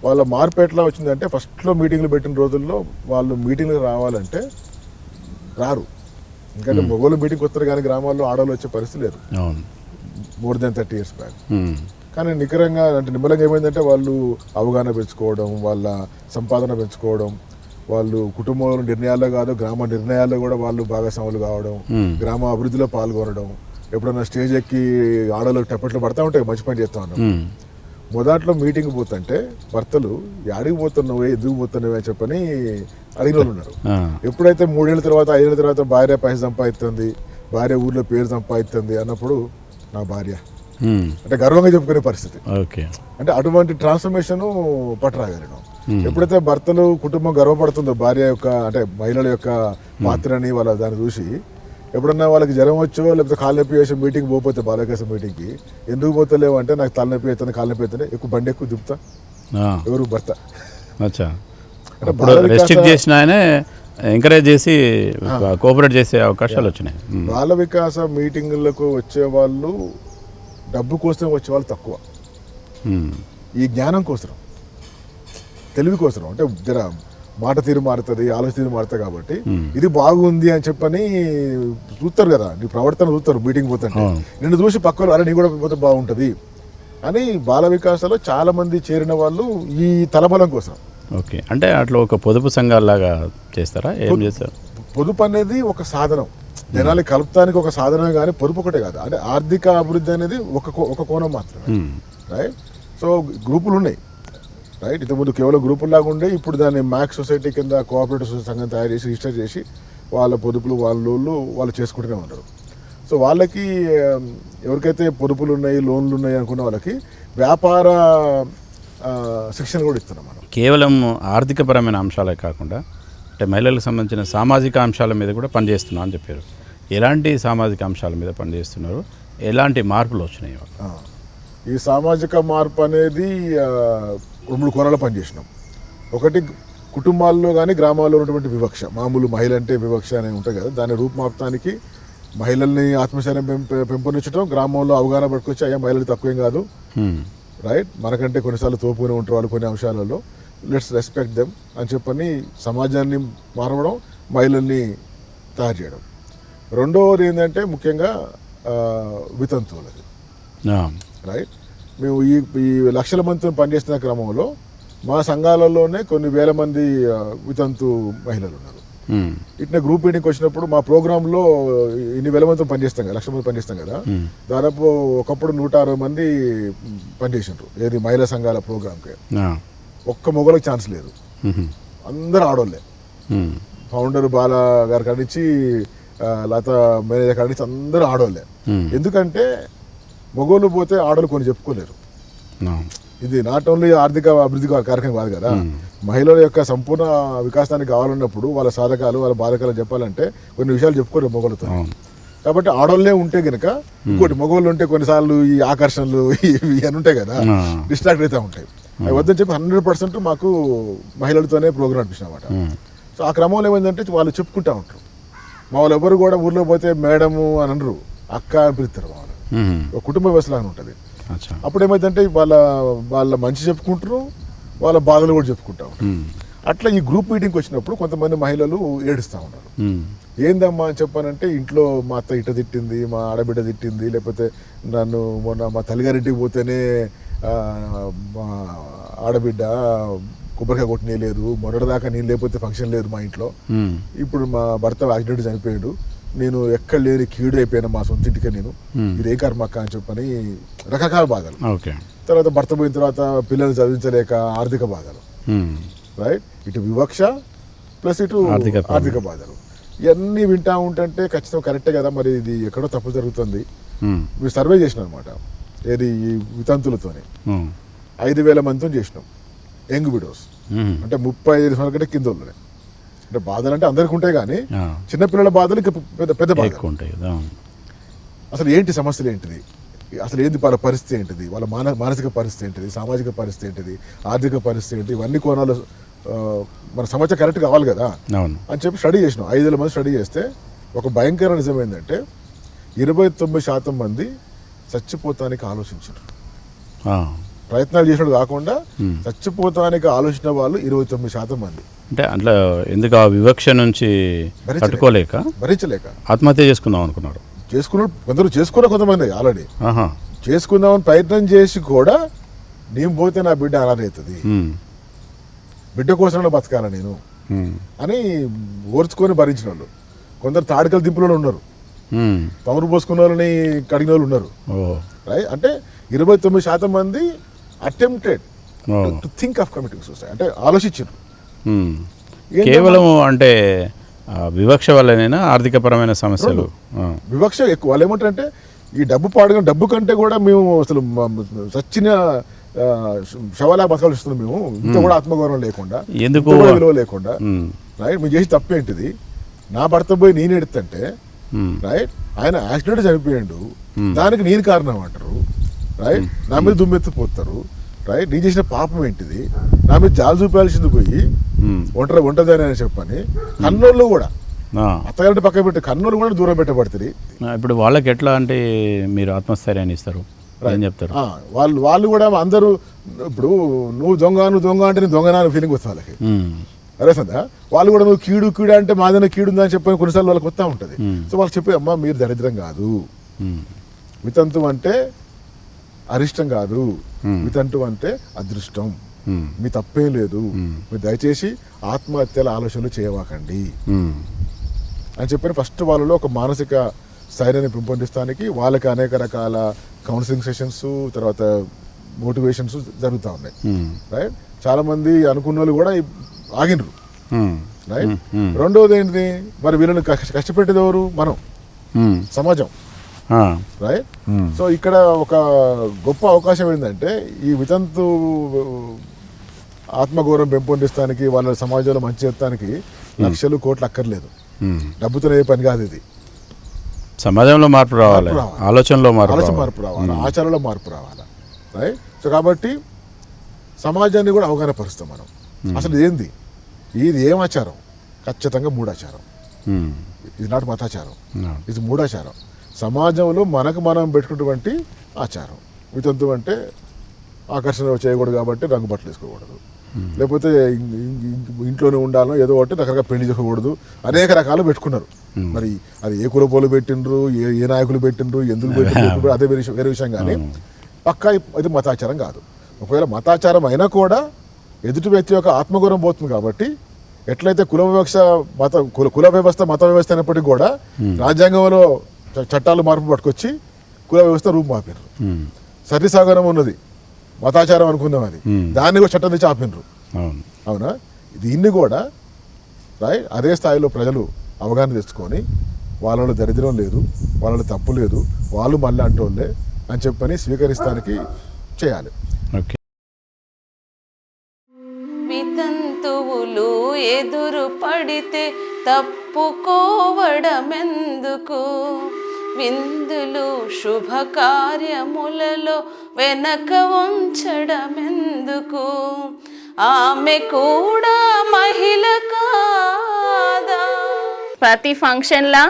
వాళ్ళ మార్పు ఎట్లా వచ్చిందంటే, ఫస్ట్లో మీటింగ్లు పెట్టిన రోజుల్లో వాళ్ళు మీటింగ్లకు రావాలంటే రారు, ఎందుకంటే మొగోళ్ళు మీటింగ్కి వస్తారు కానీ గ్రామాల్లో ఆడవాళ్ళు వచ్చే పరిస్థితి లేదు, మోర్ దెన్ 30 years బ్యాక్. కానీ నికరంగా అంటే నిమ్మలంగా ఏమైందంటే వాళ్ళు అవగాహన పెంచుకోవడం, వాళ్ళ సంపాదన పెంచుకోవడం, వాళ్ళు కుటుంబంలో నిర్ణయాల్లో కాదు గ్రామ నిర్ణయాల్లో కూడా వాళ్ళు భాగస్వాములు కావడం, గ్రామ అభివృద్ధిలో పాల్గొనడం. ఎప్పుడన్నా స్టేజ్ ఎక్కి ఆడవాళ్ళు టెప్పట్లు పడతా ఉంటాయి, మంచి పని చేస్తా ఉన్నాం. మొదట్లో మీటింగ్ పోతుంటే భర్తలు యాడికి పోతున్నావు, ఎందుకు పోతున్నావు అని చెప్పని అడిగిన వాళ్ళు ఉన్నారు. ఎప్పుడైతే 3 ఏళ్ళ తర్వాత 5 ఏళ్ళ తర్వాత భార్య పైసలు సంపాదిస్తుంది, భార్య ఊర్లో పేరు సంపాదిస్తుంది అన్నప్పుడు నా భార్య అంటే గర్వంగా చెప్పుకునే పరిస్థితి. అంటే అటువంటి ట్రాన్స్ఫర్మేషన్ పట్టరాగలను. ఎప్పుడైతే భర్తలు కుటుంబం గర్వపడుతుందో భార్య యొక్క అంటే మహిళల యొక్క పాత్రని వాళ్ళ దాన్ని చూసి, ఎప్పుడన్నా వాళ్ళకి జ్వరం వచ్చో లేకపోతే కాలు నొప్పి వేసి మీటింగ్ పోతే బాలకేశం మీటింగ్కి ఎందుకు పోతలేవు అంటే నాకు తలనొప్పి అవుతుంది, కాలు నొప్పి అవుతుంది, ఎక్కువ బండి ఎక్కువ దిపుతా ఎవరు భర్త ఎంకరేజ్ చేసి కోఆపరేట్ చేసే అవకాశాలు వచ్చినాయి. బాల వికాస మీటింగులకు వచ్చే వాళ్ళు డబ్బు కోసం వచ్చే వాళ్ళు తక్కువ, ఈ జ్ఞానం కోసం, తెలివి కోసం. అంటే జర మాట తీరు మారుతుంది, ఆలోచన తీరు మారుతుంది. కాబట్టి ఇది బాగుంది అని చెప్పని చూస్తారు కదా, నీ ప్రవర్తన చూస్తారు మీటింగ్ పోతుంటే, నిన్ను చూసి పక్కన అరే నీ కూడా పోతే బాగుంటుంది అని బాల వికాసలో చాలా మంది చేరిన వాళ్ళు ఈ తలబలం కోసం. ఓకే, అంటే అట్లా ఒక పొదుపు సంఘాలాగా చేస్తారా, ఏం చేస్తారు? పొదుపు అనేది ఒక సాధనం, జనాలు కలుపుతానికి ఒక సాధనమే కానీ పొదుపు ఒకటే కాదు. అంటే ఆర్థిక అభివృద్ధి అనేది ఒక కోణం మాత్రమే. రైట్. సో గ్రూపులు ఉన్నాయి, రైట్. ఇంతకుముందు కేవలం గ్రూపుల్లాగా ఉండే, ఇప్పుడు దాన్ని మ్యాక్స్ సొసైటీ కింద కోఆపరేటివ్ సొసైటీ సంఘం తయారు చేసి రిజిస్టర్ చేసి వాళ్ళ పొదుపులు వాళ్ళు చేసుకుంటూనే ఉంటారు. సో వాళ్ళకి ఎవరికైతే పొదుపులు ఉన్నాయి, లోన్లు ఉన్నాయి అనుకున్న వాళ్ళకి వ్యాపార శిక్షణ కూడా ఇస్తున్నాం మనం. కేవలం ఆర్థికపరమైన అంశాలే కాకుండా అంటే మహిళలకు సంబంధించిన సామాజిక అంశాల మీద కూడా పనిచేస్తున్నాం అని చెప్పారు. ఎలాంటి సామాజిక అంశాల మీద పనిచేస్తున్నారు, ఎలాంటి మార్పులు వచ్చినాయి? ఈ సామాజిక మార్పు అనేది 2 కోణాలు పనిచేసినాం. ఒకటి కుటుంబాల్లో కానీ గ్రామాల్లో ఉన్నటువంటి వివక్ష, మామూలు మహిళ అంటే వివక్ష అనేవి ఉంటాయి కదా, దాన్ని రూపుమాపటానికి మహిళల్ని ఆత్మశైర్యం పెంపొందించడం, గ్రామంలో అవగాహన పట్టుకొచ్చి అయ్యా మహిళలు తక్కువేం కాదు, రైట్. మనకంటే కొన్నిసార్లు తోపుగానే ఉంటారు వాళ్ళు కొన్ని అంశాలలో. లెట్స్ రెస్పెక్ట్ దెమ్ అని చెప్పని సమాజాన్ని మారవడం, మహిళల్ని తయారు చేయడం. రెండవది ఏంటంటే ముఖ్యంగా వితంతువులది. రైట్. మేము ఈ లక్షల మందితో పనిచేస్తున్న క్రమంలో మా సంఘాలలోనే కొన్ని వేల మంది వితంతు మహిళలు ఉన్నారు. ఇట్లా గ్రూప్ మీటింగ్కి వచ్చినప్పుడు మా ప్రోగ్రాంలో ఇన్ని వేల మందితో పనిచేస్తాం కదా, 1,00,000 మంది పనిచేస్తాం కదా, దాదాపు ఒకప్పుడు 160 మంది పనిచేసిండ్రు ఏది మహిళా సంఘాల ప్రోగ్రాంకి. ఒక్క మొగలకు ఛాన్స్ లేదు, అందరు ఆడోళ్ళే. ఫౌండర్ బాల గారి కాడి నుంచి లతా మేనేజర్ కాడి నుంచి అందరూ ఆడోళ్ళే. ఎందుకంటే మొగోళ్ళు పోతే ఆడోళ్ళు కొన్ని చెప్పుకోలేరు. ఇది నాట్ ఓన్లీ ఆర్థిక అభివృద్ధి కార్యక్రమం కాదు కదా, మహిళల యొక్క సంపూర్ణ వికాసానికి కావాలన్నప్పుడు వాళ్ళ సాధకాలు వాళ్ళ బాధకాలు చెప్పాలంటే కొన్ని విషయాలు చెప్పుకోరు మొగోళ్ళతో. కాబట్టి ఆడోళ్ళే ఉంటే గనక, ఇంకోటి మొగోళ్ళు ఉంటే కొన్నిసార్లు ఈ ఆకర్షణలు ఇవన్నీ ఉంటాయి కదా, డిస్ట్రాక్ట్ అవుతూ ఉంటాయి. అవి వద్దని చెప్పి 100% మాకు మహిళలతోనే ప్రోగ్రామ్ నడిపించినమాట. సో ఆ క్రమంలో ఏమైందంటే వాళ్ళు చెప్పుకుంటూ ఉంటారు. మా వాళ్ళు ఎవరు కూడా ఊర్లో పోతే మేడము అని అనరు, అక్క అని పిలుస్తారు. మా వాళ్ళు ఒక కుటుంబ వ్యవస్థలాగా ఉంటుంది. అప్పుడు ఏమైందంటే వాళ్ళ మంచి చెప్పుకుంటారు, వాళ్ళ బాధలు కూడా చెప్పుకుంటా ఉంటారు. అట్లా ఈ గ్రూప్ మీటింగ్కి వచ్చినప్పుడు కొంతమంది మహిళలు ఏడుస్తూ ఉన్నారు. ఏందమ్మా అని చెప్పానంటే, ఇంట్లో మా అత్త ఇట తిట్టింది, మా ఆడబిడ్డ తిట్టింది, లేకపోతే నన్ను మొన్న మా తల్లిగారింటికి పోతేనే మా ఆడబిడ్డ కొబ్బరికాయ కొట్టినేయలేదు, మొన్నటిదాకా నేను లేకపోతే ఫంక్షన్ లేదు మా ఇంట్లో, ఇప్పుడు మా భర్త యాక్సిడెంట్ చనిపోయాడు, నేను ఎక్కడ లేని కీడు అయిపోయాను మా సొంత ఇంటికే, నేను ఇదే కర్మక్క అని చెప్పని రకరకాల బాధలు. తర్వాత భర్త పోయిన తర్వాత పిల్లల్ని చదివించలేక ఆర్థిక బాధలు. రైట్. ఇటు వివక్ష ప్లస్ ఇటు ఆర్థిక బాధలు. ఇవన్నీ వింటా ఉంటుంటే ఖచ్చితంగా కరెక్టే కదా, మరి ఇది ఎక్కడో తప్పు జరుగుతుంది. మీరు సర్వే చేసినాం అనమాట, ఏది ఈ వితంతులతోనే 5,000 మందితో చేసినాం. యంగ్ విడోస్ అంటే 35 సంవత్సరాల కంటే కింద వాళ్ళనే. అంటే బాధలు అంటే అందరికి ఉంటాయి, కానీ చిన్నపిల్లల బాధలు ఇంకా పెద్ద బాధలు ఉంటాయి. అసలు ఏంటి సమస్యలు ఏంటిది, అసలు ఏంటి వాళ్ళ పరిస్థితి ఏంటిది, వాళ్ళ మానసిక పరిస్థితి ఏంటిది, సామాజిక పరిస్థితి ఏంటిది, ఆర్థిక పరిస్థితి ఏంటి, ఇవన్నీ కోణాలు మన సమాచారం కరెక్ట్ కావాలి కదా అని చెప్పి స్టడీ చేసినాం. 5,000 మంది స్టడీ చేస్తే ఒక భయంకర నిజం ఏంటంటే 29% మంది చచ్చిపోతానికి ఆలోచించారు. ప్రయత్నాలు చేసినట్టు కాకుండా చచ్చిపోతానికి ఆలోచన వాళ్ళు 29% మంది. అంటే అట్లా ఎందుకు ఆ వివక్ష నుంచి భరించలేక ఆత్మహత్య చేసుకుందాం అనుకున్నారు. కొందరు చేసుకున్నారు, కొంతమంది ఆల్రెడీ చేసుకుందామని ప్రయత్నం చేసి కూడా నేను పోతే నా బిడ్డ అలానే అవుతుంది, బిడ్డ కోసం బతకాల నేను అని ఓర్చుకొని భరించిన వాళ్ళు. కొందరు తాడికలు దింపులో ఉన్నారు, తమరు పోసుకున్న వాళ్ళని కడిగిన వాళ్ళు ఉన్నారు. రైట్. అంటే 29% మంది attempted to think of committing suicide, అంటే ఆలోచించారు. కేవలం అంటే వివక్ష వల్లనేనా ఆర్థికపరమైన సమస్యలు? వివక్ష ఎక్కువ. వాళ్ళు ఏమంటారంటే ఈ డబ్బు పాడుగా, డబ్బు కంటే కూడా మేము అసలు సచ్చిన శవాలా బతకాలు ఇస్తున్నాం, మేము ఇంత కూడా ఆత్మగౌరవం లేకుండా, ఎందుకు విలువ లేకుండా. రైట్. మేము చేసి తప్పేంటిది, నా భర్త పోయి నేను ఎడుతుంటే రైట్, ఆయన యాక్సిడెంట్ చనిపోయాడు, దానికి నేను కారణం అంటారు. రైట్. నా మీద దుమ్మెత్తిపోతారు. రైట్. నేను చేసిన పాపం ఏంటిది, నా మీద జాలు చూపాల్సింది పోయి ఒంటరిదని అని చెప్పని కన్నోళ్ళు కూడా, అత్తగారింటి పక్క పెట్టి కన్నోళ్ళు కూడా దూరం పెట్టబడుతుంది. ఇప్పుడు వాళ్ళకి ఎట్లా అంటే మీరు ఆత్మస్థైర్యాన్ని ఇస్తారు, ఏం చెప్తారు? వాళ్ళు కూడా అందరూ ఇప్పుడు నువ్వు దొంగ అంటే నేను దొంగనా ఫీలింగ్ వస్తుంది వాళ్ళకి. అరే సందా వాళ్ళు కూడా నువ్వు కీడు అంటే మాదైనా కీడు ఉందని చెప్పని కొన్నిసార్లు వాళ్ళకి వస్తూ ఉంటుంది. సో వాళ్ళు చెప్పే, అమ్మా మీరు దరిద్రం కాదు, వితంతు అంటే అరిష్టం కాదు, వితంతు అంటే అదృష్టం, మీ తప్పేం లేదు, మీరు దయచేసి ఆత్మహత్యల ఆలోచనలు చేయవాకండి అని చెప్పి ఫస్ట్ వాళ్ళలో ఒక మానసిక స్థైర్యాన్ని పెంపొందిస్తానికి వాళ్ళకి అనేక రకాల కౌన్సిలింగ్ సెషన్స్, తర్వాత మోటివేషన్స్ జరుగుతూ ఉన్నాయి. రైట్. చాలా మంది అనుకున్న వాళ్ళు కూడా ఆగినరు. రైట్. రెండవది ఏంటిది, మరి వీళ్ళని కష్టపెట్టేది ఎవరు? మనం, సమాజం. రైట్. సో ఇక్కడ ఒక గొప్ప అవకాశం ఏంటంటే ఈ వితంతు ఆత్మగౌరవం పెంపొందిస్తానికి, వాళ్ళ సమాజంలో మంచి చేస్తానికి లక్షలు కోట్లు అక్కర్లేదు, డబ్బుతో ఏ పని కాదు. ఇది సమాజంలో మార్పు రావాలి, ఆలోచనలో మార్పు రావాలి, ఆచారంలో మార్పు రావాలి. రైట్. సో కాబట్టి సమాజాన్ని కూడా అవగాహన పరుస్తాం మనం. అసలు ఏంది ఇది, ఏం ఆచారం? ఖచ్చితంగా మూఢాచారం. ఇది నాటి మతాచారం, ఇది మూఢాచారం. సమాజంలో మనకు మనం పెట్టుకున్నటువంటి ఆచారం. వితంతు అంటే ఆకర్షణ చేయకూడదు కాబట్టి రంగు బట్టలు వేసుకోకూడదు, లేకపోతే ఇంట్లోనే ఉండాలో ఏదో ఒకటి రకరకాల పెళ్లి చేసుకోకూడదు, అనేక రకాలు పెట్టుకున్నారు. మరి అది ఏ కులపోలు పెట్టిండ్రు, ఏ నాయకులు పెట్టిండ్రు, ఎందుకు పెట్టిండ్రు అదే వేరే విషయం. కానీ పక్కా ఇది మతాచారం కాదు. ఒకవేళ మతాచారం అయినా కూడా ఎదుటి వ్యక్తి యొక్క ఆత్మగౌరవం పోతుంది. కాబట్టి ఎట్లయితే కుల వ్యవస్థ మత వ్యవస్థ అయినప్పటికీ కూడా రాజ్యాంగంలో చట్టాలు మార్పు పట్టుకొచ్చి కుల వ్యవస్థ రూపు మాపారు. సర్వసాధారణం ఉన్నది మతాచారం అనుకుందాం, అది దాన్ని కూడా చట్టం తెచ్చి ఆపినరు. అవునా? దీన్ని కూడా అదే స్థాయిలో ప్రజలు అవగాహన తెచ్చుకొని వాళ్ళలో దరిద్రం లేదు, వాళ్ళలో తప్పు లేదు, వాళ్ళు మళ్ళీ అంటోళ్ళే అని చెప్పని స్వీకరిస్తానికి చేయాలి. వితంతువులు ఎదురు పడితే తప్పుకోవడమెందుకు, విందులు శుభకార్యములలో వెనక ఉంచడమెందుకు, ఆమె కూడా మహిళ కాదా? ప్రతి ఫంక్షన్లా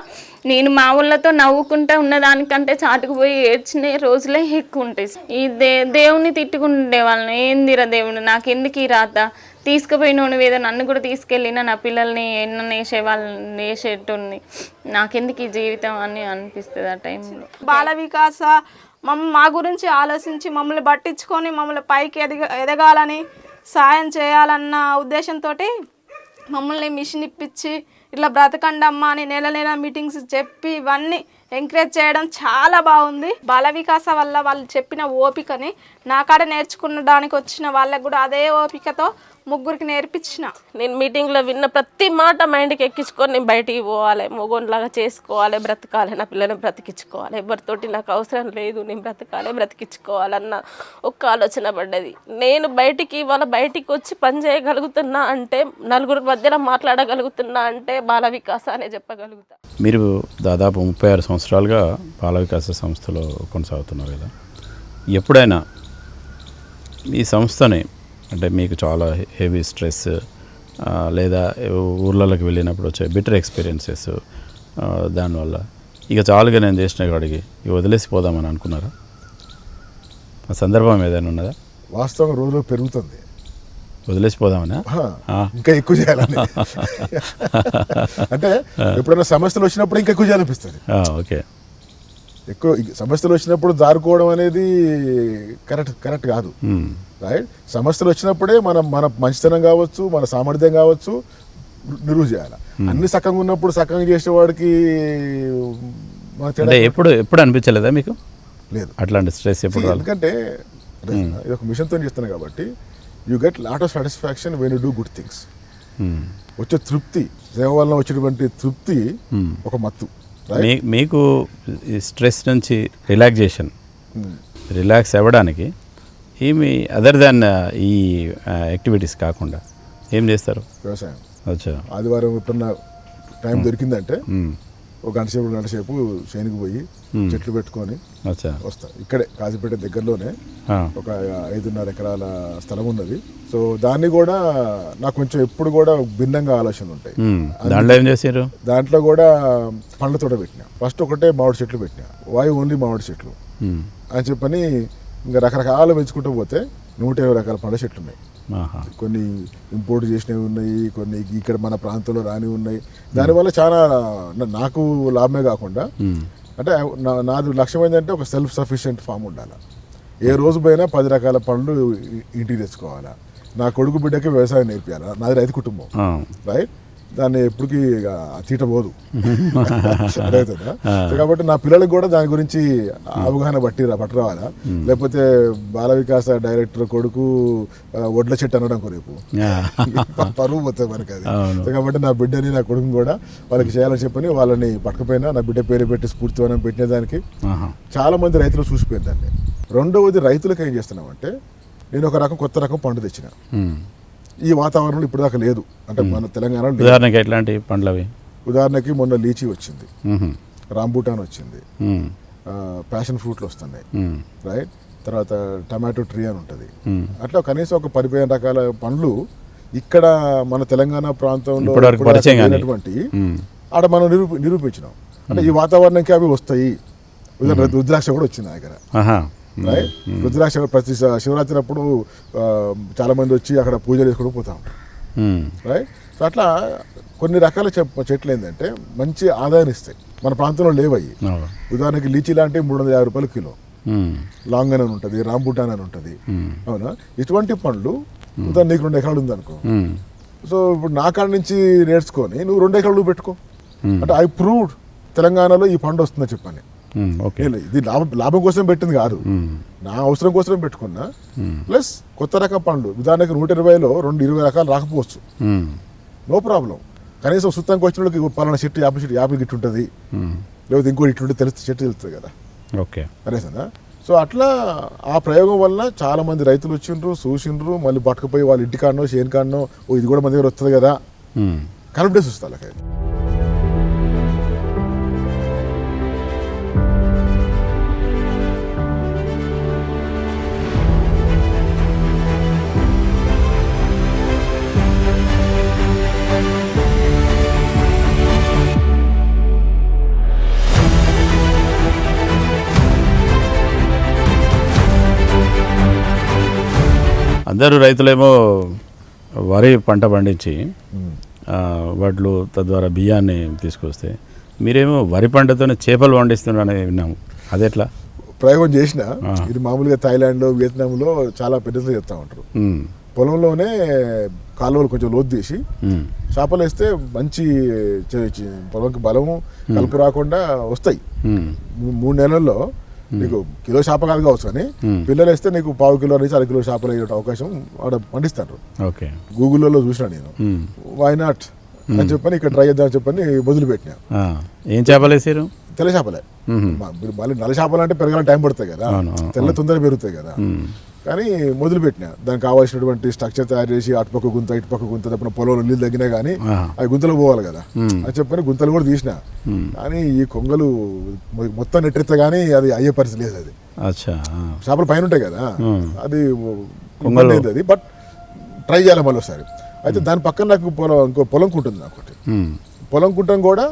నేను మా ఊళ్ళతో నవ్వుకుంటా ఉన్నదానికంటే చాటుకు పోయి ఏడ్చిన రోజులే ఎక్కువ ఉంటాయి. ఈ దేవుని తిట్టుకుంటే వాళ్ళని, ఏందిరా దేవుడు నాకు ఎందుకు ఈ రాత, తీసుకుపోయిన ఏదో నన్ను కూడా తీసుకెళ్ళినా నా పిల్లల్ని ఎన్నో వేసే వాళ్ళని వేసేటుంది, నాకెందుకు ఈ జీవితం అని అనిపిస్తుంది ఆ టైంలో. బాల వికాస మా గురించి ఆలోచించి మమ్మల్ని పట్టించుకొని మమ్మల్ని పైకి ఎదగాలని సాయం చేయాలన్న ఉద్దేశంతో మమ్మల్ని మిషన్ ఇప్పించి ఇట్లా బ్రతకండి అమ్మ అని నెల నెల మీటింగ్స్ చెప్పి ఇవన్నీ ఎంకరేజ్ చేయడం చాలా బాగుంది. బాల వికాస వల్ల వాళ్ళు చెప్పిన ఓపికని నా కాడ నేర్చుకునడానికి వచ్చిన వాళ్ళకు కూడా అదే ఓపికతో ముగ్గురికి నేర్పించిన. నేను మీటింగ్లో విన్న ప్రతి మాట మైండ్కి ఎక్కించుకొని నేను బయటికి పోవాలి, మొగోన్లాగా చేసుకోవాలి, బ్రతకాలి, నా పిల్లల్ని బ్రతికించుకోవాలి, ఎవరితోటి నాకు అవసరం లేదు, నేను బ్రతకాలి బ్రతికించుకోవాలన్న ఒక్క ఆలోచన పడ్డది. నేను బయటికి వచ్చి పని చేయగలుగుతున్నా అంటే, నలుగురు మధ్యలో మాట్లాడగలుగుతున్నా అంటే బాల వికాస అనే చెప్పగలుగుతా. మీరు దాదాపు 36 సంవత్సరాలుగా బాల వికాస సంస్థలో కొనసాగుతున్నారు కదా, ఎప్పుడైనా ఈ సంస్థని అంటే మీకు చాలా హెవీ స్ట్రెస్ లేదా ఊర్లలోకి వెళ్ళినప్పుడు వచ్చే బిటర్ ఎక్స్పీరియన్సెస్ దానివల్ల ఇక చాలుగా నేను చేసిన కాడికి ఇక వదిలేసిపోదామని అనుకున్నారా? ఆ సందర్భం ఏదైనా ఉన్నదా? వాస్తవం రోజు పెరుగుతుంది, వదిలేసిపోదామని ఇంకా ఎక్కువ చేయాలని. అంటే ఎప్పుడైనా సమస్యలు వచ్చినప్పుడు ఇంకా ఎక్కువ చేయాలనిపిస్తుంది. ఓకే, ఎక్కువ సమస్యలు వచ్చినప్పుడు దారుకోవడం అనేది కరెక్ట్ కాదు. రైట్? సమస్యలు వచ్చినప్పుడే మన మంచితనం కావచ్చు, మన సామర్థ్యం కావచ్చు నిరూపణ చేయాలి. అన్ని సకంగా ఉన్నప్పుడు సకంగా చేసేవాడికి ఎప్పుడు అనిపించలేదా మీకు? లేదు అట్లాంటి స్ట్రెస్ ఎప్పుడు? ఎందుకంటే ఇది ఒక మిషన్తో చేస్తున్నాను కాబట్టి you get lot of satisfaction when you do good things. వచ్చే తృప్తి, సేవ వలన వచ్చేటువంటి తృప్తి ఒక మత్తు. మీకు ఈ స్ట్రెస్ నుంచి రిలాక్స్ అవ్వడానికి ఏమి అదర్ దాన్ ఈ యాక్టివిటీస్ కాకుండా ఏం చేస్తారు? వ్యవసాయం. అచ్చా. ఆదివారం ఎప్పుడన్నా టైం దొరికిందంటే ఒక గంట సేపు చేనుకు పోయి చెట్లు పెట్టుకొని వస్తా. ఇక్కడే కాజీపేట దగ్గరలోనే ఒక 5.5 ఎకరాల స్థలం ఉన్నది. సో దాన్ని కూడా నాకు కొంచెం ఎప్పుడు కూడా భిన్నంగా ఆలోచనలు ఉంటాయి. దాంట్లో ఏం చేశారు? దాంట్లో కూడా పండ్ల తోట పెట్టినా. ఫస్ట్ ఒకటే మామిడి చెట్లు పెట్టినా, ఓన్లీ మామిడి చెట్లు అని చెప్పని ఇంకా రకరకాలు పెంచుకుంటూ పోతే 120 రకాల పండ్ల చెట్లు ఉన్నాయి. కొన్ని ఇంపోర్ట్ చేసినవి ఉన్నాయి, కొన్ని ఇక్కడ మన ప్రాంతంలో రాని ఉన్నాయి. దానివల్ల చాలా నాకు లాభమే కాకుండా, అంటే నాది లక్ష్యం ఏంటంటే ఒక సెల్ఫ్ సఫిషియెంట్ ఫామ్ ఉండాలి. ఏ రోజు పోయినా 10 రకాల పండ్లు ఇంటికి తెచ్చుకోవాలా. నా కొడుకు బిడ్డకి వ్యవసాయం నేర్పియాలా. నాది రైతు కుటుంబం, రైట్? దాన్ని ఎప్పటికీ తీట పోదు అర్థమవుతుందా? కాబట్టి నా పిల్లలకు కూడా దాని గురించి అవగాహన పట్టరావాలా. లేకపోతే బాల వికాస డైరెక్టర్ కొడుకు వడ్ల చెట్టు అనడం రేపు పరువు పోతుంది మనకి అది. కాబట్టి నా బిడ్డని నా కొడుకుని కూడా వాళ్ళకి చేయాలని చెప్పని వాళ్ళని పట్టుకపోయినా నా బిడ్డ పేరు పెట్టి స్ఫూర్తివనం పెట్టిన దానికి చాలా మంది రైతులు చూసిపోయారు దాన్ని. రెండవది, రైతులకు ఏం చేస్తున్నామంటే నేను ఒక కొత్త రకం పండు తెచ్చిన. ఈ వాతావరణంలో ఇప్పుడు దాకా లేదు. అంటే మన తెలంగాణలో ఉదాహరణకి ఎట్లాంటి పండ్లు అవి? ఉదాహరణకి మొన్న లీచీ వచ్చింది, రాంబూటాన్ వచ్చింది, ప్యాషన్ ఫ్రూట్లు వస్తున్నాయి, రైట్? తర్వాత టమాటో ట్రీ అని ఉంటుంది. అట్లా కనీసం ఒక 15 రకాల పండ్లు ఇక్కడ మన తెలంగాణ ప్రాంతంలో ఆడ మనం నిరూపించినాం. అంటే ఈ వాతావరణంకి అవి వస్తాయి. రుద్రాక్ష కూడా వచ్చింది నా దగ్గర. రైట్. రుద్రాక్ష ప్రతి శివరాత్రి అప్పుడు చాలా మంది వచ్చి అక్కడ పూజలు చేసుకుంటూ పోతా ఉంటారు, రైట్. సో అట్లా కొన్ని రకాల చెట్లు ఏంటంటే మంచి ఆదాయాన్ని ఇస్తాయి, మన ప్రాంతంలో లేవయ్యి. ఉదాహరణకి లీచీ లాంటి 350 రూపాయలు కిలో, లాంగ్ అని ఉంటుంది, రాంబుటాన్ అని ఉంటుంది, అవునా. ఇటువంటి పండ్లు ఉదాహరణ నీకు 2 ఎకరాలు ఉందనుకో, సో ఇప్పుడు నా కాడ నుంచి నేర్చుకొని నువ్వు 2 ఎకరాలు పెట్టుకో. అంటే ఐ ప్రూవ్డ్ తెలంగాణలో ఈ పండు వస్తుందని చెప్పని. ఇది లాభం కోసం పెట్టింది కాదు, నా అవసరం కోసం పెట్టుకున్నా. ప్లస్ కొత్త రకం పండ్లు ఉదాహరణకి 120లో 20 రకాలు రాకపోవచ్చు, నో ప్రాబ్లం. కనీసం సుత్తానికి వచ్చిన వాళ్ళకి పలానా చెట్టు యాభై గిట్టు ఉంటుంది, లేకపోతే ఇంకోటి ఇట్లుంటే చెట్టు తెలుస్తుంది కదా. ఓకే, అనేసా. సో అట్లా ఆ ప్రయోగం వల్ల చాలా మంది రైతులు వచ్చిండ్రు, చూసిండ్రు, మళ్ళీ పట్టుకుపోయి వాళ్ళ ఇంటి కాడనో చేను కాడనో ఇది కూడా మన దగ్గర వస్తుంది కదా కాన్ఫిడెన్స్ వస్తుంది వాళ్ళకి. అందరూ రైతులేమో వరి పంట పండించి వడ్లు తద్వారా బియ్యాన్ని తీసుకొస్తే మీరేమో వరి పంటతోనే చేపలు పండిస్తున్నారని విన్నాము, అదెట్లా? ప్రయోగం చేసిన ఇది మామూలుగా థాయిలాండ్లో, వియత్నాంలో చాలా పెద్దలు చెప్తా ఉంటారు. పొలంలోనే కాలువలు కొంచెం లోతు తీసి చేపలు వేస్తే మంచి పొలంకి బలము కలుపు రాకుండా వస్తాయి. 3 నెలల్లో నీకు కిలో చేప కాదు కావచ్చు కానీ పిల్లలు వేస్తే నీకు 1/2 కిలో నుంచి 1/2 కిలో చేపలు అయ్యే అవకాశం ఆడ పండిస్తారు. గూగుల్లో చూసినా నేను, వై నాట్ అని చెప్పని ఇక్కడ ట్రై చేద్దామని చెప్పని మొదలుపెట్టినా. ఏం చేపలు వేసారు? తెల్ల చేపలే. మళ్ళీ నల్ల చేపలు అంటే పెరగాలని టైం పడుతుంది కదా, తెల్ల తొందరగా పెరుగుతాయి కదా. కానీ మొదలుపెట్టినా దానికి కావాల్సినటువంటి స్ట్రక్చర్ తయారు చేసి అటుపక్క గుంత ఇటుపక్క గుంత తప్పిన పొలంలో నీళ్ళు తగ్గినా కానీ అవి గుంతలు పోవాలి కదా అని చెప్పని గుంతలు కూడా తీసిన. కానీ ఈ కొంగలు మొత్తం నెట్టెత్తే కానీ అది అయ్యే పరిస్థితి లేదు. అది చేపలు పైన ఉంటాయి కదా, అది అది బట్ ట్రై చేయాలి మళ్ళీ ఒకసారి. అయితే దాని పక్కన నాకు ఇంకో పొలం కుంటుంది, నాకు పొలం కుంటం కూడా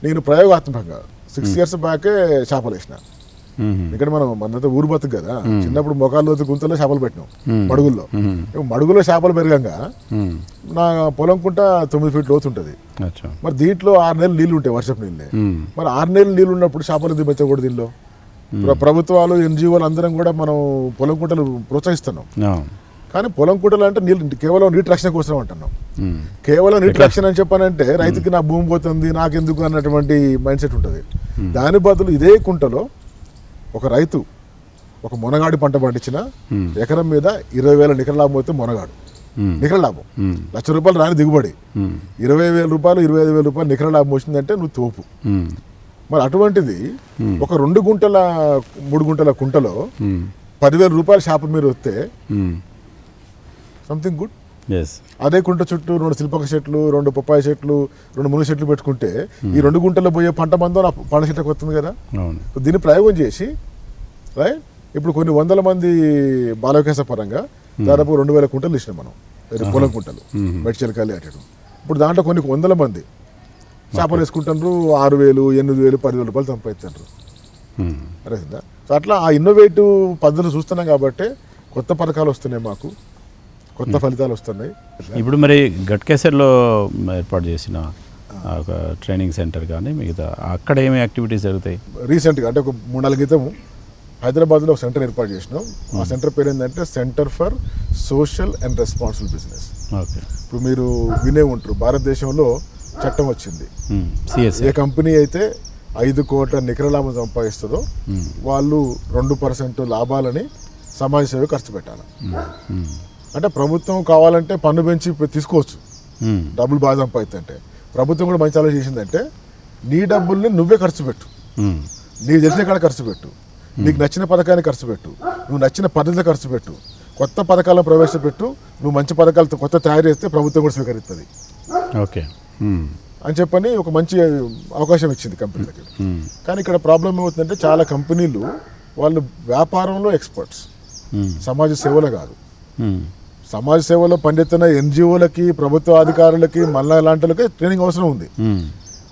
నేను ప్రయోగాత్మకంగా 6 years బ్యాకే చేపలు వేసిన. ఇక్కడ మనం మనంతా ఊరు బతుకు కదా, చిన్నప్పుడు మొఖాల్లో గుంతలో చేపలు పెట్టినాం మడుగుల్లో. మడుగులో చేపలు పెరగంగా నా పొలం కుంట 9 feet లోతు ఉంటుంది. మరి దీంట్లో 6 నెలలు నీళ్లు ఉంటాయి, వర్షపు నీళ్ళే. మరి 6 నెలలు నీళ్ళు ఉన్నప్పుడు చేపలు పెంచకూడదు దీనిలో. ప్రభుత్వాలు, NGOలు అందరం కూడా మనం పొలం కుంటలు ప్రోత్సహిస్తున్నాం. కానీ పొలం కుంటలు అంటే నీళ్ళు కేవలం నీటి రక్షణ కోసం అంటున్నాం. కేవలం నీటి రక్షణ అని చెప్పానంటే రైతుకి నా భూమి పోతుంది నాకెందుకు అన్నటువంటి మైండ్ సెట్ ఉంటుంది. దాని బదులు ఇదే కుంటలో ఒక రైతు ఒక మునగాడి పంట పండించిన ఎకరం మీద 20,000 నికర లాభం అయితే మునగాడు నికర లాభం, ₹1,00,000 రాని దిగుబడి, 20,000 రూపాయలు 25,000 రూపాయలు నికర లాభం వచ్చిందంటే నువ్వు తోపు. మరి అటువంటిది ఒక 2 గుంటల 3 గుంటల కుంటలో 10,000 రూపాయల చేప మీరు వస్తే సంథింగ్ గుడ్. అదే కుంట చుట్టూ 2 శిల్పక చెట్లు, 2 పప్పాయ చెట్లు, 2 మునగ చెట్లు పెట్టుకుంటే ఈ 2 గుంటల్లో పోయే పంట మందో నా పంట చెట్లకు వస్తుంది కదా. దీన్ని ప్రయోగం చేసి రైట్ ఇప్పుడు కొన్ని 100 మంది బాల వికాస పరంగా దాదాపు 2,000 కుంటలు ఇచ్చినాం మనం, పొలం కుంటలు బయటచెలకాలి అటు. ఇప్పుడు దాంట్లో కొన్ని 100 మంది చేపలు వేసుకుంటారు, 6,000, 8,000, 10,000 రూపాయలు సంపాదిస్తారు. అరేసిందా? సో అట్లా ఆ ఇన్నోవేటివ్ పద్ధతులు చూస్తున్నాం కాబట్టి కొత్త పథకాలు వస్తున్నాయి, మాకు కొత్త ఫలితాలు వస్తున్నాయి. ఇప్పుడు మరి గట్కేసర్లో ఏర్పాటు చేసిన ఒక ట్రైనింగ్ సెంటర్ కానీ మిగతా అక్కడ ఏమి యాక్టివిటీస్ జరుగుతాయి? రీసెంట్గా అంటే ఒక 3 నెలల క్రితం హైదరాబాద్లో ఒక సెంటర్ ఏర్పాటు చేసినాం. ఆ సెంటర్ పేరు ఏంటంటే centre for social and responsible business. ఇప్పుడు మీరు వినే ఉంటారు, భారతదేశంలో చట్టం వచ్చింది, ఏ కంపెనీ అయితే 5 కోట్ల నికర లాభం సంపాదిస్తుందో వాళ్ళు 2% లాభాలని సమాజ సేవ ఖర్చు పెట్టాలి. అంటే ప్రభుత్వం కావాలంటే పన్ను పెంచి తీసుకోవచ్చు, డబ్బులు బాగా సంపాదిస్తుంటే. ప్రభుత్వం కూడా మంచి ఆలోచన చేసిందంటే నీ డబ్బుల్ని నువ్వే ఖర్చు పెట్టు, నీకు తెలిసిన కాడ ఖర్చు పెట్టు, నీకు నచ్చిన పథకాన్ని ఖర్చు పెట్టు, నువ్వు నచ్చిన పద్ధతిలో ఖర్చు పెట్టు, కొత్త పథకాలను ప్రవేశపెట్టు, నువ్వు మంచి పథకాలతో కొత్త తయారు చేస్తే ప్రభుత్వం కూడా స్వీకరిస్తుంది అని చెప్పని ఒక మంచి అవకాశం ఇచ్చింది కంపెనీలకి. కానీ ఇక్కడ ప్రాబ్లం ఏమవుతుందంటే చాలా కంపెనీలు వాళ్ళు వ్యాపారంలో ఎక్స్పర్ట్స్, సమాజ సేవలో కాదు. సమాజ సేవలో పనిచేస్తున్న NGOలకి, ప్రభుత్వ అధికారులకి, మళ్ళా ఇలాంటి ట్రైనింగ్ అవసరం ఉంది.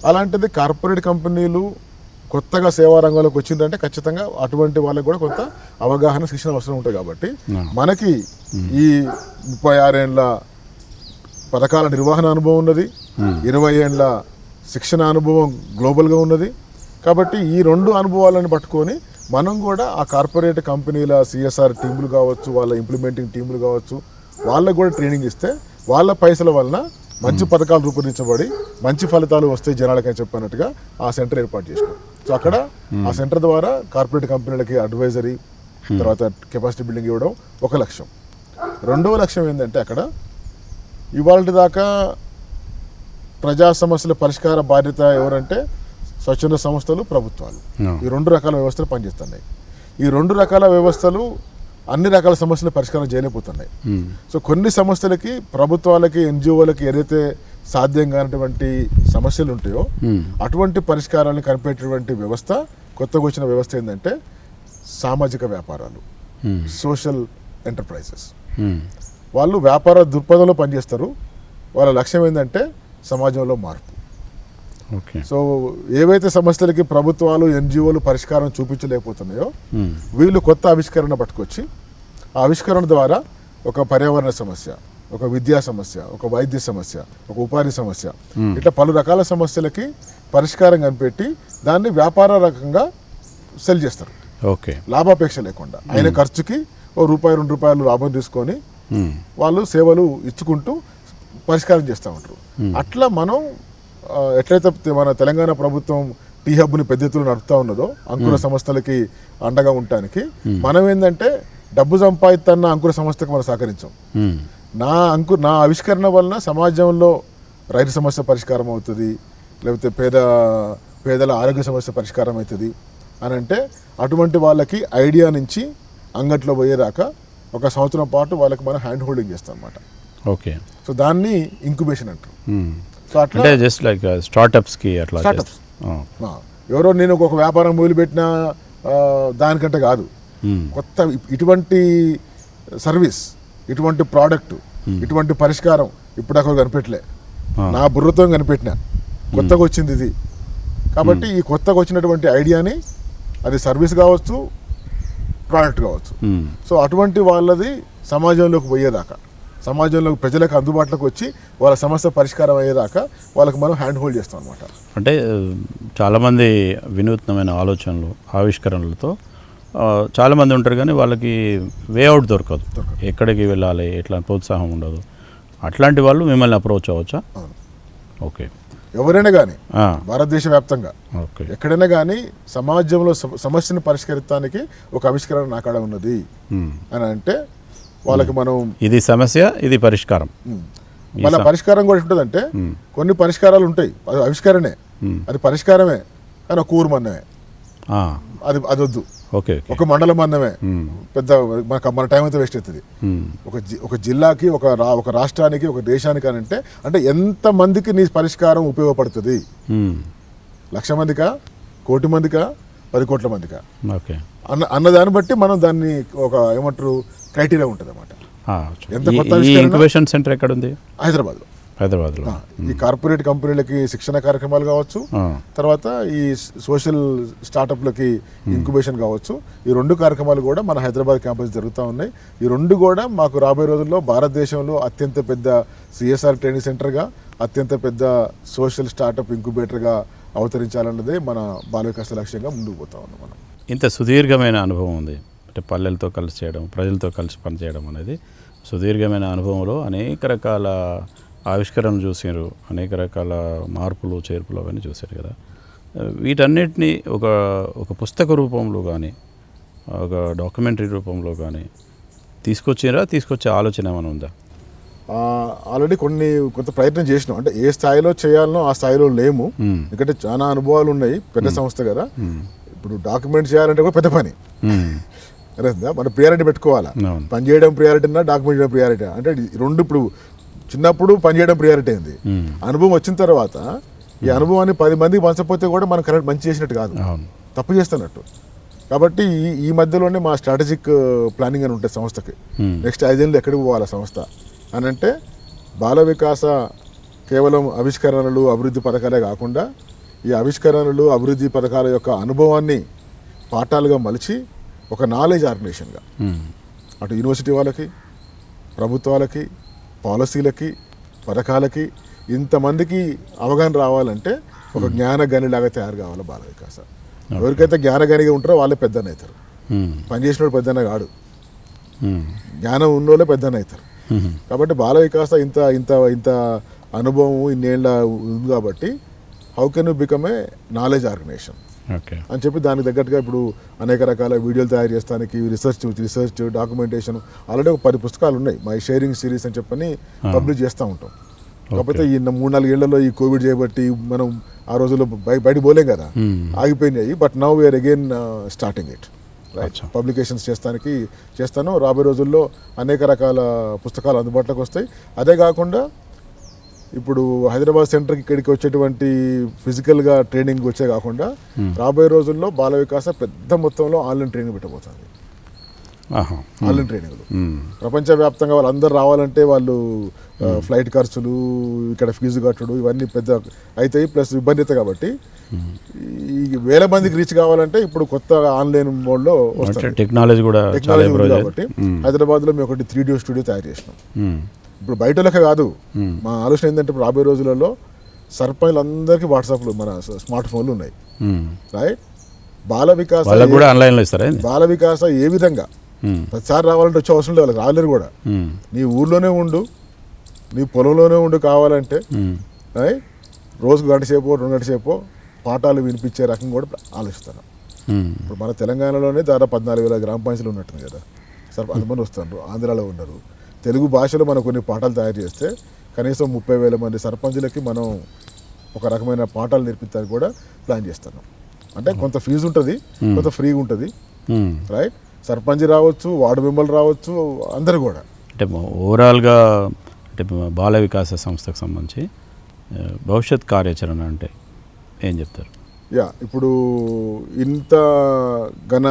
అలాంటిది కార్పొరేట్ కంపెనీలు కొత్తగా సేవా రంగంలోకి వచ్చిందంటే ఖచ్చితంగా అటువంటి వాళ్ళకి కూడా కొంత అవగాహన శిక్షణ అవసరం ఉంటుంది. కాబట్టి మనకి ఈ 36 ఏళ్ళ పథకాల నిర్వహణ అనుభవం ఉన్నది, 20 ఏళ్ళ శిక్షణ అనుభవం గ్లోబల్గా ఉన్నది. కాబట్టి ఈ 2 అనుభవాలను పట్టుకొని మనం కూడా ఆ కార్పొరేట్ కంపెనీల సిఎస్ఆర్ టీంలు కావచ్చు, వాళ్ళ ఇంప్లిమెంటింగ్ టీంలు కావచ్చు, వాళ్ళకు కూడా ట్రైనింగ్ ఇస్తే వాళ్ళ పైసల వలన మంచి పథకాలు రూపొందించబడి మంచి ఫలితాలు వస్తాయి జనాలకని చెప్పినట్టుగా ఆ సెంటర్ ఏర్పాటు చేసుకున్నాం. సో అక్కడ ఆ సెంటర్ ద్వారా కార్పొరేట్ కంపెనీలకి అడ్వైజరీ, తర్వాత కెపాసిటీ బిల్డింగ్ ఇవ్వడం ఒక లక్ష్యం. 2వ లక్ష్యం ఏంటంటే అక్కడ ఇవాళ దాకా ప్రజా సమస్యల పరిష్కార బాధ్యత ఎవరంటే స్వచ్ఛంద సంస్థలు, ప్రభుత్వాలు. ఈ 2 రకాల వ్యవస్థలు పనిచేస్తున్నాయి. ఈ 2 రకాల వ్యవస్థలు అన్ని రకాల సమస్యలు పరిష్కారం చేయలేకపోతున్నాయి. సో కొన్ని సమస్యలకి ప్రభుత్వాలకి, ఎన్జిఓలకి ఏదైతే సాధ్యం కానటువంటి సమస్యలు ఉంటాయో అటువంటి పరిష్కారాలను కనిపెట్టేటువంటి వ్యవస్థ, కొత్తగా వచ్చిన వ్యవస్థ ఏంటంటే సామాజిక వ్యాపారాలు, సోషల్ ఎంటర్ప్రైజెస్. వాళ్ళు వ్యాపార దృక్పథంలో పనిచేస్తారు. వాళ్ళ లక్ష్యం ఏంటంటే సమాజంలో మార్పు. సో ఏవైతే సమస్యలకి ప్రభుత్వాలు, ఎన్జిఓలు పరిష్కారం చూపించలేకపోతున్నాయో వీళ్ళు కొత్త ఆవిష్కరణ పట్టుకొచ్చి ఆ ఆవిష్కరణ ద్వారా ఒక పర్యావరణ సమస్య, ఒక విద్యా సమస్య, ఒక వైద్య సమస్య, ఒక ఉపాధి సమస్య, ఇట్లా పలు రకాల సమస్యలకి పరిష్కారం కనిపెట్టి దాన్ని వ్యాపార రకంగా సెల్ చేస్తారు. లాభాపేక్ష లేకుండా అయిన ఖర్చుకి ₹1-2 లాభం తీసుకొని వాళ్ళు సేవలు ఇచ్చుకుంటూ పరిష్కారం చేస్తూ ఉంటారు. అట్లా మనం ఎట్లయితే మన తెలంగాణ ప్రభుత్వం టీ హబ్ని పెద్ద ఎత్తున నడుపుతా ఉన్నదో అంకుర సంస్థలకి అండగా ఉండటానికి, మనం ఏంటంటే డబ్బు సంపాదిస్తున్న అంకుర సంస్థకు మనం సహకరించాం. నా ఆవిష్కరణ వలన సమాజంలో రైతు సమస్య పరిష్కారం అవుతుంది, లేకపోతే పేదల ఆరోగ్య సమస్య పరిష్కారం అవుతుంది అని అంటే అటువంటి వాళ్ళకి ఐడియా నుంచి అంగట్లో పోయేదాకా 1 సంవత్సరం పాటు వాళ్ళకి మనం హ్యాండ్ హోల్డింగ్ చేస్తాం అన్నమాట. సో దాన్ని ఇంక్యుబేషన్ అంటారు. సో అట్లా జస్ట్ లైక్ స్టార్టప్స్కి అట్లా ఎవరో నేను ఒక వ్యాపారం మొదలుపెట్టిన దానికంటే కాదు, కొత్త ఇటువంటి సర్వీస్, ఇటువంటి ప్రోడక్ట్, ఇటువంటి పరిష్కారం ఇప్పుడు అక్కడ కనిపెట్టలే, నా బుర్రతో కనిపెట్టిన కొత్తగా వచ్చింది ఇది. కాబట్టి ఈ కొత్తగా వచ్చినటువంటి ఐడియాని, అది సర్వీస్ కావచ్చు, ప్రోడక్ట్ కావచ్చు, సో అటువంటి వాళ్ళది సమాజంలోకి పోయేదాకా, సమాజంలోకి ప్రజలకు అందుబాటులోకి వచ్చి వాళ్ళ సమస్య పరిష్కారం అయ్యేదాకా వాళ్ళకి మనం హ్యాండ్ హోల్డ్ చేస్తాం అనమాట. అంటే చాలామంది వినూత్నమైన ఆలోచనలు, ఆవిష్కరణలతో చాలామంది ఉంటారు, కానీ వాళ్ళకి వేఅవుట్ దొరకదు, ఎక్కడికి వెళ్ళాలి, ఎట్లా ప్రోత్సాహం ఉండదు. అట్లాంటి వాళ్ళు మిమ్మల్ని అప్రోచ్ అవ్వచ్చా? ఓకే. ఎవరైనా కానీ భారతదేశ వ్యాప్తంగా ఎక్కడైనా కానీ సమాజంలో సమస్యను పరిష్కరించడానికి ఒక ఆవిష్కరణ నా కాడ ఉన్నది అని అంటే వాళ్ళకి మనం ఇది సమస్య, ఇది పరిష్కారం. మళ్ళీ పరిష్కారం కూడా ఉంటుందంటే కొన్ని పరిష్కారాలు ఉంటాయి, అది ఆవిష్కరణే, అది పరిష్కారమే, కానీ ఒక ఊరు మందమే, అది వద్దు. ఒక మండలం మందమే, పెద్ద మన టైం అయితే వేస్ట్ అవుతుంది. ఒక జిల్లాకి, ఒక రాష్ట్రానికి, ఒక దేశానికి అని అంటే ఎంత మందికి నీ పరిష్కారం ఉపయోగపడుతుంది? 1,00,000 మందికా, 1,00,00,000 మందికా, 10 కోట్ల మందికా అన్నదాన్ని బట్టి మనం దాన్ని ఒక ఏమంటారు క్రైటీరియా ఉంటుంది అన్నమాట. ఎంత కొత్త ఇంక్యుబేషన్ సెంటర్ ఎక్కడ ఉంది? హైదరాబాద్లో. ఈ కార్పొరేట్ కంపెనీలకి శిక్షణ కార్యక్రమాలు కావచ్చు, తర్వాత ఈ సోషల్ స్టార్టప్లకి ఇంక్యుబేషన్ కావచ్చు, ఈ 2 కార్యక్రమాలు కూడా మన హైదరాబాద్ క్యాంపస్ జరుగుతూ ఉన్నాయి. ఈ 2 కూడా మాకు రాబోయే రోజుల్లో భారతదేశంలో అత్యంత పెద్ద సిఎస్ఆర్ ట్రైనింగ్ సెంటర్గా, అత్యంత పెద్ద సోషల్ స్టార్టప్ ఇంక్యుబేటర్గా అవతరించాలన్నదే మన బాల వికాస లక్ష్యంగా ముందుకు పోతా ఉన్నాం మనం. ఇంత సుదీర్ఘమైన అనుభవం ఉంది, అంటే పల్లెలతో కలిసి చేయడం, ప్రజలతో కలిసి పనిచేయడం అనేది సుదీర్ఘమైన అనుభవంలో అనేక రకాల ఆవిష్కరణలు చూసారు, అనేక రకాల మార్పులు, చేర్పులు అవన్నీ చూశారు కదా. వీటన్నిటినీ ఒక పుస్తక రూపంలో కానీ, ఒక డాక్యుమెంటరీ రూపంలో కానీ తీసుకొచ్చే ఆలోచన ఏమైనా ఉందా? ఆల్రెడీ కొంత ప్రయత్నం చేసినాం. అంటే ఏ స్థాయిలో చేయాలనో ఆ స్థాయిలో లేము, ఎందుకంటే చాలా అనుభవాలు ఉన్నాయి, పెద్ద సంస్థ కదా. ఇప్పుడు డాక్యుమెంట్ చేయాలంటే కూడా పెద్ద పని, మన ప్రియారిటీ పెట్టుకోవాలా. పని చేయడం ప్రియారిటీ అన్నా, డాక్యుమెంట్ చేయడం ప్రియారిటీ అంటే 2. ఇప్పుడు చిన్నప్పుడు పని చేయడం ప్రియారిటీ అయింది, అనుభవం వచ్చిన తర్వాత ఈ అనుభవాన్ని 10 మందికి పంచకపోతే కూడా మనం కరెక్ట్ మంచి చేసినట్టు కాదు, తప్పు చేస్తున్నట్టు. కాబట్టి ఈ మధ్యలోనే మా స్ట్రాటజిక్ ప్లానింగ్ అని ఉంటుంది సంస్థకి. నెక్స్ట్ 5 ఏళ్ళు ఎక్కడికి పోవాలి సంస్థ అని అంటే, బాల వికాస కేవలం ఆవిష్కరణలు, అభివృద్ధి పథకాలే కాకుండా ఈ ఆవిష్కరణలు అభివృద్ధి పథకాల యొక్క అనుభవాన్ని పాఠాలుగా మలిచి ఒక నాలెడ్జ్ ఆర్గనైజేషన్గా అటు యూనివర్సిటీ వాళ్ళకి, ప్రభుత్వాలకి, పాలసీలకి, పథకాలకి ఇంతమందికి అవగాహన రావాలంటే ఒక జ్ఞానగనిలాగా తయారు కావాలి బాల వికాస. ఎవరికైతే జ్ఞానగనిగా ఉంటారో వాళ్ళే పెద్దన అవుతారు. పనిచేసినోడు పెద్దన కాడు, జ్ఞానం ఉన్నోళ్ళే పెద్దన అవుతారు. కాబట్టి బాల వికాస ఇంత ఇంత ఇంత అనుభవం ఇన్నేళ్ళ ఉంది కాబట్టి how can you become a knowledge organisation అని చెప్పి దానికి తగ్గట్టుగా ఇప్పుడు అనేక రకాల వీడియోలు తయారు చేస్తానికి రీసెర్చ్ డాక్యుమెంటేషన్ ఆల్రెడీ ఒక 10 పుస్తకాలు ఉన్నాయి. మై షేరింగ్ సిరీస్ అని చెప్పని పబ్లిష్ చేస్తూ ఉంటాం. కాకపోతే ఈ 3-4 ఏళ్లలో ఈ కోవిడ్ చేయబట్టి మనం ఆ రోజుల్లో బయట పోలేం కదా, ఆగిపోయినాయి. But now we're again starting it right. Publications చేస్తాను. రాబోయే రోజుల్లో అనేక రకాల పుస్తకాలు అందుబాటులోకి వస్తాయి. అదే కాకుండా ఇప్పుడు హైదరాబాద్ సెంటర్కి ఇక్కడికి వచ్చేటువంటి ఫిజికల్గా ట్రైనింగ్ వచ్చే కాకుండా రాబోయే రోజుల్లో బాల వికాస పెద్ద మొత్తంలో ఆన్లైన్ ట్రైనింగ్ పెట్టబోతుంది. ఆన్లైన్ ట్రైనింగ్లు ప్రపంచవ్యాప్తంగా వాళ్ళందరూ రావాలంటే వాళ్ళు ఫ్లైట్ ఖర్చులు, ఇక్కడ ఫీజు కట్టడు ఇవన్నీ పెద్ద అవుతాయి, ప్లస్ ఇబ్బంది కాబట్టి ఈ వేల మందికి రీచ్ కావాలంటే ఇప్పుడు కొత్త ఆన్లైన్ మోడ్లో వస్తుంది. టెక్నాలజీ ఉంది కాబట్టి హైదరాబాద్లో మేము ఒకటి 3D స్టూడియో తయారు చేసినాం. ఇప్పుడు బయట లెక్క కాదు, మా ఆలోచన ఏంటంటే ఇప్పుడు రాబోయే రోజులలో సర్పంచులందరికీ వాట్సాప్లు మన స్మార్ట్ ఫోన్లు ఉన్నాయి రైట్. బాల వికాస బాల వికాస ఏ విధంగా ప్రతిసారి రావాలంటే వచ్చే అవసరం లేదు, వాళ్ళకి రాలేరు కూడా. నీ ఊర్లోనే ఉండు, నీ పొలంలోనే ఉండు కావాలంటే రోజుకు 1 గంట సేపు 2 గంటల సేపు పాఠాలు వినిపించే రకం కూడా ఆలోచిస్తాను. ఇప్పుడు మన తెలంగాణలోనే దాదాపు 14,000 గ్రామ పంచాయతీలు ఉన్నట్టుంది కదా, అంతమంది వస్తున్నారు. ఆంధ్రాలో ఉన్నారు. తెలుగు భాషలో మనం కొన్ని పాఠాలు తయారు చేస్తే కనీసం 30,000 మంది సర్పంచులకి మనం ఒక రకమైన పాఠాలు నేర్పించడానికి కూడా ప్లాన్ చేస్తున్నాం. అంటే కొంత ఫీజు ఉంటుంది, కొంత ఫ్రీగా ఉంటుంది రైట్. సర్పంచ్ రావచ్చు, వార్డు మెంబర్లు రావచ్చు, అందరు కూడా. అంటే ఓవరాల్గా అంటే బాల వికాస సంస్థకు సంబంధించి భవిష్యత్ కార్యాచరణ అంటే ఏం చెప్తారు? ఇప్పుడు ఇంత ఘన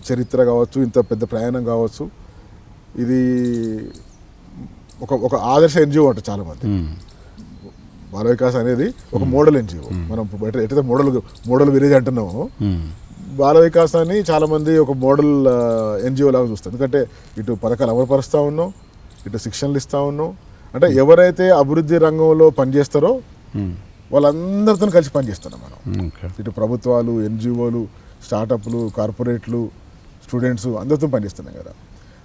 చరిత్ర కావచ్చు, ఇంత పెద్ద ప్రయాణం కావచ్చు, ఇది ఒక ఆదర్శ ఎన్జిఓ అంటారు చాలామంది. బాల వికాస్ అనేది ఒక మోడల్ ఎన్జిఓ. మనం ఎట్లయితే మోడల్ విలేజ్ అంటున్నామో బాల వికాసాన్ని చాలామంది ఒక మోడల్ ఎన్జిఓ లాగా చూస్తారు. ఎందుకంటే ఇటు పథకాలు అమలుపరుస్తూ ఉన్నాం, ఇటు శిక్షణలు ఇస్తూ ఉన్నాం. అంటే ఎవరైతే అభివృద్ధి రంగంలో పనిచేస్తారో వాళ్ళందరితో కలిసి పనిచేస్తున్నాం మనం. ఇటు ప్రభుత్వాలు, ఎన్జిఓలు, స్టార్టప్లు, కార్పొరేట్లు, స్టూడెంట్స్ అందరితో పనిచేస్తున్నాం కదా.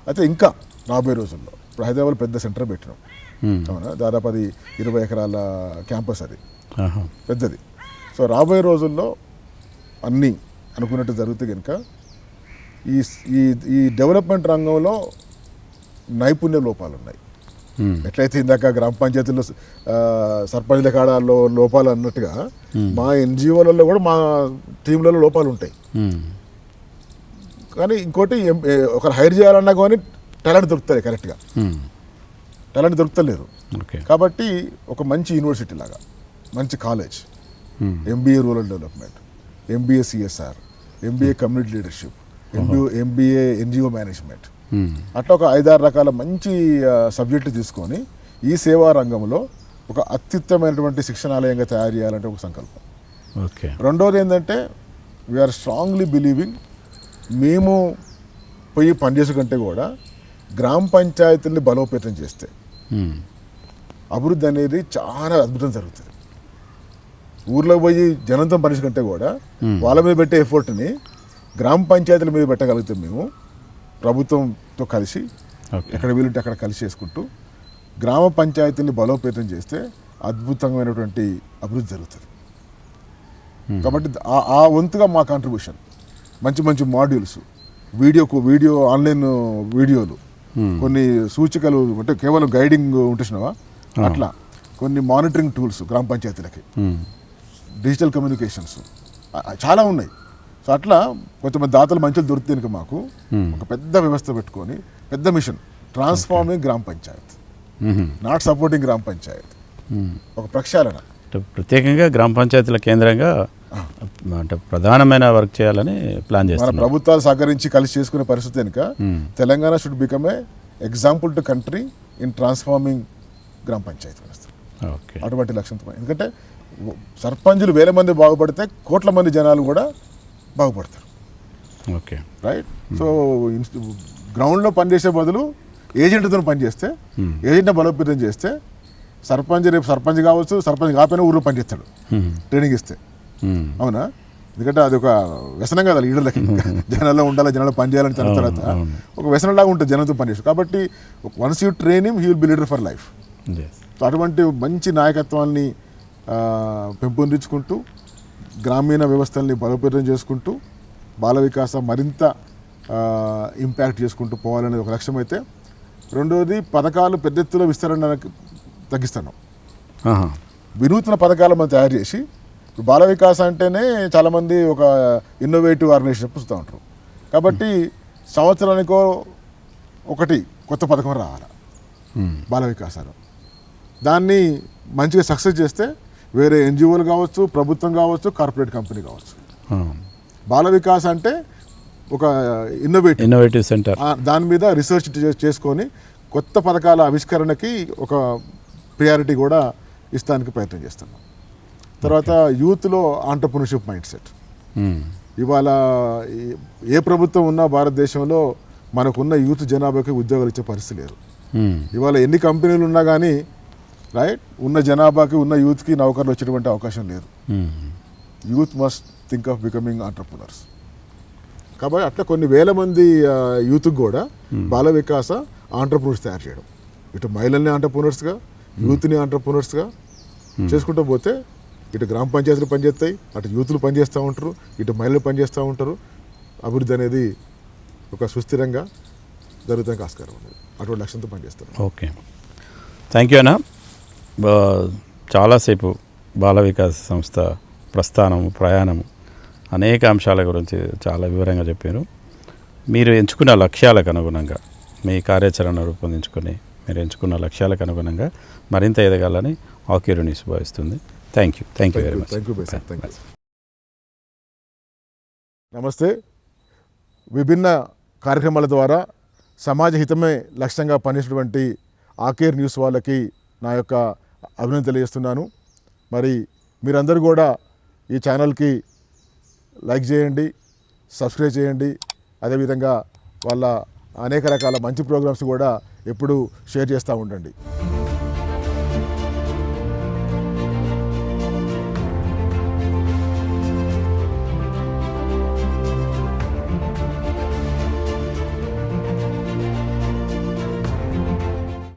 అయితే ఇంకా రాబోయే రోజుల్లో ఇప్పుడు హైదరాబాద్ పెద్ద సెంటర్ పెట్టినాం, అవునా, దాదాపు అది 20 ఎకరాల క్యాంపస్, అది పెద్దది. సో రాబోయే రోజుల్లో అన్నీ అనుకున్నట్టు జరిగితే కనుక ఈ డెవలప్మెంట్ రంగంలో నైపుణ్య లోపాలు ఉన్నాయి. ఎట్లయితే ఇందాక గ్రామ పంచాయతీల్లో సర్పంచ్ల కాడాల్లో లోపాలు అన్నట్టుగా మా ఎన్జిఓలలో కూడా మా టీంలలో లోపాలు ఉంటాయి. కానీ ఇంకోటి ఒకరు హైర్ చేయాలన్నా కానీ టాలెంట్ దొరుకుతుంది కరెక్ట్గా, టాలెంట్ దొరుకుతలేదు. కాబట్టి ఒక మంచి యూనివర్సిటీ లాగా మంచి college, MBA rural development, MBA CSR, MBA community leadership, MBA NGO management, అట్లా ఒక 5-6 రకాల మంచి సబ్జెక్టులు తీసుకొని ఈ సేవా రంగంలో ఒక అత్యుత్తమైనటువంటి శిక్షణాలయంగా తయారు చేయాలంటే ఒక సంకల్పం. రెండోది ఏంటంటే వీఆర్ స్ట్రాంగ్లీ బిలీవింగ్, మేము పోయి పనిచేసే కంటే కూడా గ్రామ పంచాయతీల్ని బలోపేతం చేస్తే అభివృద్ధి అనేది చాలా అద్భుతం జరుగుతుంది. ఊర్లో పోయి జనంతో పనిచేసే కంటే కూడా వాళ్ళ మీద పెట్టే ఎఫర్ట్ని గ్రామ పంచాయతీల మీద పెట్టగలిగితే మేము ప్రభుత్వంతో కలిసి ఎక్కడ వీలుంటే అక్కడ కలిసి చేసుకుంటూ గ్రామ పంచాయతీని బలోపేతం చేస్తే అద్భుతమైనటువంటి అభివృద్ధి జరుగుతుంది. కాబట్టి ఆ వంతుగా మా కాంట్రిబ్యూషన్ మంచి మంచి మాడ్యూల్స్, వీడియో ఆన్లైన్ వీడియోలు, కొన్ని సూచికలు, అంటే కేవలం గైడింగ్ ఉంటున్నావా అట్లా కొన్ని మానిటరింగ్ టూల్స్ గ్రామ పంచాయతీలకి, డిజిటల్ కమ్యూనికేషన్స్ చాలా ఉన్నాయి. సో అట్లా కొంతమంది దాతలు మంచిలు దొరికితే కనుక మాకు ఒక పెద్ద వ్యవస్థ పెట్టుకొని పెద్ద మిషన్, ట్రాన్స్ఫార్మింగ్ గ్రామ పంచాయత్, నాట్ సపోర్టింగ్ గ్రామ పంచాయత్, ఒక ప్రక్షాళన. ప్రత్యేకంగా గ్రామ పంచాయతీల కేంద్రంగా అంటే ప్రధానమైన వర్క్ చేయాలని ప్లాన్ చేస్తున్నారు. మన ప్రభుత్వాలు సహకరించి కలిసి చేసుకునే పరిస్థితి కనుక Telangana should become a example to country in transforming గ్రామ పంచాయతీ వ్యవస్థ. అటువంటి లక్ష్యంతో, ఎందుకంటే సర్పంచులు వేల మంది బాగుపడితే కోట్ల మంది జనాలు కూడా బాగుపడతారు. ఓకే. రైట్. సో గ్రౌండ్లో పనిచేసే బదులు ఏజెంట్తో పనిచేస్తే, ఏజెంట్ని బలోపేతం చేస్తే సర్పంచ్ రేపు సర్పంచ్ కావచ్చు, సర్పంచ్ కాకపోయినా ఊళ్ళో పనిచేస్తాడు ట్రైనింగ్ ఇస్తే. అవునా? ఎందుకంటే అది ఒక వ్యసనం కదా లీడర్లకి, జనాల్లో ఉండాలి, జనాల్లో పనిచేయాలని తర్వాత ఒక వ్యసనంలాగా ఉంటుంది జనంతో పనిచేసి. కాబట్టి once you train him he will be leader for life. So అటువంటి మంచి నాయకత్వాన్ని పెంపొందించుకుంటూ గ్రామీణ వ్యవస్థల్ని బలోపేతం చేసుకుంటూ బాల వికాస మరింత ఇంపాక్ట్ చేసుకుంటూ పోవాలనేది ఒక లక్ష్యం అయితే, రెండోది పథకాలు పెద్ద ఎత్తులో విస్తరణ తగ్గిస్తున్నాం. వినూత్న పథకాలు మనం తయారు చేసి, బాల వికాస అంటేనే చాలామంది ఒక ఇన్నోవేటివ్ ఆర్గనైజేషన్ చూస్తూ ఉంటారు. కాబట్టి సంవత్సరానికో ఒకటి కొత్త పథకం రావాలి బాల వికాసాలు. దాన్ని మంచిగా సక్సెస్ చేస్తే వేరే ఎన్జిఓలు కావచ్చు, ప్రభుత్వం కావచ్చు, కార్పొరేట్ కంపెనీ కావచ్చు. బాల వికాస్ అంటే ఒక ఇన్నోవేటివ్ సెంటర్, దాని మీద రీసెర్చ్ చేసుకొని కొత్త పథకాల ఆవిష్కరణకి ఒక ప్రియారిటీ కూడా ఇస్తానికి ప్రయత్నం చేస్తున్నాం. తర్వాత యూత్లో ఆంటర్ప్రినర్షిప్ మైండ్ సెట్. ఇవాళ ఏ ప్రభుత్వం ఉన్నా భారతదేశంలో మనకున్న యూత్ జనాభాకి ఉద్యోగాలు ఇచ్చే పరిస్థితి లేరు. ఇవాళ ఎన్ని కంపెనీలు ఉన్నా కానీ రైట్ ఉన్న జనాభాకి, ఉన్న యూత్కి నౌకర్లు వచ్చేటువంటి అవకాశం లేదు. Youth must think of becoming entrepreneurs. కాబట్టి అట్లా కొన్ని వేల మంది యూత్కి కూడా బాల వికాస ఆంటర్ప్రినర్స్ తయారు చేయడం, ఇటు మహిళల్ని ఆంటర్ప్రినర్స్గా, యూత్ని ఆంటర్ప్రినర్స్గా చేసుకుంటూ పోతే ఇటు గ్రామ పంచాయతీలు పనిచేస్తాయి, అటు యూత్లు పనిచేస్తూ ఉంటారు, ఇటు మహిళలు పనిచేస్తూ ఉంటారు. అభివృద్ధి అనేది ఒక సుస్థిరంగా జరుగుతానికి ఆస్కారం ఉంది. అటువంటి లక్ష్యంతో పనిచేస్తారు. ఓకే, థ్యాంక్ యూ అన్న. చాలాసేపు బాల వికాస్ సంస్థ ప్రస్థానము, ప్రయాణము, అనేక అంశాల గురించి చాలా వివరంగా చెప్పారు. మీరు ఎంచుకున్న లక్ష్యాలకు అనుగుణంగా మీ కార్యాచరణ రూపొందించుకొని మీరు ఎంచుకున్న లక్ష్యాలకు అనుగుణంగా మరింత ఎదగాలని ఆక్యూర్ న్యూస్ భావిస్తుంది. Thank you very much. Thank you. నమస్తే. విభిన్న కార్యక్రమాల ద్వారా సమాజ హితమే లక్ష్యంగా పనిచేసినటువంటి ఆకేర్ న్యూస్ వాళ్ళకి నా యొక్క అభినందన తెలియజేస్తున్నాను. మరి మీరందరూ కూడా ఈ ఛానల్కి లైక్ చేయండి, సబ్స్క్రైబ్ చేయండి. అదేవిధంగా వాళ్ళ అనేక రకాల మంచి ప్రోగ్రామ్స్ కూడా ఎప్పుడూ షేర్ చేస్తూ ఉండండి.